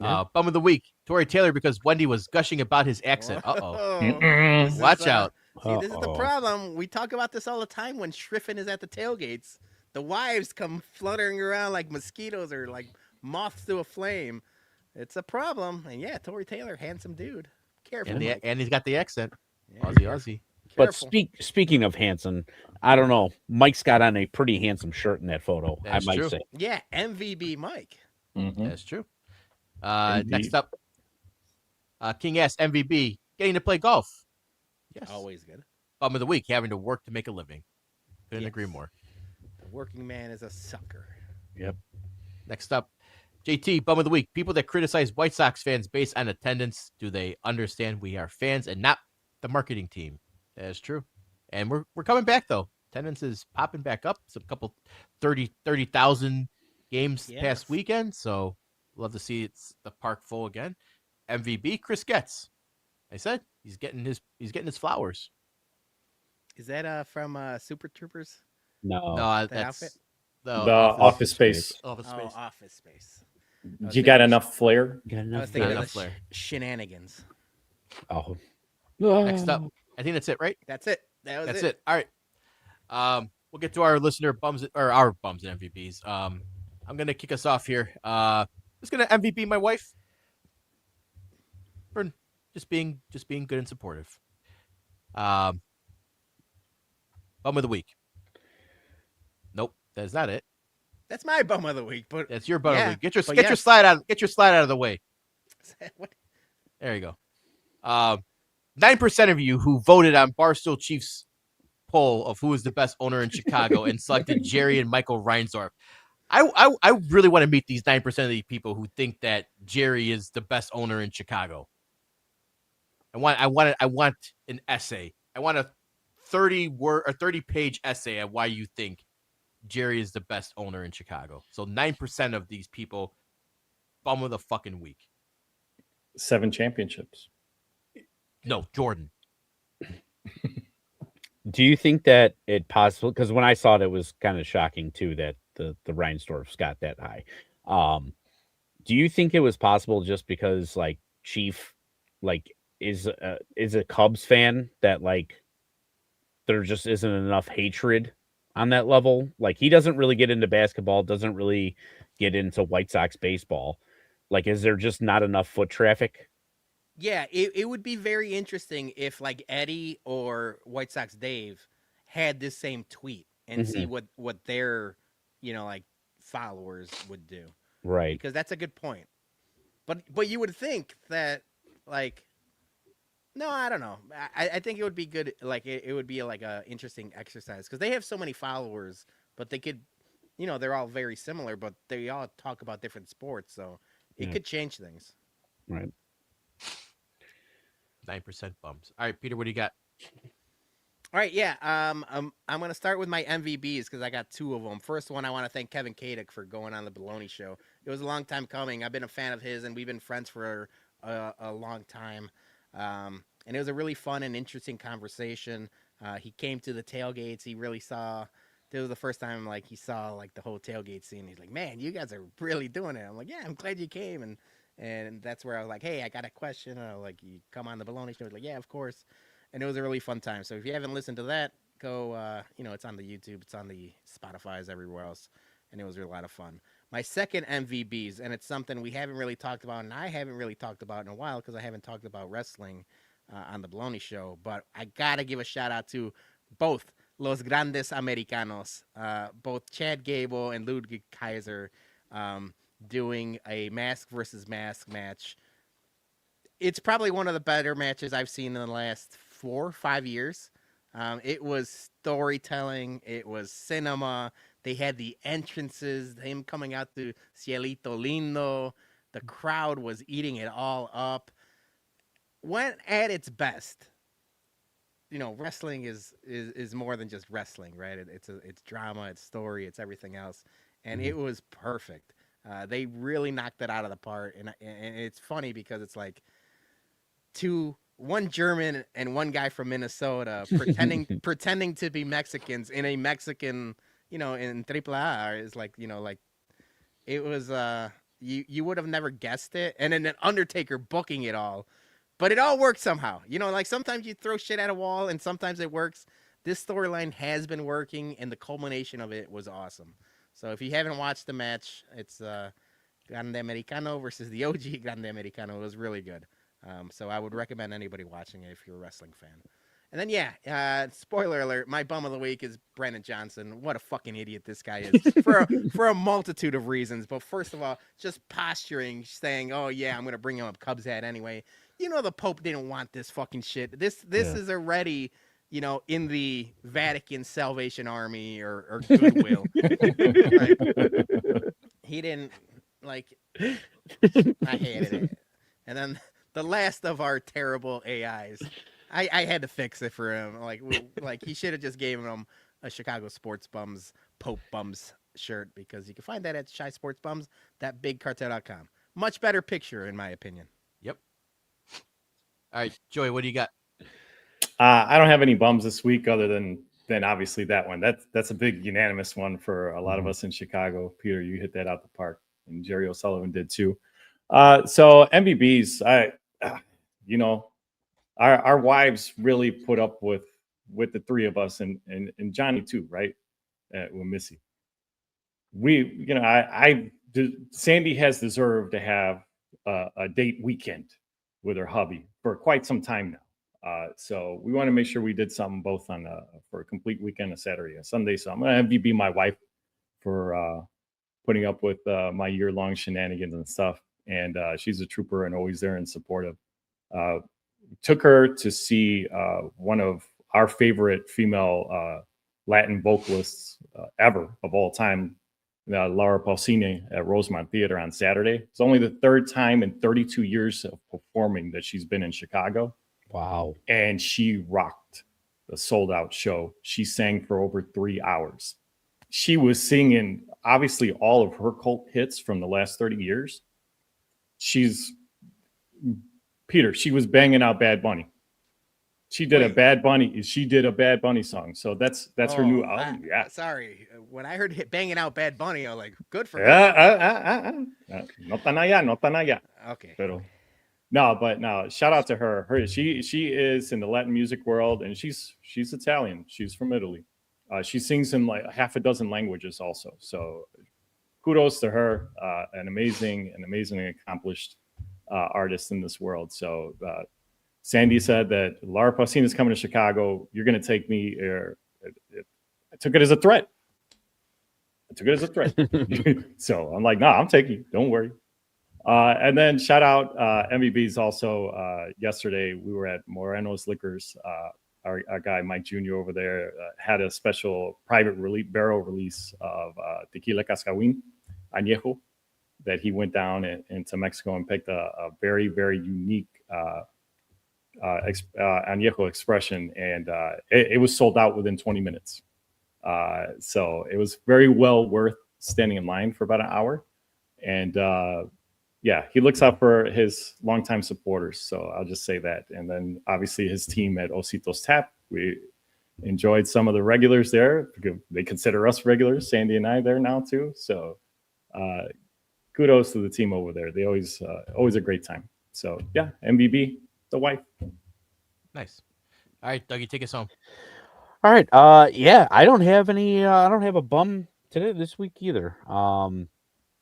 Yeah. Bum of the week, Torrey Taylor, because Wendy was gushing about his accent. This Watch is, out. See, this is the problem. We talk about this all the time when Schriffen is at the tailgates. The wives come fluttering around like mosquitoes or like moths to a flame. It's a problem. And yeah, Torrey Taylor, handsome dude. Careful. And he's got the accent. Yeah, Aussie. But careful. speaking of handsome, I don't know. Mike's got on a pretty handsome shirt in that photo. That's I might true. say. Yeah, MVB Mike. That's true. Next up, King S MVB getting to play golf. Yes. Always good. Bum of the week, having to work to make a living. Couldn't Yes. agree more. The working man is a sucker. Yep. Next up, JT, bum of the week. People that criticize White Sox fans based on attendance, do they understand we are fans and not the marketing team? That is true. And we're coming back, though. Attendance is popping back up. It's a couple 30,000 games Yes. past weekend. So love to see it's the park full again. MVB, Chris Getz. I said he's getting his flowers. Is that from Super Troopers? No. No, that that's outfit? The Office Space. Office Oh, Space. Office Space. You got enough flair? Got I enough was thinking enough of the flair. shenanigans. Oh. Next up, I think that's it, right? That's it. That was That's it. All right. We'll get to our listener bums or our bums and MVPs. I'm gonna kick us off here. Just gonna MVP my wife for just being good and supportive. Bum of the week. Nope, that's not it. That's my bum of the week. But That's your bum of Yeah, the week. Get your but your yes. slide out. Get your slide out of the way. what? There you go. 9% of you who voted on Barstool Chiefs poll of who is the best owner in Chicago and selected Jerry and Michael Reinsdorf. I really want to meet these 9% of the people who think that Jerry is the best owner in Chicago. I want an essay. I want a 30-page essay on why you think Jerry is the best owner in Chicago. So 9% of these people, bum of the fucking week. 7 championships. No, Jordan. Do you think that it possible? Because when I saw it, it was kind of shocking too that the Reinsdorfs got that high. Do you think it was possible just because like Chief like is a Cubs fan that like there just isn't enough hatred on that level? Like he doesn't really get into basketball, doesn't really get into White Sox baseball. Like, is there just not enough foot traffic? Yeah, it would be very interesting if like Eddie or White Sox Dave had this same tweet and see what their like followers would do. Right. Because that's a good point. But you would think that like no, I don't know. I think it would be good. Like it would be like a interesting exercise because they have so many followers, but they could, they're all very similar, but they all talk about different sports, so it could change things. Right. 9% bums. All right, Peter, what do you got? All right, yeah. I'm gonna start with my MVBs because I got 2 of them. First one, I want to thank Kevin Kadek for going on the Baloney Show. It was a long time coming. I've been a fan of his, and we've been friends for a long time. And it was a really fun and interesting conversation. He came to the tailgates. He really saw. This was the first time like he saw like the whole tailgate scene. He's like, "Man, you guys are really doing it." I'm like, "Yeah, I'm glad you came." And that's where I was like, "Hey, I got a question." Like, you come on the Baloney Show? He's like, "Yeah, of course." And it was a really fun time. So if you haven't listened to that, go. It's on the YouTube. It's on the Spotify's everywhere else. And it was a lot of fun. My second MVBs, and it's something we haven't really talked about, and I haven't really talked about in a while because I haven't talked about wrestling on the Baloney Show. But I gotta give a shout out to both Los Grandes Americanos, both Chad Gable and Ludwig Kaiser, doing a mask versus mask match. It's probably one of the better matches I've seen in the last 4 or 5 years. It was storytelling. It was cinema. They had the entrances, him coming out to Cielito Lindo. The crowd was eating it all up. When at its best, wrestling is more than just wrestling, right? It's drama, it's story, it's everything else, and it was perfect. They really knocked it out of the park, and it's funny because it's like one German and one guy from Minnesota pretending to be Mexicans in a Mexican, in AAA is like, it was you would have never guessed it, and then an Undertaker booking it all. But it all works somehow. Like sometimes you throw shit at a wall and sometimes it works. This storyline has been working and the culmination of it was awesome. So if you haven't watched the match, it's Grande Americano versus the OG Grande Americano. It was really good. So I would recommend anybody watching it if you're a wrestling fan. And then, spoiler alert, my bum of the week is Brandon Johnson. What a fucking idiot this guy is for a multitude of reasons. But first of all, just posturing, saying, oh, yeah, I'm going to bring him up Cubs hat anyway. The Pope didn't want this fucking shit. This is already, in the Vatican Salvation Army or Goodwill. He didn't, I hated it. And then the last of our terrible AIs. I had to fix it for him. Like he should have just gave him a Chicago Sports Bums Pope Bums shirt because you can find that at Shy Sports Bums, thatbigcartel.com. Much better picture, in my opinion. Yep. All right, Joey, what do you got? I don't have any bums this week other than obviously that one. That's a big unanimous one for a lot of us in Chicago. Peter, you hit that out the park, and Jerry O'Sullivan did too. So MVBs, our wives really put up with the three of us and Johnny too, right? With Missy. Sandy has deserved to have a date weekend with her hubby for quite some time now. So we want to make sure we did something both for a complete weekend, a Saturday and Sunday. So I'm going to MVB my wife for putting up with my year-long shenanigans and stuff. And she's a trooper and always there and supportive. Took her to see one of our favorite female Latin vocalists ever of all time, Laura Pausini at Rosemont Theater on Saturday. It's only the third time in 32 years of performing that she's been in Chicago. Wow. And she rocked the sold-out show. She sang for over 3 hours. She was singing, obviously, all of her cult hits from the last 30 years. She was banging out Bad Bunny. She did a Bad Bunny song. So that's her new album. Yeah. Sorry. When I heard banging out Bad Bunny, I was like, good for her. No tan allá. Okay. Pero, no, shout out to her. She is in the Latin music world, and she's Italian. She's from Italy. She sings in like half a dozen languages also. So kudos to her. An amazingly accomplished artist in this world. So Sandy said that Laura Pausini is coming to Chicago. You're going to take me. I took it as a threat. So I'm like, no, I'm taking you. Don't worry. And then shout out MVBs also. Yesterday we were at Moreno's Liquors. Our guy Mike Jr. over there had a special private barrel release of Tequila Cascawin Añejo that he went down into Mexico and picked a very, very unique Añejo expression. And it was sold out within 20 minutes. So it was very well worth standing in line for about an hour. And he looks out for his longtime supporters. So I'll just say that. And then obviously his team at Ositos Tap, we enjoyed some of the regulars there. They consider us regulars, Sandy and I there now too. So kudos to the team over there. They always a great time. So yeah, MVB, the wife. Nice. All right, Dougie, take us home. All right. I don't have a bum this week either.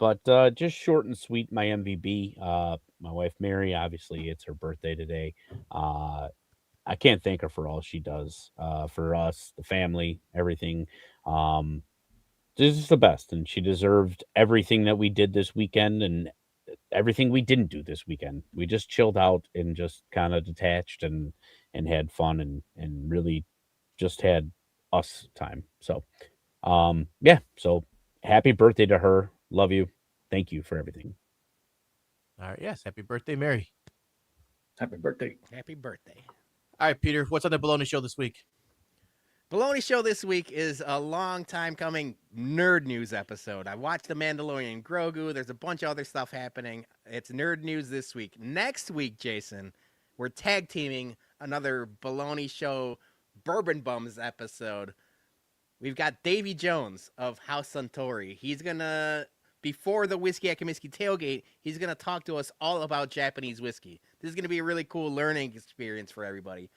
But just short and sweet, my MVB. My wife Mary, obviously it's her birthday today. I can't thank her for all she does for us, the family, everything. This is the best, and she deserved everything that we did this weekend and everything we didn't do this weekend. We just chilled out and just kind of detached and had fun and really just had us time. So, yeah. So happy birthday to her. Love you. Thank you for everything. All right. Yes. Happy birthday, Mary. Happy birthday. Happy birthday. All right, Peter. What's on the Baloney Show this week? Baloney Show this week is a long time coming nerd news episode. I watched The Mandalorian Grogu. There's a bunch of other stuff happening. It's nerd news this week. Next week, Jason, we're tag teaming another Baloney Show Bourbon Bums episode. We've got Davy Jones of House Suntory. He's going to, before the Whiskey at Comiskey tailgate, he's going to talk to us all about Japanese whiskey. This is going to be a really cool learning experience for everybody.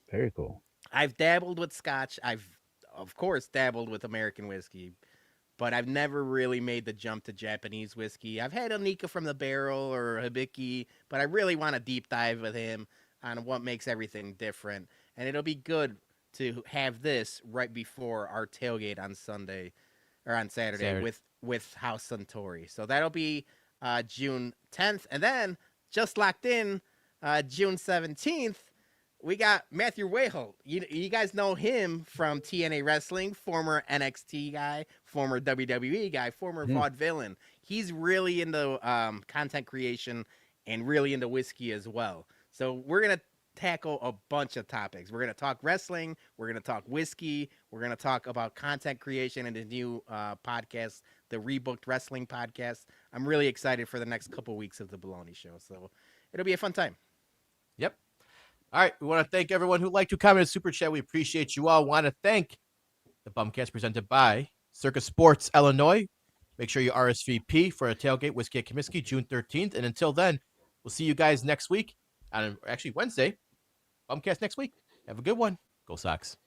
Very cool. I've dabbled with Scotch. I've, of course, dabbled with American whiskey, but I've never really made the jump to Japanese whiskey. I've had Onika from the barrel or Hibiki, but I really want to deep dive with him on what makes everything different. And it'll be good to have this right before our tailgate on Sunday or on Saturday. with House Suntory. So that'll be June 10th. And then just locked in June 17th, we got Matthew Wehel. You guys know him from TNA Wrestling, former NXT guy, former WWE guy, former vaudevillain. He's really into content creation and really into whiskey as well. So we're going to tackle a bunch of topics. We're going to talk wrestling. We're going to talk whiskey. We're going to talk about content creation and the new podcast, the Rebooked Wrestling Podcast. I'm really excited for the next couple weeks of the Baloney Show. So it'll be a fun time. Yep. All right. We want to thank everyone who liked to comment in Super Chat. We appreciate you all. Want to thank the BumCast presented by Circa Sports Illinois. Make sure you RSVP for a tailgate Whiskey at Comiskey June 13th. And until then, we'll see you guys next week. On actually Wednesday. BumCast next week. Have a good one. Go Sox.